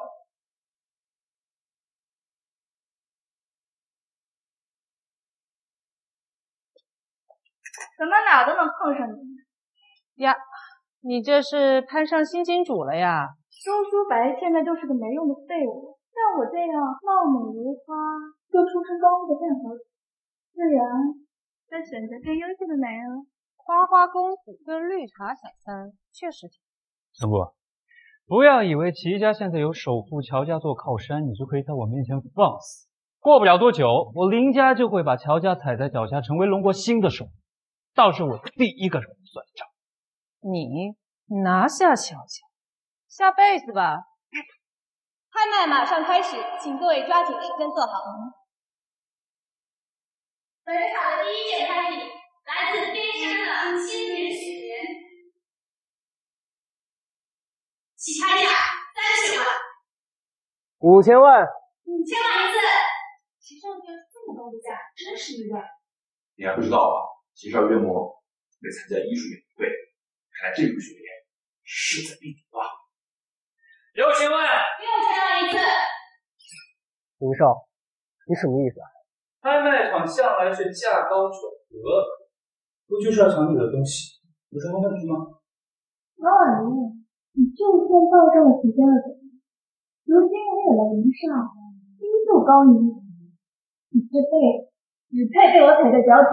[SPEAKER 6] 怎么哪都能碰上你
[SPEAKER 1] 呀？你这是攀上新金主了呀？
[SPEAKER 6] 周书白现在就是个没用的废物。像我这样貌美如花又出身高贵的干活，自然在选择更优秀的男人。
[SPEAKER 1] 花花公子跟绿茶小三确实挺。
[SPEAKER 10] 陈姑，不要以为齐家现在有首富乔家做靠山，你就可以在我面前放肆。过不了多久，我林家就会把乔家踩在脚下，成为龙国新的首富，到时我第一个找你算账。
[SPEAKER 1] 你拿下乔家，下辈子吧。
[SPEAKER 28] 拍卖马上开始，请各位抓紧时间坐好。
[SPEAKER 14] 本场的第一件拍品来自天山的千年雪莲，起拍价30万。
[SPEAKER 4] 5000万。5000
[SPEAKER 14] 万一次。
[SPEAKER 6] 齐少哥这么高的价，真是意外。
[SPEAKER 7] 你还不知道吧？齐少月末会参加艺术演会，看来这个雪莲势在必得啊！6000万
[SPEAKER 14] ！6000万一次。
[SPEAKER 4] 林少，你什么意思啊？
[SPEAKER 12] 拍卖场向来是价高者得，不就是要抢你的东西，有什么问题吗？
[SPEAKER 6] 老婉如，你就算暴占了齐家的手，如今我有了林少，依旧高于你这辈子只配被我踩在脚底。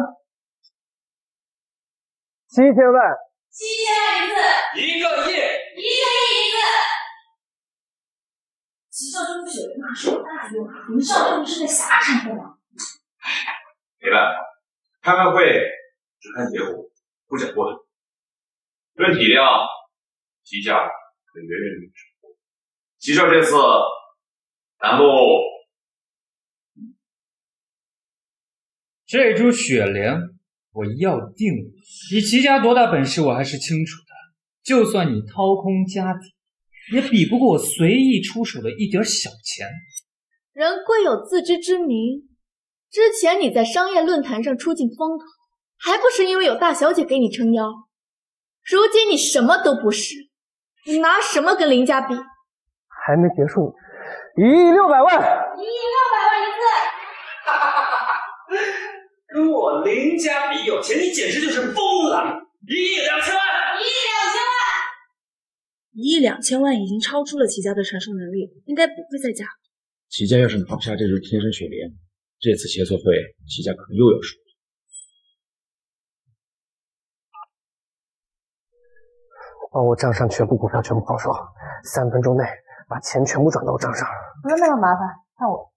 [SPEAKER 4] 7000万。
[SPEAKER 14] 7000万一次。
[SPEAKER 12] 1个亿。1个
[SPEAKER 14] 亿一次。齐少中雪那是我大用，林少用是在狭产的吗？
[SPEAKER 7] 没办法，拍卖会只看结果，不讲过程。论体量，齐家可远远领先。齐少这次难不？
[SPEAKER 12] 这株雪莲我要定了，你齐家多大本事我还是清楚的。就算你掏空家底，也比不过我随意出手的一点小钱。
[SPEAKER 28] 人贵有自知之明，之前你在商业论坛上出尽风头，还不是因为有大小姐给你撑腰？如今你什么都不是，你拿什么跟林家比？
[SPEAKER 4] 还没结束，1亿600万。1亿600
[SPEAKER 28] 万一次。
[SPEAKER 22] 跟我林家比有钱，你简直就是疯了！1亿2千万
[SPEAKER 6] ！1亿2千万已经超出了齐家的承受能力，应该不会再加。
[SPEAKER 3] 齐家要是拿不下这株天生雪莲，这次协作会齐家可能又要输。
[SPEAKER 4] 帮我账上全部股票全部抛售，3分钟内把钱全部转到我账上。
[SPEAKER 1] 不用那么麻烦，看我。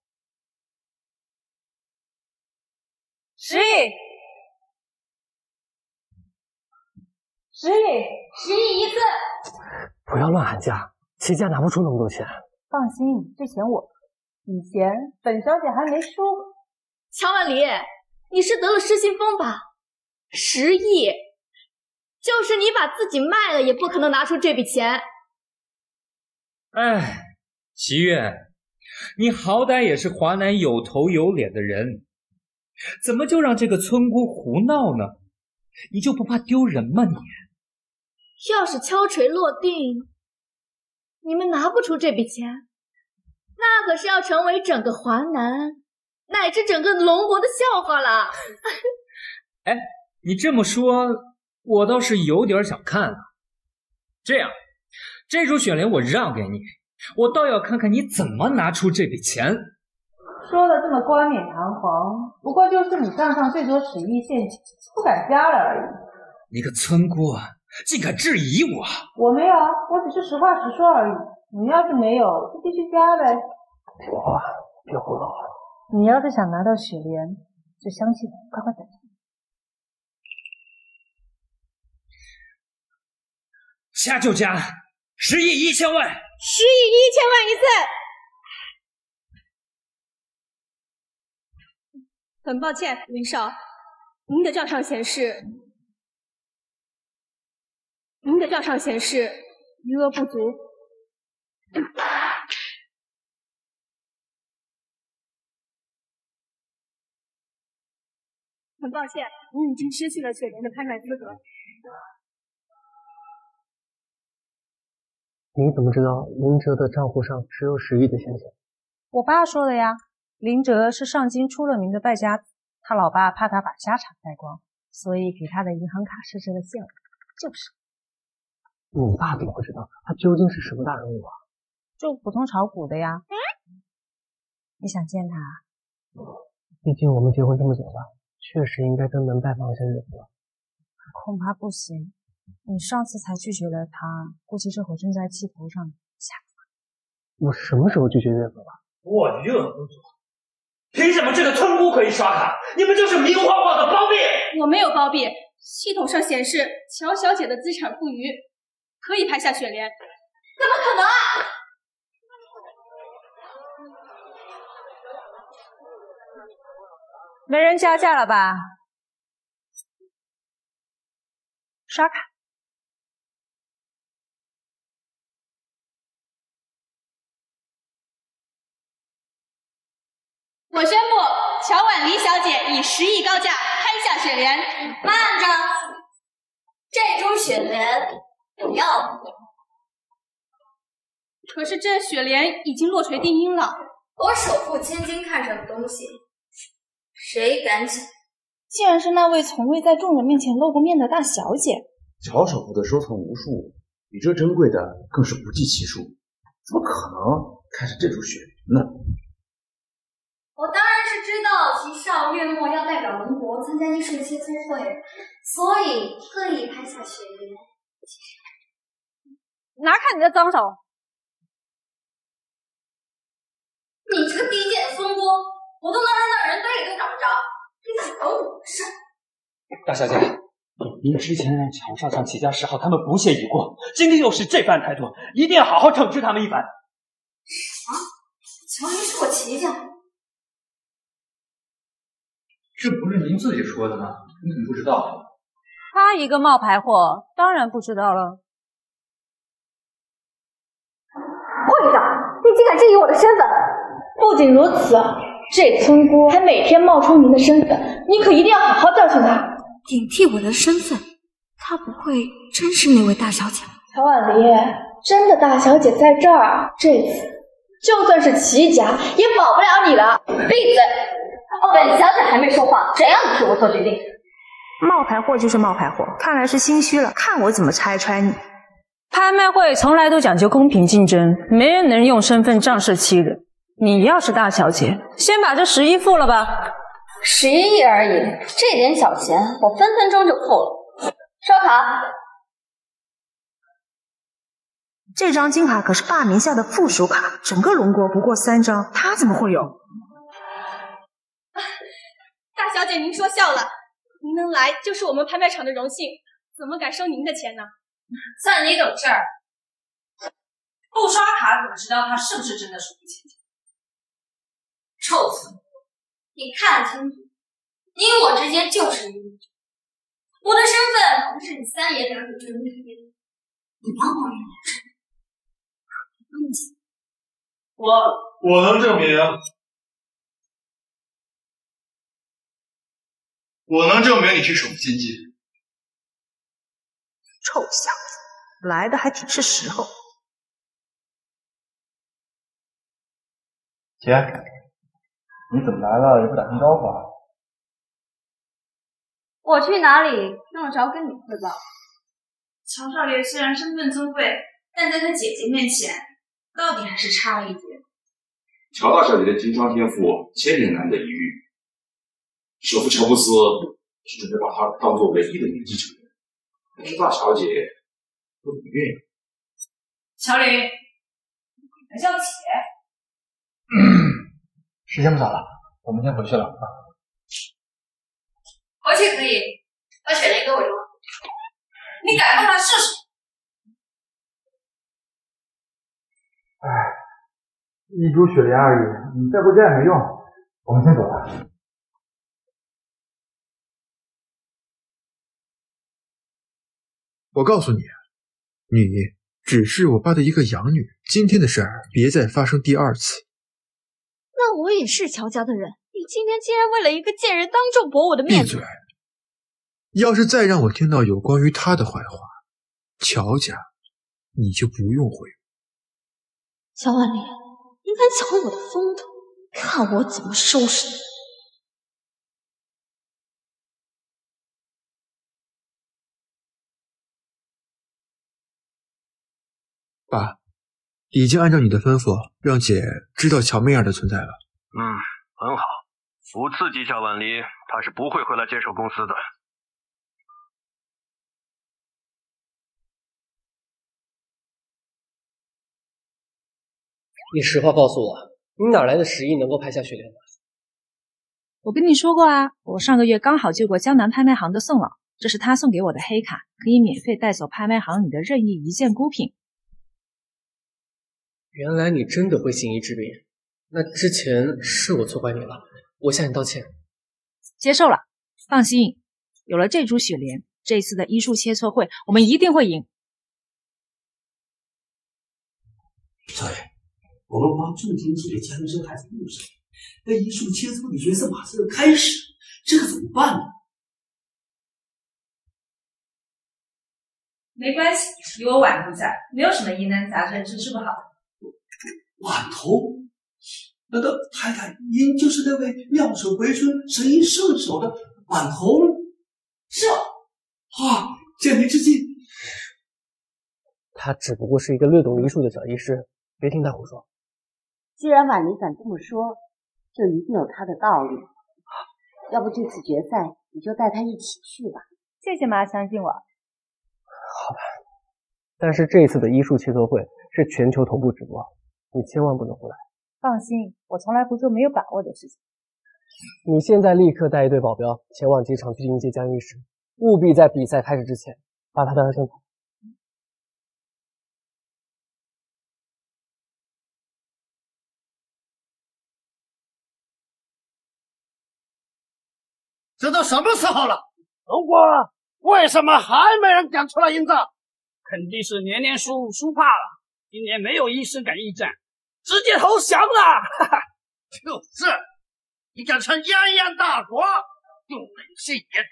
[SPEAKER 1] 10亿，10亿
[SPEAKER 28] ，10亿一次。
[SPEAKER 4] 不要乱喊价，齐家拿不出那么多钱。
[SPEAKER 1] 放心，这钱我以前本小姐还没输。
[SPEAKER 14] 乔婉离，你是得了失心疯吧？10亿，就是你把自己卖了，也不可能拿出这笔钱。
[SPEAKER 12] 哎，齐月，你好歹也是华南有头有脸的人，怎么就让这个村姑胡闹呢？你就不怕丢人吗你？
[SPEAKER 14] 要是敲锤落定，你们拿不出这笔钱，那可是要成为整个华南乃至整个龙国的笑话了。
[SPEAKER 12] 哎，你这么说，我倒是有点想看了。这样，这株雪莲我让给你，我倒要看看你怎么拿出这笔钱。
[SPEAKER 1] 说的这么冠冕堂皇，不过就是你账上这桌10亿现金不敢加了而已。
[SPEAKER 12] 你个村姑啊，竟敢质疑我！
[SPEAKER 1] 我没有，我只是实话实说而已。你要是没有，就继续加呗。
[SPEAKER 4] 听话，别胡闹。
[SPEAKER 1] 你要是想拿到雪莲，就相信我，快快等。
[SPEAKER 12] 加就加，10亿1千万，10亿1
[SPEAKER 14] 千万一次。很抱歉，林少，您的账上显示余额不足。很抱歉，您已经失去了雪莲的拍卖资格。
[SPEAKER 4] 你怎么知道林哲的账户上只有10亿的现金？
[SPEAKER 1] 我爸说的呀。林哲是上京出了名的败家子，他老爸怕他把家产败光，所以给他的银行卡设置了限额，就是。
[SPEAKER 4] 你爸怎么会知道他究竟是什么大人物啊？
[SPEAKER 1] 就普通炒股的呀。你想见他？
[SPEAKER 4] 毕竟我们结婚这么久了，确实应该登门拜访一下岳父了。
[SPEAKER 1] 恐怕不行，你上次才拒绝了他，估计这会正在气头上。下次
[SPEAKER 4] 我什么时候拒绝岳父了？
[SPEAKER 22] 我岳父凭什么这个村姑可以刷卡？你们就是明晃晃的包庇！
[SPEAKER 14] 我没有包庇，系统上显示乔小姐的资产富余，可以拍下雪莲。怎么可能啊！
[SPEAKER 1] 没人加价了吧？刷卡。
[SPEAKER 14] 我宣布，乔婉离小姐以10亿高价拍下雪莲。
[SPEAKER 16] 慢着，这株雪莲我要。
[SPEAKER 14] 可是这雪莲已经落锤定音了。
[SPEAKER 16] 我首富千金看上的东西，谁敢抢？
[SPEAKER 6] 竟然是那位从未在众人面前露过面的大小姐。
[SPEAKER 3] 乔首富的收藏无数，比这珍贵的更是不计其数，怎么可能看上这株雪莲呢？
[SPEAKER 16] 我当然是知道齐少月末要代表龙国参加艺术切磋会，所以特意拍下雪莲。
[SPEAKER 1] 拿开你的脏手！
[SPEAKER 16] 你这个低贱孙锅，我都能让那人逮着就找不着，你敢管我的事？
[SPEAKER 22] 大小姐，您之前让乔少上齐家10号，他们不屑一顾，今天又是这番态度，一定要好好惩治他们一番。
[SPEAKER 16] 什么？乔云是我齐家？
[SPEAKER 2] 这不是您自己说的吗？你怎么不知道？
[SPEAKER 1] 他一个冒牌货，当然不知道了。
[SPEAKER 14] 会长，你竟敢质疑我的身份！不仅如此，这村姑还每天冒充您的身份，你可一定要好好教训她。
[SPEAKER 6] 顶替我的身份，她不会真是那位大小姐吧？
[SPEAKER 14] 乔婉离，真的大小姐在这儿，这次就算是齐家也保不了你了。闭嘴！
[SPEAKER 16] 本小姐还没说话，谁让你替我做决定？
[SPEAKER 13] 冒牌货就是冒牌货，看来是心虚了，看我怎么拆穿你。
[SPEAKER 1] 拍卖会从来都讲究公平竞争，没人能用身份仗势欺人。你要是大小姐，先把这11付了吧。
[SPEAKER 16] 11亿而已，这点小钱我分分钟就扣了。刷卡。
[SPEAKER 13] 这张金卡可是爸名下的附属卡，整个龙国不过3张，他怎么会有？
[SPEAKER 14] 大小姐，您说笑了，您能来就是我们拍卖场的荣幸，怎么敢收您的钱呢？
[SPEAKER 28] 算你懂事儿。
[SPEAKER 14] 不刷卡怎么知道他是不是真的属于钱？
[SPEAKER 28] 臭村，你看清楚，你我之间就是一米，我的身份不是你三爷两手遮天，你帮我认认真。
[SPEAKER 11] 我能证明，你是首富千金。
[SPEAKER 13] 臭小子，来的还挺是时候。
[SPEAKER 11] 姐，你怎么来了也不打声招呼啊？
[SPEAKER 16] 我去哪里用得着跟你汇报？
[SPEAKER 6] 乔少爷虽然身份尊贵，但在他姐姐面前，到底还是差了一截。
[SPEAKER 7] 乔大小姐的经商天赋千年难得一遇，首富乔布斯甚至会把她当作唯一的年继承人，但是大小姐不怎么愿意。
[SPEAKER 6] 乔林，你还叫姐？
[SPEAKER 11] 时间不早了，我们先回去了啊。
[SPEAKER 28] 回去可以，把雪莲给我用。
[SPEAKER 6] 你敢动他试试？
[SPEAKER 11] 哎，一株雪莲而已，你再不摘也没用。我们先走了。
[SPEAKER 8] 我告诉你，你只是我爸的一个养女，今天的事儿别再发生第2次。
[SPEAKER 28] 那我也是乔家的人，你今天竟然为了一个贱人当众驳我的面子！
[SPEAKER 8] 闭嘴！要是再让我听到有关于他的坏话，乔家你就不用回。
[SPEAKER 28] 乔万里，你敢抢我的风头，看我怎么收拾你！
[SPEAKER 8] 爸，已经按照你的吩咐，让姐知道乔媚儿的存在了。
[SPEAKER 17] 很好。不刺激乔万里，他是不会回来接手公司的。
[SPEAKER 4] 你实话告诉我，你哪来的10亿能够拍下雪莲的？
[SPEAKER 1] 我跟你说过啊，我上个月刚好救过江南拍卖行的宋老，这是他送给我的黑卡，可以免费带走拍卖行里的任意一件孤品。
[SPEAKER 4] 原来你真的会行医治病，那之前是我错怪你了，我向你道歉。
[SPEAKER 1] 接受了，放心，有了这株雪莲，这次的医术切磋会我们一定会赢。
[SPEAKER 15] 少爷，我们帮重金企业家庭生孩子故事，但医术切磋的角色马上要开始，这可怎么办呢？
[SPEAKER 6] 没关系，有我婉头在，没有什么疑难杂症是治不好的。
[SPEAKER 15] 婉头？难道太太您就是那位妙手回春、神医圣手的婉头？
[SPEAKER 6] 是我。
[SPEAKER 15] 啊，见您之际。
[SPEAKER 4] 他只不过是一个略懂医术的小医师，别听他胡说。
[SPEAKER 5] 既然婉妮敢这么说，就一定有他的道理。要不这次决赛你就带他一起去吧。
[SPEAKER 1] 谢谢妈，相信我。
[SPEAKER 4] 好吧，但是这次的医术切磋会是全球同步直播，你千万不能胡来。
[SPEAKER 1] 放心，我从来不做没有把握的事情。
[SPEAKER 4] 你现在立刻带一队保镖前往机场去迎接江医师，务必在比赛开始之前把他带到正场。
[SPEAKER 18] 这都什么时候了？龙国为什么还没人敢出来应战？
[SPEAKER 19] 肯定是年年输怕了，今年没有医师敢应战，直接投降了。哈哈，
[SPEAKER 18] 就是，你敢趁泱泱大国用人性言，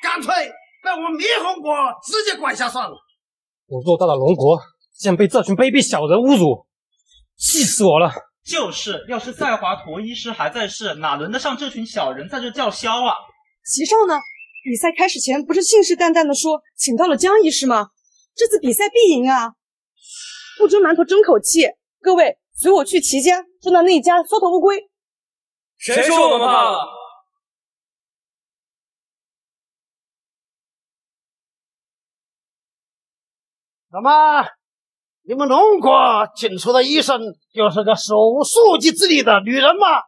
[SPEAKER 18] 干脆被我们灭红国直接管辖算了。
[SPEAKER 4] 我做到了龙国，竟然被这群卑鄙小人侮辱，气死我了！
[SPEAKER 9] 就是，要是赛华佗医师还在世，哪轮得上这群小人在这叫嚣啊？
[SPEAKER 13] 齐少呢？比赛开始前不是信誓旦旦的说请到了江医师吗？这次比赛必赢啊！不争馒头争口气，各位随我去齐家，让那一家缩头乌龟。
[SPEAKER 22] 谁说我们怕了？
[SPEAKER 18] 那么，你们龙国进出的医生就是个手术级之力的女人吗？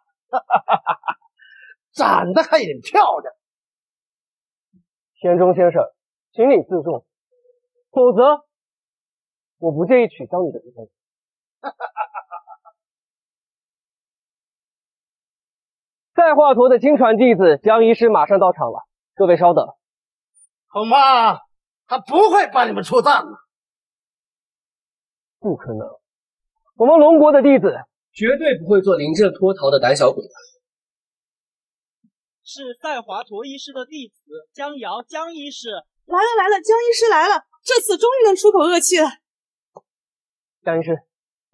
[SPEAKER 18] 长得还有点漂亮。
[SPEAKER 4] 田中先生，请你自重，否则我不介意取消你的比赛。赛华佗的亲传弟子江医师马上到场了，各位稍等。
[SPEAKER 18] 恐怕他不会帮你们出战了。
[SPEAKER 4] 不可能，我们龙国的弟子绝对不会做临阵脱逃的胆小鬼的。
[SPEAKER 9] 是赛华佗医师的弟子江瑶，江医师
[SPEAKER 13] 来了，江医师来了，这次终于能出口恶气了。
[SPEAKER 4] 江医师，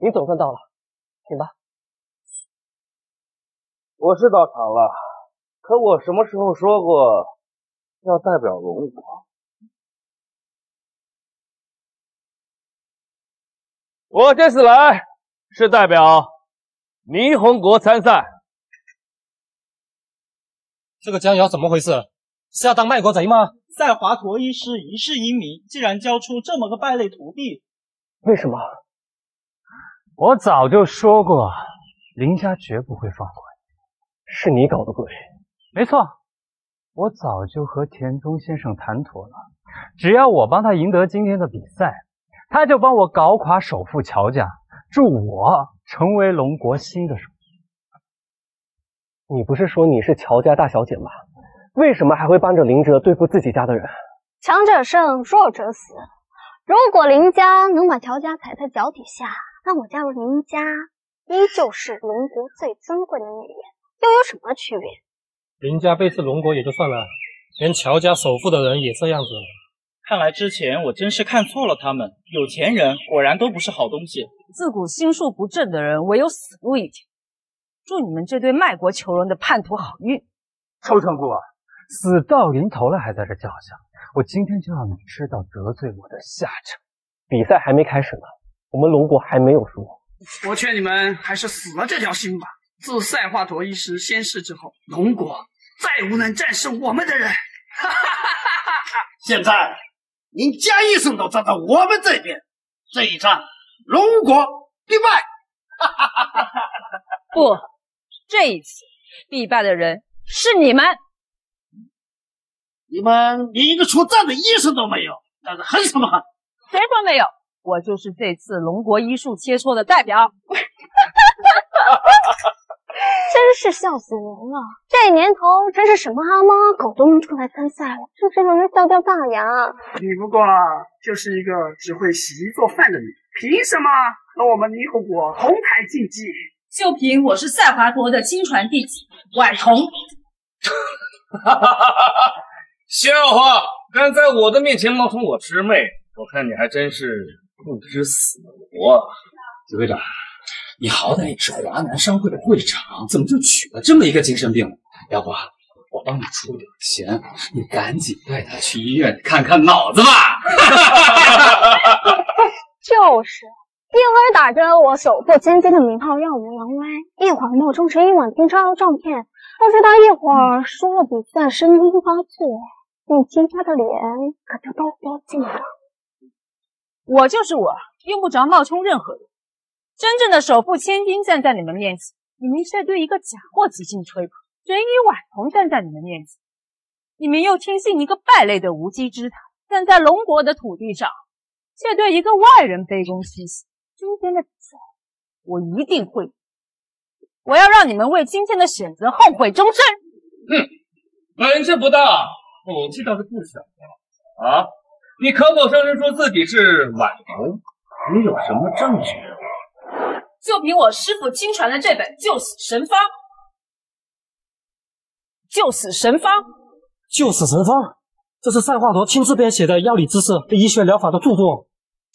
[SPEAKER 4] 您总算到了，请吧。
[SPEAKER 3] 我是到场了，可我什么时候说过要代表龙国？我这次来是代表霓虹国参赛。
[SPEAKER 4] 这个江瑶怎么回事？是要当卖国贼吗？
[SPEAKER 9] 赛华佗医师一世英名，竟然教出这么个败类徒弟，
[SPEAKER 4] 为什么？
[SPEAKER 10] 我早就说过，林家绝不会放过你。
[SPEAKER 4] 是你搞的鬼？
[SPEAKER 10] 没错，我早就和田中先生谈妥了，只要我帮他赢得今天的比赛，他就帮我搞垮首富乔家，助我成为龙国新的首富。
[SPEAKER 4] 你不是说你是乔家大小姐吗？为什么还会帮着林哲对付自己家的人？
[SPEAKER 28] 强者胜，弱者死。如果林家能把乔家踩在脚底下，那我加入林家依旧是龙国最尊贵的女人，又有什么区别？
[SPEAKER 4] 林家背刺龙国也就算了，连乔家首富的人也这样子。
[SPEAKER 9] 看来之前我真是看错了他们，有钱人果然都不是好东西。
[SPEAKER 1] 自古心术不正的人，唯有死路一条。祝你们这对卖国求荣的叛徒好运！
[SPEAKER 10] 臭城姑，死到临头了还在这叫嚣，我今天就让你知道得罪我的下场。
[SPEAKER 4] 比赛还没开始呢，我们龙国还没有输。
[SPEAKER 19] 我劝你们还是死了这条心吧。自赛华佗医师仙逝之后，龙国再无能战胜我们的人。
[SPEAKER 18] 现在连江医生都站在我们这边，这一战龙国必败。
[SPEAKER 1] 不，这一次必败的人是你们。
[SPEAKER 18] 你们连一个出战的医生都没有，但是恨什么恨？
[SPEAKER 1] 谁说没有？我就是这次龙国医术切磋的代表。
[SPEAKER 28] 真是笑死人了！这年头真是什么阿猫阿狗都能出来参赛了，真是让人笑掉大牙。
[SPEAKER 19] 你不过就是一个只会洗衣做饭的女，凭什么和我们霓虹国同台竞技？
[SPEAKER 1] 就凭我是赛华佗的亲传弟子婉彤。
[SPEAKER 22] 笑话！敢在我的面前冒充我师妹，我看你还真是不知死活。
[SPEAKER 2] 徐会长，你好歹也是华南商会的会长，怎么就娶了这么一个精神病呢？要不我帮你出点钱，你赶紧带他去医院看看脑子吧。
[SPEAKER 28] 就是，一会儿打着我首富千金的名号耀武扬威，一会儿冒充陈一婉丁超照片，要是他一会儿输了比赛神经发作，你齐家的脸可就都别进了。
[SPEAKER 1] 我就是我，用不着冒充任何人。真正的首富千金站在你们面前，你们却对一个假货极尽吹捧；人与婉彤站在你们面前，你们又听信一个败类的无稽之谈；站在龙国的土地上，却对一个外人卑躬屈膝。今天的比赛，我一定会赢！我要让你们为今天的选择后悔终身！
[SPEAKER 22] 本事不大，口气倒是不小啊！你口口声声说自己是婉彤，你有什么证据？
[SPEAKER 1] 就凭我师父亲传的这本《救死神方》。救死神方，
[SPEAKER 4] 救死神方，这是赛华佗亲自编写的药理知识和医学疗法的著作。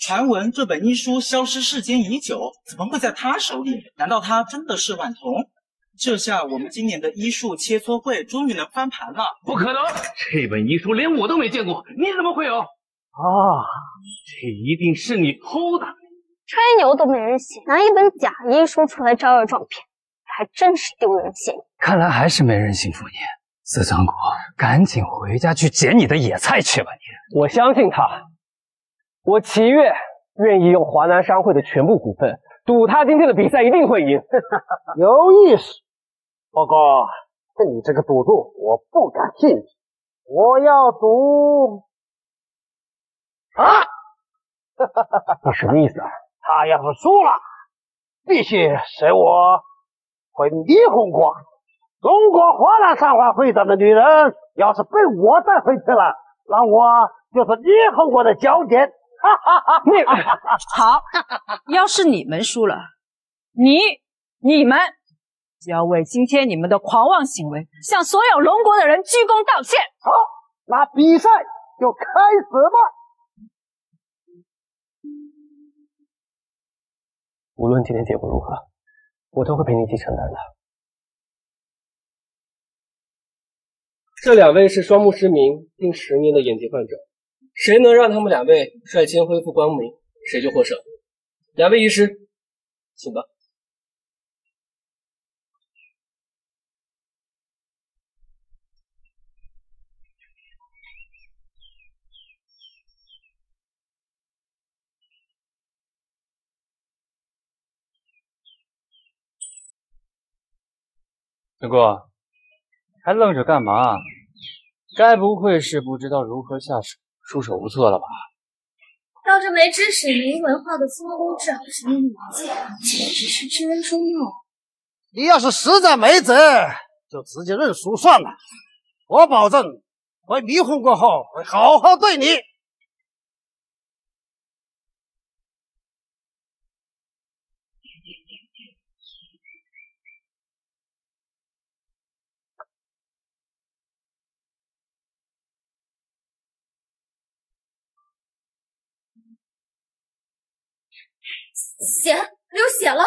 [SPEAKER 9] 传闻这本医书消失世间已久，怎么会在他手里？难道他真的是婉彤？这下我们今年的医术切磋会终于能翻盘了。
[SPEAKER 17] 不可能，这本医书连我都没见过，你怎么会有？这一定是你偷的。
[SPEAKER 28] 吹牛都没人信，拿一本假医书出来招摇撞骗，还真是丢人现眼。
[SPEAKER 10] 看来还是没人信服你。四仓谷，赶紧回家去捡你的野菜去吧你。
[SPEAKER 4] 我相信他，我齐越愿意用华南商会的全部股份，赌他今天的比赛一定会赢。
[SPEAKER 18] 有意思，不过你这个赌注我不感兴趣，我要赌
[SPEAKER 4] 你什么意思啊？
[SPEAKER 18] 他要是输了，必须使我回霓虹国。中国华南商会会长的女人要是被我带回去了，那我就是霓虹国的焦点。
[SPEAKER 1] 好，要是你们输了，你们就要为今天你们的狂妄行为向所有龙国的人鞠躬道歉。
[SPEAKER 18] 好，那比赛就开始吧。
[SPEAKER 4] 无论今天结果如何，我都会陪你一起承担的。这两位是双目失明近10年的眼疾患者，谁能让他们2位率先恢复光明，谁就获胜。2位医师，请吧。
[SPEAKER 10] 陈哥，还愣着干嘛？该不会是不知道如何下手，束手无策了吧？
[SPEAKER 16] 让这没知识没文化的孙公治好什么女剑，简直是痴人说梦。
[SPEAKER 18] 你要是实在没辙，就直接认输算了。我保证，回霓虹国后会好好对你。
[SPEAKER 16] 血，流血了！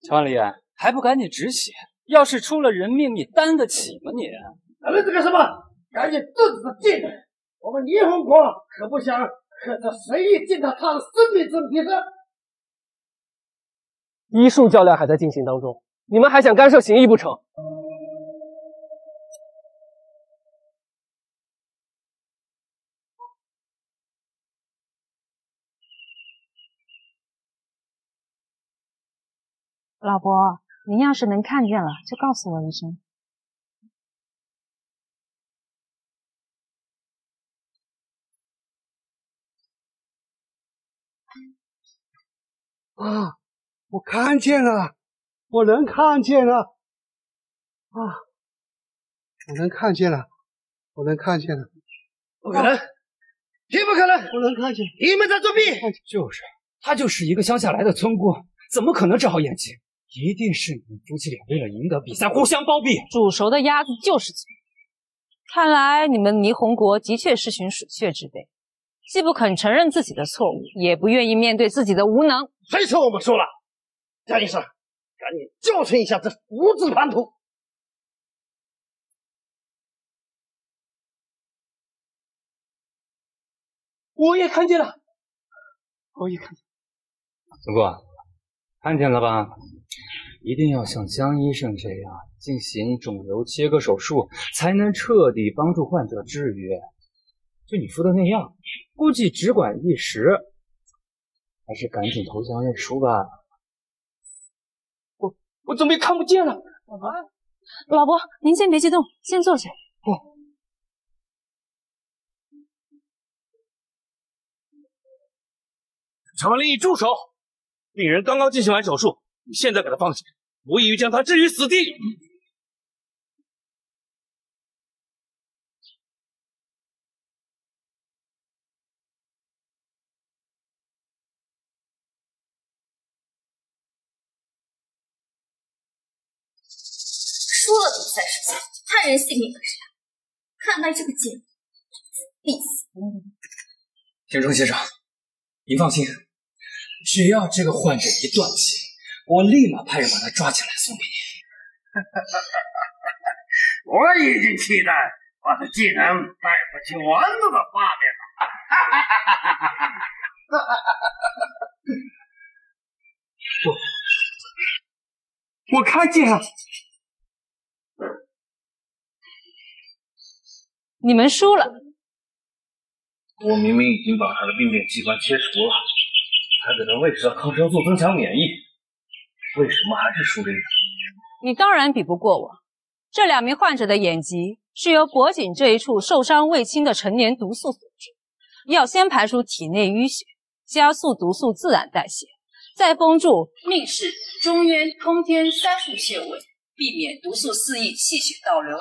[SPEAKER 10] 乔万里，还不赶紧止血？要是出了人命，你担得起吗你？
[SPEAKER 18] 愣着干什么？赶紧肚子进来！我们霓虹国可不想和他随意践踏他的生命之彼得。
[SPEAKER 4] 医术较量还在进行当中，你们还想干涉行医不成？
[SPEAKER 1] 老伯，您要是能看见了，就告诉我一声。
[SPEAKER 18] 我看见了，我能看见了，我能看见了，我能看见了，不可能，绝不可能，我能看见，你们在作弊！
[SPEAKER 10] 就是，他就是一个乡下来的村姑，怎么可能治好眼睛？一定是你们夫妻俩为了赢得比赛互相包庇。
[SPEAKER 1] 煮熟的鸭子就是嘴。看来你们霓虹国的确是群鼠血之辈，既不肯承认自己的错误，也不愿意面对自己的无能。
[SPEAKER 18] 谁说我们输了？江医生，赶紧教训一下这无知叛徒！
[SPEAKER 10] 我也看见了，我也看见了。村姑，看见了吧？一定要像江医生这样进行肿瘤切割手术，才能彻底帮助患者治愈。就你说的那样，估计只管一时，还是赶紧投降认输吧。我怎么也看不见了？
[SPEAKER 1] 老伯，您先别激动，先坐下。
[SPEAKER 17] 乔万丽，住手！病人刚刚进行完手术，你现在给他放血，无异于将他置于死地。
[SPEAKER 16] 输了比赛是假，害人性命可是看来这个贱人必死无疑。
[SPEAKER 4] 田中先生，
[SPEAKER 22] 您放心，只要这个患者一断气，我立马派人把他抓起来送给你。
[SPEAKER 18] 我已经期待我的技能带回去丸子的画面了。
[SPEAKER 22] 我看见了，
[SPEAKER 1] 你们输了。
[SPEAKER 17] 我明明已经把他的病变器官切除了，还给他喂食了抗生素增强免疫，为什么还是输这一场？
[SPEAKER 1] 你当然比不过我。这2名患者的眼疾是由脖颈这一处受伤未清的陈年毒素所致，要先排出体内淤血，加速毒素自然代谢，再封住命室、中渊、通天3处穴位，避免毒素肆意气血倒流。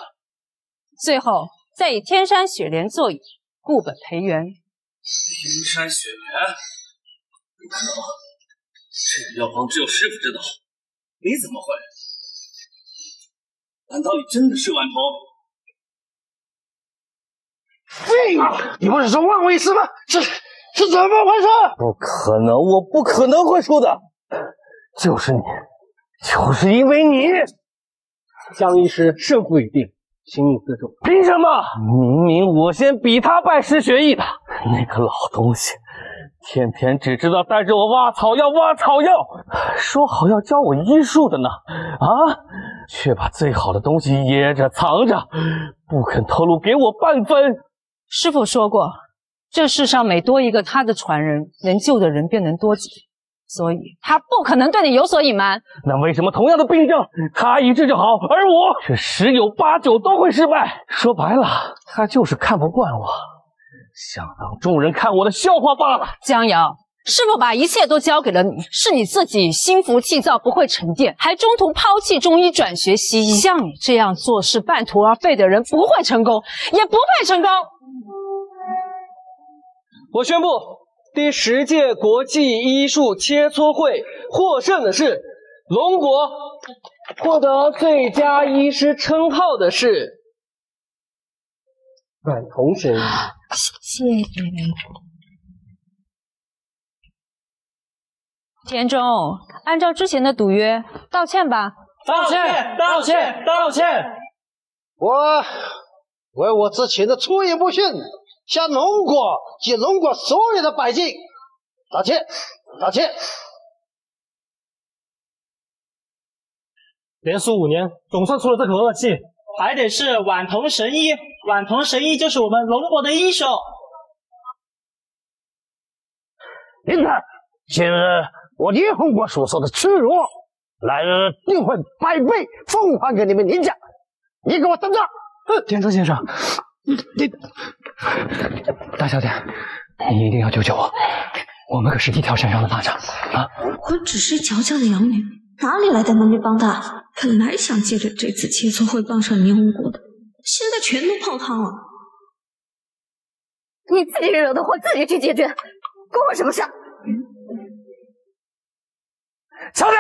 [SPEAKER 1] 最后再以天山雪莲作引，固本培元。
[SPEAKER 17] 天山雪莲，不可能，这个药方只有师傅知道，你怎么会？难道你真的是顽童？
[SPEAKER 18] 废话！你不是说万无一失吗？是怎么回事？
[SPEAKER 17] 不可能，我不可能会输的。就是你，就是因为你。
[SPEAKER 4] 江医师胜负已定，请你自重。
[SPEAKER 17] 凭什么？明明我先比他拜师学艺的，那个老东西，天天只知道带着我挖草药，说好要教我医术的呢，却把最好的东西掖着藏着，不肯透露给我半分。
[SPEAKER 1] 师傅说过，这世上每多一个他的传人，能救的人便能多几个，所以他不可能对你有所隐瞒。
[SPEAKER 17] 那为什么同样的病症，他一治就好，而我却10有8、9都会失败？说白了，他就是看不惯我，想让众人看我的笑话罢了。
[SPEAKER 1] 江瑶，师傅把一切都交给了你，是你自己心浮气躁，不会沉淀，还中途抛弃中医转学西医。像你这样做事半途而废的人，不会成功，也不配成功。
[SPEAKER 4] 我宣布，第10届国际医术切磋会获胜的是龙国，获得最佳医师称号的是阮童神医。
[SPEAKER 1] 谢谢。田中，按照之前的赌约，道歉吧。
[SPEAKER 18] 道歉！我为我之前的出言不逊，向龙国及龙国所有的百姓道歉。
[SPEAKER 12] 连输5年，总算出了这口恶气。
[SPEAKER 9] 还得是晚童神医，晚童神医就是我们龙国的英雄。
[SPEAKER 18] 因此，今日我连红国所受的耻辱，来日定会百倍奉还给你们林家。你给我等着！
[SPEAKER 4] 田中先生，你大小姐，你一定要救救我，我们可是一条山上的蚂蚱啊！
[SPEAKER 6] 我只是乔家的养女，哪里来的能力帮他？本来想借着这次切磋会帮上霓虹国的，现在全都泡汤了。
[SPEAKER 14] 你自己惹的祸自己去解决，关我什么事？
[SPEAKER 4] 小姐，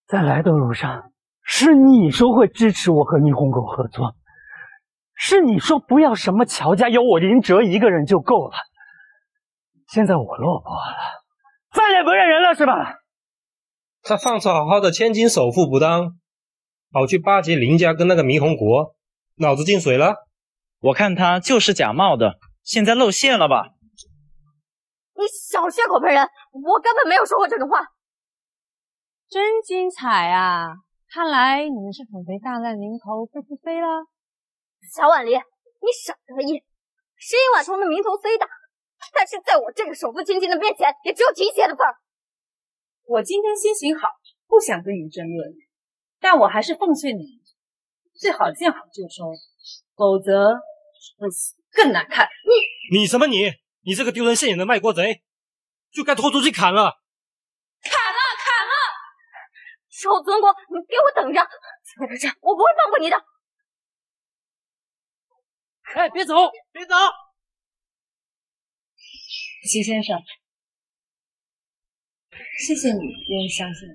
[SPEAKER 4] 在来的路上，是你说会支持我和霓虹国合作，是你说不要什么乔家，有我林哲一个人就够了。现在我落魄了，再也不认人了是吧？
[SPEAKER 12] 他放着好好的千金首富不当，跑去巴结林家跟那个霓虹国，脑子进水了？
[SPEAKER 9] 我看他就是假冒的，现在露馅了吧？
[SPEAKER 14] 你少血口喷人，我根本没有说过这种话。
[SPEAKER 1] 真精彩啊！看来你们是粉肥大烂临头飞不飞了。
[SPEAKER 14] 小婉离，你少得意。石英晚童的名头虽大，但是在我这个首富千金的面前，也只有提鞋的份儿。
[SPEAKER 1] 我今天心情好，不想跟你争论，但我还是奉劝你，最好见好就收，否则会死更难看。
[SPEAKER 12] 你什么你？你这个丢人现眼的卖国贼，就该拖出去砍了！
[SPEAKER 14] 砍了！少尊国，你给我等着！在这，我不会放过你的！
[SPEAKER 1] 哎，别走！齐先生，谢谢你愿意相信我。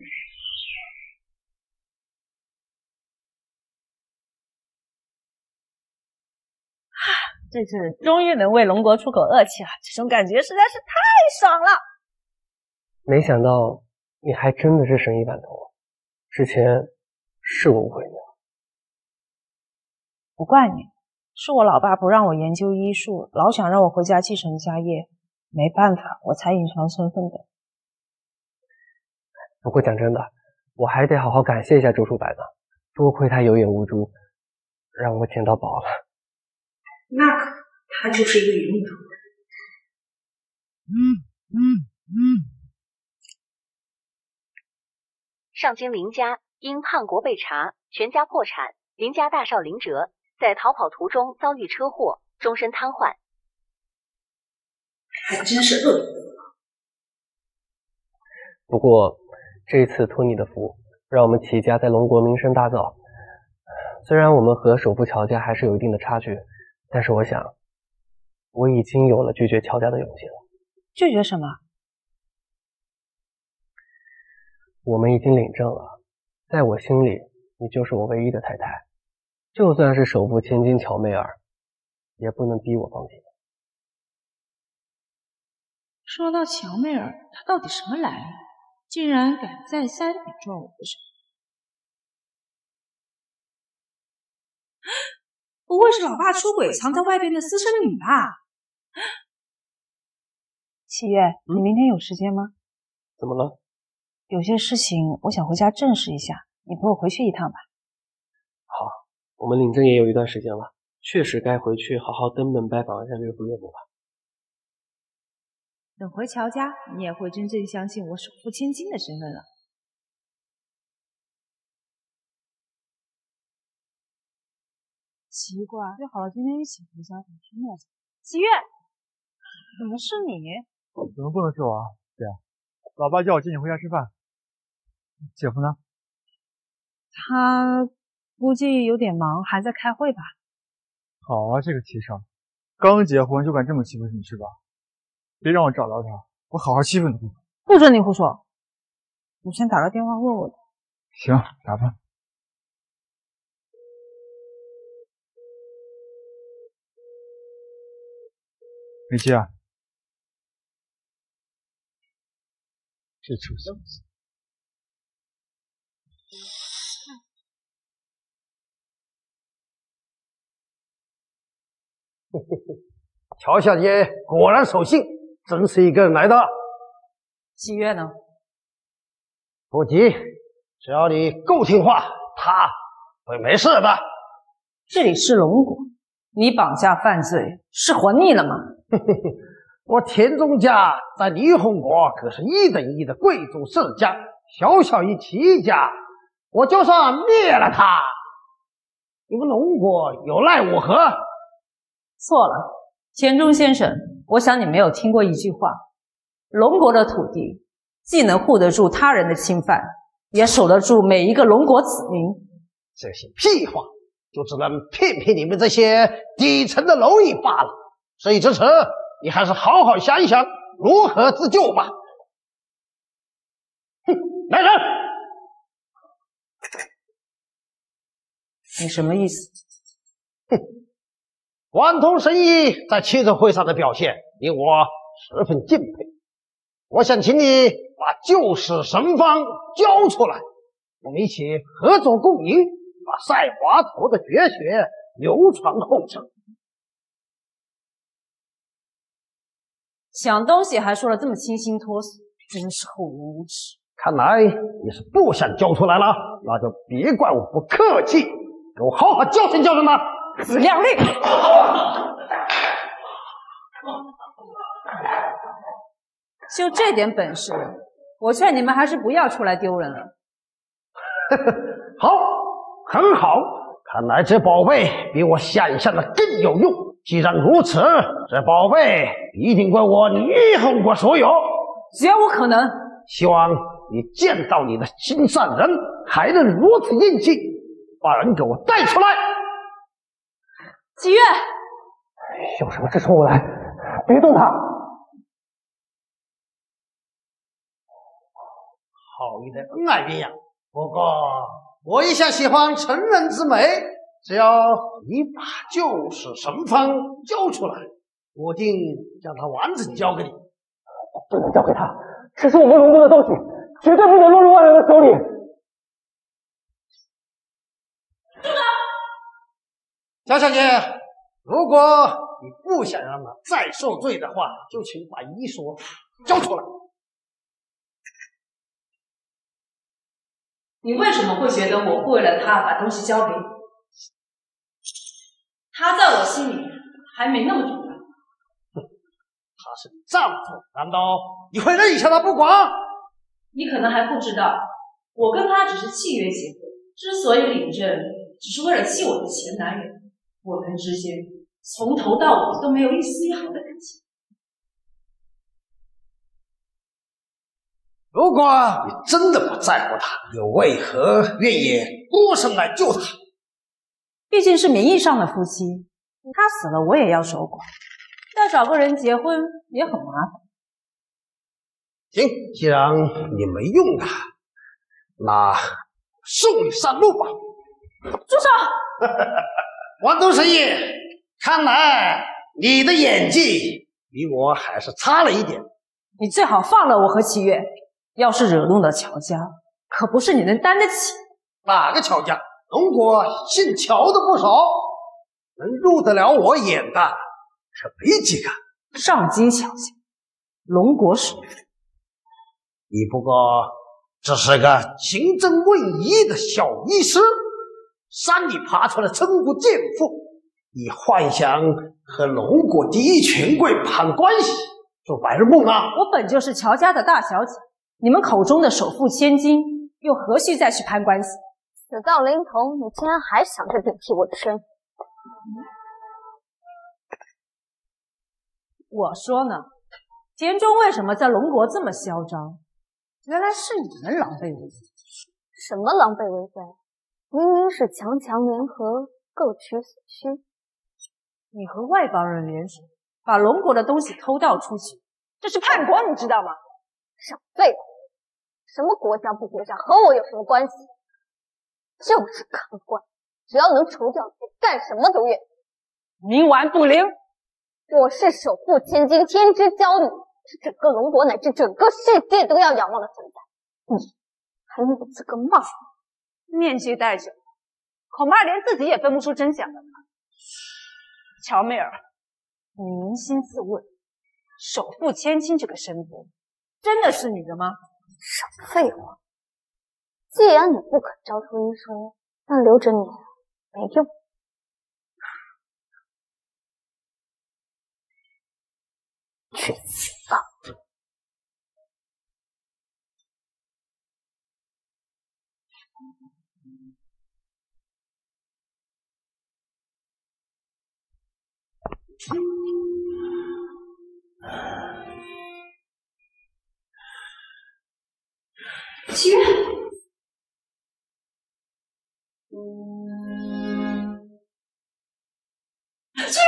[SPEAKER 1] 这次终于能为龙国出口恶气了，这种感觉实在是太爽了。
[SPEAKER 4] 没想到你还真的是神医版头，之前是我误会你了。
[SPEAKER 1] 不怪你，是我老爸不让我研究医术，老想让我回家继承家业，没办法，我才隐藏身份的。
[SPEAKER 4] 不过讲真的，我还得好好感谢一下周叔伯呢，多亏他有眼无珠，让我捡到宝了。
[SPEAKER 13] 那可他就是一个有名头的。
[SPEAKER 7] 上京林家因叛国被查，全家破产。林家大少林哲在逃跑途中遭遇车祸，终身瘫痪。
[SPEAKER 13] 还真是恶毒。
[SPEAKER 4] 不过这次托你的福，让我们齐家在龙国名声大噪。虽然我们和首富乔家还是有一定的差距，但是我想，我已经有了拒绝乔家的勇气了。
[SPEAKER 1] 拒绝什么？
[SPEAKER 4] 我们已经领证了，在我心里，你就是我唯一的太太。就算是首富千金乔媚儿，也不能逼我放弃。
[SPEAKER 13] 说到乔媚儿，她到底什么来历？竟然敢再三顶撞我的手？不会是老爸出轨藏在外边的私生女吧？
[SPEAKER 1] 七月，你明天有时间吗？
[SPEAKER 4] 怎么了？
[SPEAKER 1] 有些事情我想回家证实一下，你陪我回去一趟吧。
[SPEAKER 4] 好，我们领证也有一段时间了，确实该回去好好登门拜访一下岳父岳母了。
[SPEAKER 13] 等回乔家，你也会真正相信我首富千金的身份了。
[SPEAKER 1] 奇怪，约好了今天一起回家，怎么是莫子？喜悦，怎么是你？
[SPEAKER 11] 怎么不能是我啊？姐，老爸叫我接你回家吃饭。姐夫呢？
[SPEAKER 1] 他估计有点忙，还在开会吧。
[SPEAKER 11] 好啊，这个齐少，刚结婚就敢这么欺负你是吧？别让我找到他，我好好欺负你。
[SPEAKER 1] 不准你胡说！我先打个电话问问。
[SPEAKER 11] 行，打吧。没接啊？这出息。
[SPEAKER 18] 乔小姐果然守信，真是一个人来的。
[SPEAKER 1] 喜悦呢？
[SPEAKER 18] 不急，只要你够听话，他会没事的。
[SPEAKER 1] 这里是龙国，你绑架犯罪是活腻了吗？
[SPEAKER 18] 我田中家在霓虹国可是一等一的贵族世家，小小一齐家，我就算灭了他，你们龙国有赖我何？
[SPEAKER 1] 错了，田中先生，我想你没有听过一句话：龙国的土地既能护得住他人的侵犯，也守得住每一个龙国子民。
[SPEAKER 18] 这些屁话就只能骗骗你们这些底层的蝼蚁罢了。事已至此，你还是好好想一想如何自救吧。哼，来人！
[SPEAKER 1] 你什么意思？
[SPEAKER 18] 哼，万通神医在签证会上的表现令我十分敬佩。我想请你把救死神方交出来，我们一起合作共赢，把赛华佗的绝学流传后世。
[SPEAKER 1] 想东西还说得这么清新脱俗，真是厚颜无耻。
[SPEAKER 18] 看来你是不想交出来了，那就别怪我不客气，给我好好教训教训他。
[SPEAKER 1] 子亮令！就这点本事，我劝你们还是不要出来丢人了。
[SPEAKER 18] 好，很好，看来这宝贝比我想象的更有用。既然如此，这宝贝一定归我霓虹国所有，
[SPEAKER 1] 绝无可能。
[SPEAKER 18] 希望你见到你的心上人还能如此硬气，把人给我带出来。
[SPEAKER 1] 喜悦，
[SPEAKER 18] 有什么事冲我来，别动他。好一对恩爱鸳鸯，不过我一向喜欢成人之美，只要你把旧式神方交出来，我定将它完整交给你。
[SPEAKER 17] 不能交给他，这是我们龙国的东西，绝对不能落入外人的手里。
[SPEAKER 18] 小小姐，如果你不想让他再受罪的话，就请把遗书交出来。
[SPEAKER 1] 你为什么会觉得我会为了他把东西交给你？他在我心里还没那么重要。
[SPEAKER 18] 他是你丈夫，难道你会扔下他不管？
[SPEAKER 1] 你可能还不知道，我跟他只是契约结婚，之所以领证，只是为了气我的前男友。我们之间从头到尾都没有一丝一毫的感情。
[SPEAKER 18] 如果你真的不在乎他，又为何愿意多生来救他？
[SPEAKER 1] 毕竟是名义上的夫妻，他死了我也要守寡，要找个人结婚也很麻烦。
[SPEAKER 18] 行，既然你没用他，那送你上路吧。
[SPEAKER 1] 住手！
[SPEAKER 18] 王东神医，看来你的演技比我还是差了一点。
[SPEAKER 1] 你最好放了我和齐月，要是惹怒了乔家，可不是你能担得起。
[SPEAKER 18] 哪个乔家？龙国姓乔的不少，能入得了我眼的可没几个。
[SPEAKER 1] 上京乔家，龙国属于
[SPEAKER 18] 你不过只是个行政问医的小医师，山里爬出来称呼贱妇，你幻想和龙国第一权贵攀关系，做白日梦啊！
[SPEAKER 1] 我本就是乔家的大小姐，你们口中的首富千金，又何须再去攀关系？
[SPEAKER 16] 死到临头，你竟然还想着顶替我的身份！
[SPEAKER 1] 我说呢，田中为什么在龙国这么嚣张？原来是你们狼狈为奸。
[SPEAKER 16] 什么狼狈为奸？明明是强强联合，各取所需。
[SPEAKER 1] 你和外邦人联手，把龙国的东西偷盗出去，这是叛国，你知道吗？
[SPEAKER 16] 少废话！什么国家不国家，和我有什么关系？就是看官，只要能除掉你，干什么都愿意。
[SPEAKER 1] 冥顽不灵！
[SPEAKER 16] 我是守护千金，天之骄女，是整个龙国乃至整个世界都要仰望的存在。你还没有资格骂我？
[SPEAKER 1] 面积带着，恐怕连自己也分不出真假了吧？乔妹儿，你扪心自问，首富千金这个身份，真的是你的吗？
[SPEAKER 16] 少废话！既然你不肯交出遗书，那留着你没用。去死吧！
[SPEAKER 6] 齐月，齐月，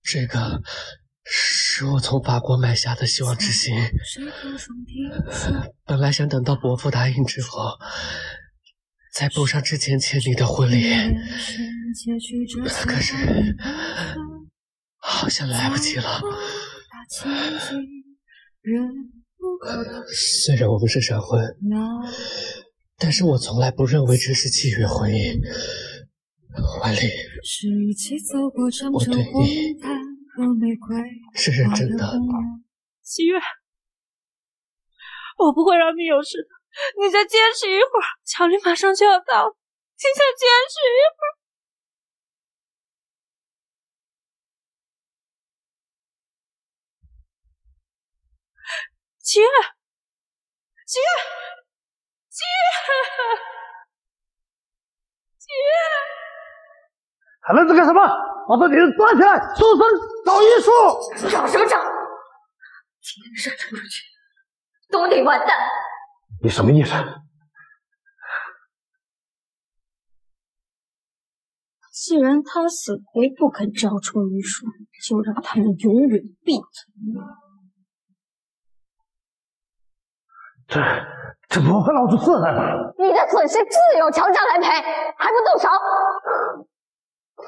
[SPEAKER 4] 这个是我从法国买下的希望之星，本来想等到伯父答应之后，再补上之前欠你的婚礼，可是好像来不及了。虽然我们是闪婚，但是我从来不认为这是契约婚姻。婉丽，我对你是认真的。
[SPEAKER 6] 齐月，我不会让你有事的，你再坚持一会儿，乔丽马上就要到，你再坚持一会儿。齐月，齐月，齐月，齐月，
[SPEAKER 18] 还愣着干什么？把这女人抓起来，搜身找遗书！
[SPEAKER 16] 找什么找？今天事传出去，都得完蛋！
[SPEAKER 18] 你什么意思？
[SPEAKER 6] 既然他死活不肯招充玉树，就让他们永远闭嘴。
[SPEAKER 18] 这不会老子刺害吧？
[SPEAKER 16] 你的损失自有乔家来赔，还不动手？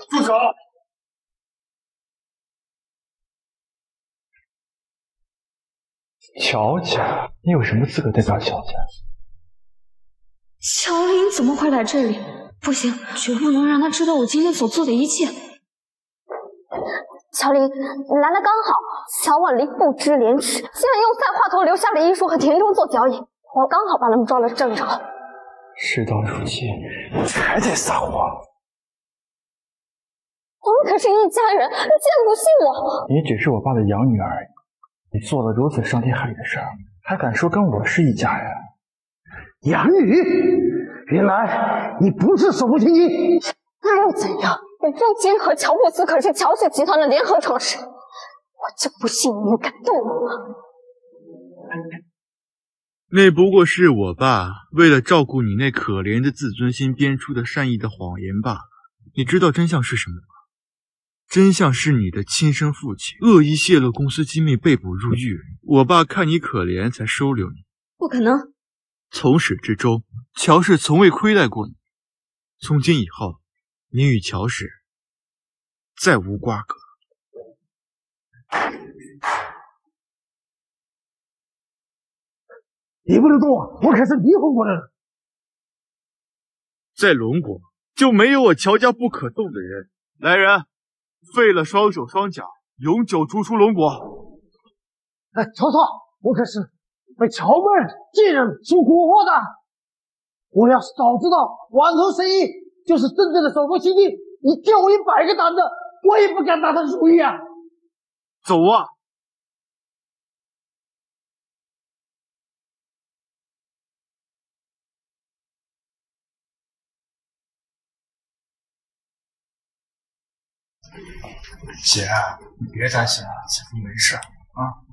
[SPEAKER 11] 住手！乔家，你有什么资格代表乔家？
[SPEAKER 6] 乔林怎么会来这里？不行，绝不能让他知道我今天所做的一切。
[SPEAKER 16] 乔林来的刚好，乔婉离不知廉耻，竟然用赛华佗留下的医书和田中做交易，我刚好把他们抓了正着。
[SPEAKER 11] 事到如今，你还在撒谎？
[SPEAKER 16] 我们可是一家人，你竟然不信我？
[SPEAKER 11] 你只是我爸的养女而已，你做了如此伤天害理的事儿，还敢说跟我是一家人？
[SPEAKER 18] 养女？原来你不是手扶千金。
[SPEAKER 16] 那又怎样？李凤坚和乔布斯可是乔氏集团的联合创始人，我就不信你们敢动我。
[SPEAKER 11] 那不过是我爸为了照顾你那可怜的自尊心编出的善意的谎言罢了。你知道真相是什么吗？真相是你的亲生父亲恶意泄露公司机密被捕入狱，我爸看你可怜才收留你。
[SPEAKER 6] 不可能！
[SPEAKER 11] 从始至终，乔氏从未亏待过你。从今以后，你与乔氏再无瓜葛。
[SPEAKER 18] 你不能动我，我可是离婚过的人。
[SPEAKER 11] 在龙国就没有我乔家不可动的人。来人，废了双手双脚，永久逐出龙国。
[SPEAKER 18] 哎，曹操，我可是被乔妹贱人所蛊惑的。我要是早知道宛头神医就是真正的手扶千金，你叫我100个胆子，我也不敢拿他如意啊！
[SPEAKER 11] 走啊！
[SPEAKER 3] 姐，你别担心了，姐夫没事啊。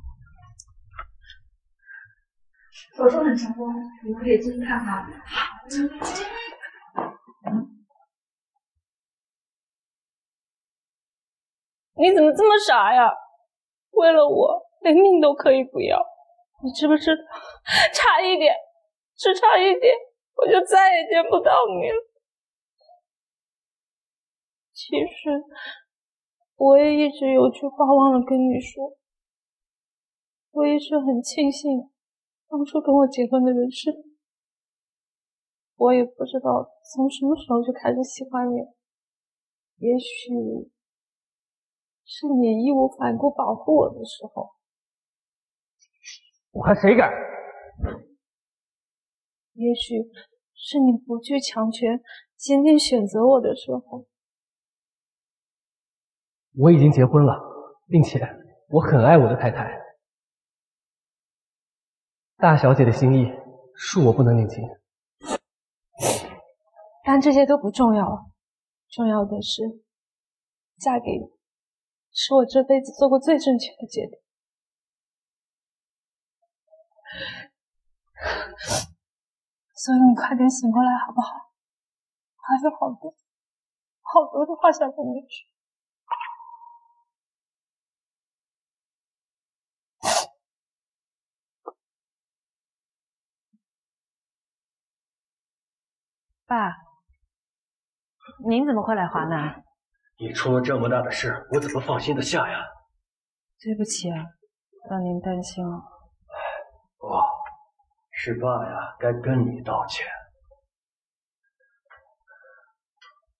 [SPEAKER 14] 手术很成功，你们可以进去看看。
[SPEAKER 1] 你怎么这么傻呀？为了我，连命都可以不要。你知不知道，差一点，只差一点，我就再也见不到你了。其实，我也一直有句话忘了跟你说。我一直很庆幸当初跟我结婚的人是你。我也不知道从什么时候就开始喜欢你，也许是你义无反顾保护我的时候。
[SPEAKER 4] 我看谁敢！
[SPEAKER 1] 也许是你不惧强权，坚定选择我的时候。
[SPEAKER 4] 我已经结婚了，并且我很爱我的太太。大小姐的心意，恕我不能领情。
[SPEAKER 1] 但这些都不重要了，重要的是，嫁给你，是我这辈子做过最正确的决定。所以你快点醒过来好不好？我还有好多的话想跟你说。爸，您怎么会来华南？
[SPEAKER 4] 你出了这么大的事，我怎么放心得下呀？
[SPEAKER 1] 对不起啊，让您担心了。
[SPEAKER 4] 不，是爸呀，该跟你道歉。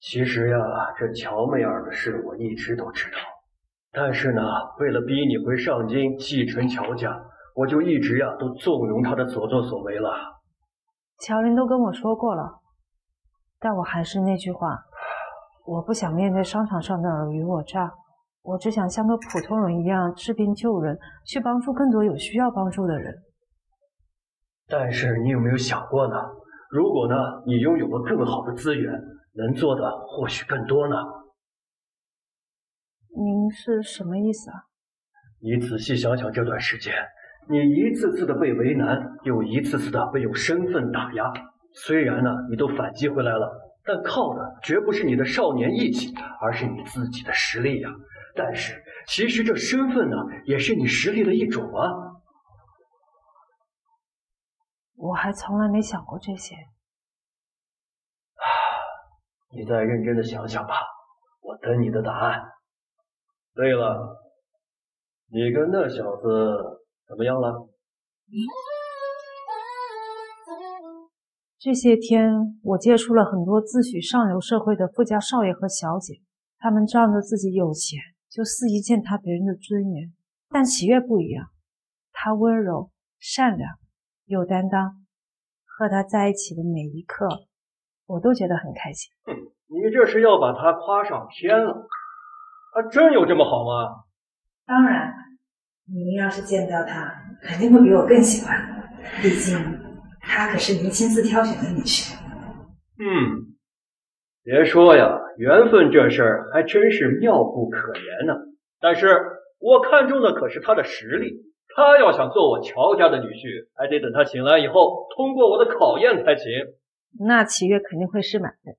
[SPEAKER 4] 其实呀，这乔妹儿的事我一直都知道，但是呢，为了逼你回上京继承乔家，我就一直呀都纵容她的所作所为了。
[SPEAKER 1] 乔林都跟我说过了。但我还是那句话，我不想面对商场上的尔虞我诈，我只想像个普通人一样治病救人，去帮助更多有需要帮助的人。
[SPEAKER 4] 但是你有没有想过呢？如果呢，你拥有了更好的资源，能做的或许更多呢？
[SPEAKER 1] 您是什么意思啊？
[SPEAKER 4] 你仔细想想这段时间，你一次次的被为难，又一次次的被用身份打压。虽然呢，你都反击回来了，
[SPEAKER 8] 但靠的绝不是你的少年义气，而是你自己的实力呀。但是其实这身份呢，也是你实力的一种啊。
[SPEAKER 1] 我还从来没想过这些。
[SPEAKER 8] 你再认真的想想吧，我等你的答案。对了，你跟那小子怎么样了？
[SPEAKER 1] 这些天，我接触了很多自诩上流社会的富家少爷和小姐，他们仗着自己有钱，就肆意践踏别人的尊严。但启月不一样，他温柔、善良、有担当，和他在一起的每一刻，我都觉得很开心。
[SPEAKER 8] 你这是要把他夸上天了？他真有这么好吗？
[SPEAKER 1] 当然，你们要是见到他，肯定会比我更喜欢，毕竟他可是您亲自挑选的女婿。
[SPEAKER 8] 别说呀，缘分这事儿还真是妙不可言呢。但是我看中的可是他的实力，他要想做我乔家的女婿，还得等他醒来以后通过我的考验才行。
[SPEAKER 1] 那启月肯定会是满分。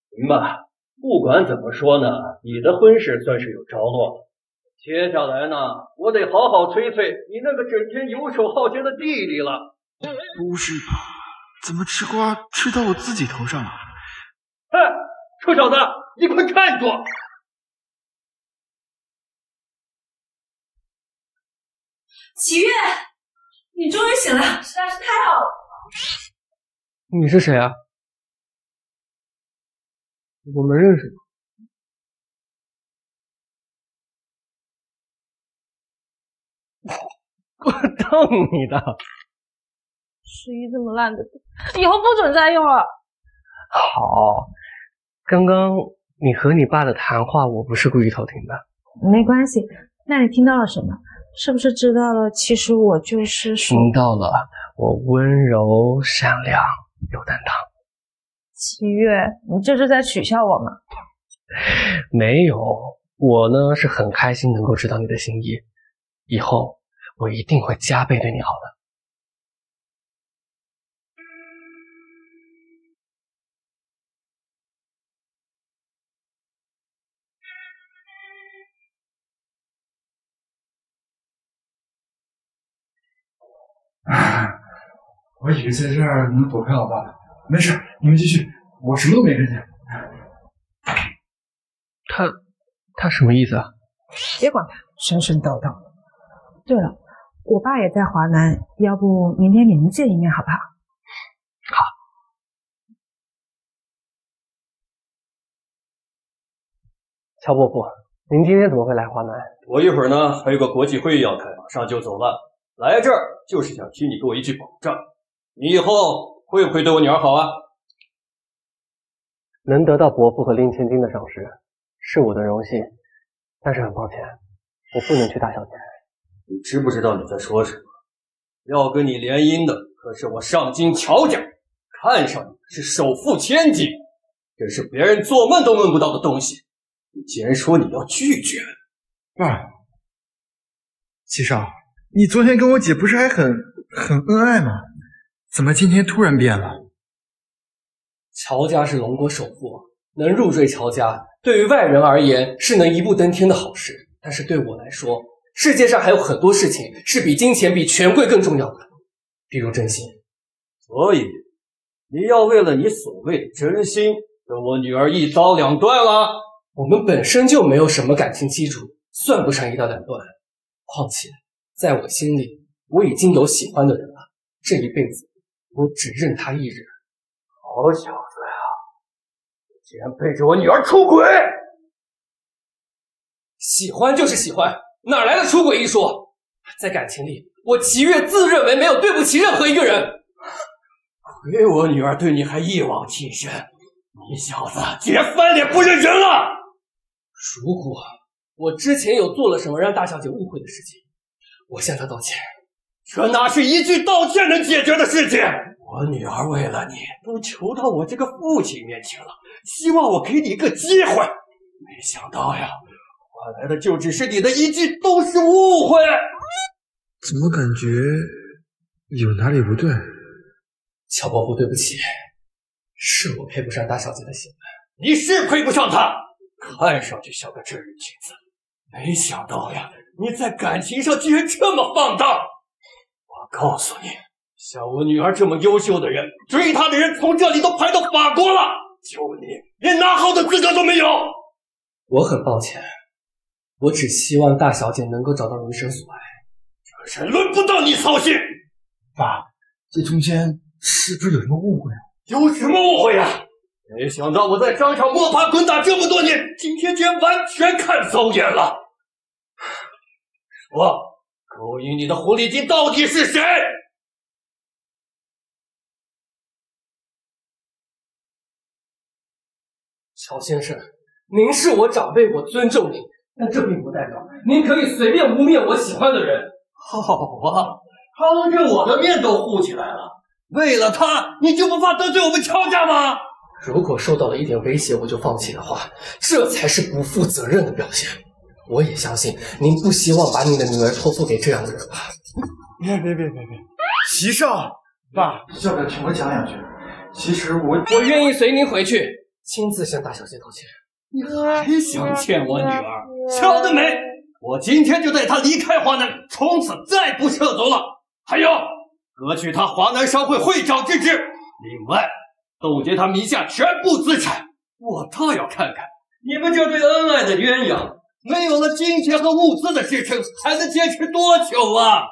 [SPEAKER 8] 行吧，不管怎么说呢，你的婚事算是有着落了。接下来呢，我得好好催催你那个整天游手好闲的弟弟了。
[SPEAKER 11] 不是吧？怎么吃瓜吃到我自己头上了？
[SPEAKER 8] 嘿，臭小子，你快站住！
[SPEAKER 6] 启月，你终于醒了，实在是太好了。
[SPEAKER 4] 你是谁啊？我们认识吗？我瞪你的！
[SPEAKER 1] 十一这么烂的，以后不准再用了。
[SPEAKER 4] 好，刚刚你和你爸的谈话，我不是故意偷听的。
[SPEAKER 1] 没关系，那你听到了什么？是不是知道了？其实我就是说……
[SPEAKER 4] 听到了，我温柔、善良、有担当。
[SPEAKER 1] 七月，你这是在取笑我吗？
[SPEAKER 4] 没有，我呢是很开心能够知道你的心意，以后我一定会加倍对你好的。
[SPEAKER 11] 我以为在这儿能躲开老爸，没事，你们继续，我什么都没看见。
[SPEAKER 4] 他什么意思啊？
[SPEAKER 1] 别管他，神神叨叨。对了，我爸也在华南，要不明天你们见一面好不好？
[SPEAKER 4] 好。乔伯父，您今天怎么会来华南？
[SPEAKER 8] 我一会儿呢还有个国际会议要开，马上就走了。来这儿就是想请你给我一句保证，你以后会不会对我女儿好啊？
[SPEAKER 4] 能得到伯父和令千金的赏识，是我的荣幸，但是很抱歉，我不能去大小姐。
[SPEAKER 8] 你知不知道你在说什么？要跟你联姻的可是我上京乔家，看上你是首富千金，这是别人做梦都梦不到的东西。你竟然说你要拒绝？
[SPEAKER 11] 爸，七少，你昨天跟我姐不是还很恩爱吗？怎么今天突然变了？
[SPEAKER 22] 乔家是龙国首富，能入赘乔家，对于外人而言是能一步登天的好事。但是对我来说，世界上还有很多事情是比金钱、比权贵更重要的，比如真心。
[SPEAKER 8] 所以，你要为了你所谓的真心，跟我女儿一刀两断了？
[SPEAKER 22] 我们本身就没有什么感情基础，算不上一刀两断。况且，在我心里，我已经有喜欢的人了，这一辈子我只认他一人。
[SPEAKER 8] 好小子呀，你竟然背着我女儿出轨！
[SPEAKER 22] 喜欢就是喜欢，哪来的出轨一说？在感情里，我齐越自认为没有对不起任何一个人。
[SPEAKER 8] 亏我女儿对你还一往情深，你小子竟然翻脸不认人了！
[SPEAKER 22] 如果我之前有做了什么让大小姐误会的事情，我向她道歉。
[SPEAKER 8] 这哪是一句道歉能解决的事情？我女儿为了你都求到我这个父亲面前了，希望我给你一个机会，没想到呀，换来的就只是你的一句都是误会。
[SPEAKER 11] 怎么感觉有哪里不对？
[SPEAKER 22] 乔伯父，对不起，
[SPEAKER 4] 是我配不上大小姐的喜欢。
[SPEAKER 8] 你是配不上她，看上去像个正人君子，没想到呀，你在感情上竟然这么放荡！我告诉你，像我女儿这么优秀的人，追她的人从这里都排到法国了，就你连拿号的资格都没有。
[SPEAKER 4] 我很抱歉，我只希望大小姐能够找到人生所爱。
[SPEAKER 8] 这事轮不到你操心。
[SPEAKER 11] 爸，这中间是不是有什么误会啊？
[SPEAKER 8] 有什么误会啊？没想到我在商场摸爬滚打这么多年，今天竟然完全看走眼了。说，勾引你的狐狸精到底是谁？
[SPEAKER 4] 乔先生，您是我长辈，我尊重您，但这并不代表您可以随便污蔑我喜欢的人。
[SPEAKER 8] 好啊，当着我的面都护起来了，为了他，你就不怕得罪我们乔家吗？
[SPEAKER 4] 如果受到了一点威胁我就放弃的话，这才是不负责任的表现。我也相信您不希望把你的女儿托付给这样的人吧？
[SPEAKER 11] 别！席少，爸，要不要听我讲两句？其实我
[SPEAKER 4] 愿意随您回去，亲自向大小姐道歉。
[SPEAKER 8] 你还想见我女儿？晓得没？我今天就带她离开华南，从此再不撤走了。还有，革去她华南商会会长之职，另外冻结她名下全部资产。我倒要看看你们这对恩爱的鸳鸯，没有了金钱和物资的支撑，还能坚持多久啊？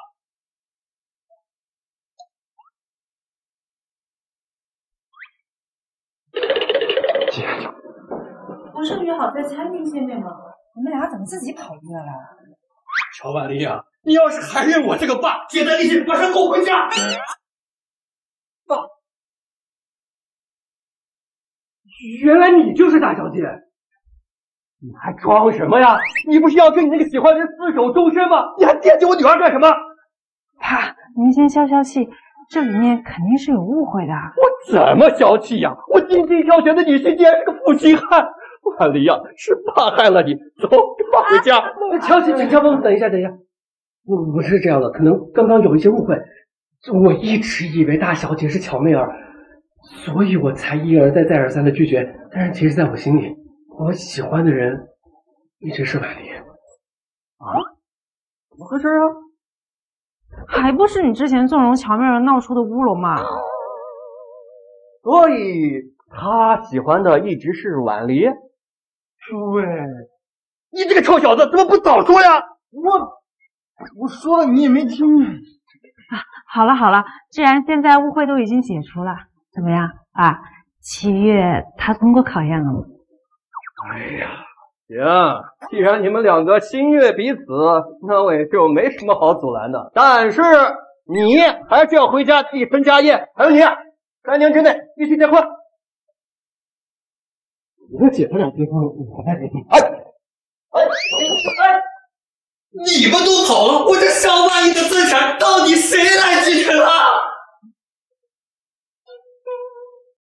[SPEAKER 1] 不是约好在餐厅见面吗？你们俩怎么自己跑远了？
[SPEAKER 8] 乔婉丽啊，你要是还认我这个爸，现在立即马上跟我回家。
[SPEAKER 4] 爸，原来你就是大小姐，
[SPEAKER 8] 你还装什么呀？你不是要跟你那个喜欢的人厮守终身吗？你还惦记我女儿干什么？
[SPEAKER 1] 爸，您先消消气，这里面肯定是有误会的。
[SPEAKER 8] 我怎么消气呀？我精心挑选的女婿竟然是个负心汉！婉丽呀，是爸害了你，走，跟爸回家。
[SPEAKER 4] 乔峰，等一下，不是这样的，可能刚刚有一些误会。我一直以为大小姐是乔媚儿，所以我才一而再再而三的拒绝。但是其实在我心里，我喜欢的人一直是婉丽。
[SPEAKER 8] 啊？怎么回事啊？
[SPEAKER 1] 还不是你之前纵容乔媚儿闹出的乌龙吗？
[SPEAKER 8] 所以他喜欢的一直是婉丽。
[SPEAKER 11] 对，
[SPEAKER 8] 你这个臭小子，怎么不早说呀？
[SPEAKER 11] 我说了你也没听。
[SPEAKER 1] 好了，既然现在误会都已经解除了，怎么样啊？7月他通过考验了吗？
[SPEAKER 8] 哎呀，行，既然你们两个心悦彼此，那我也就没什么好阻拦的。但是你还是要回家继承家业，还有你，3年之内必须结婚。
[SPEAKER 4] 我和姐夫俩结婚，我再结婚。
[SPEAKER 8] 你们都跑了，我这上万亿的资产到底谁来继承啊？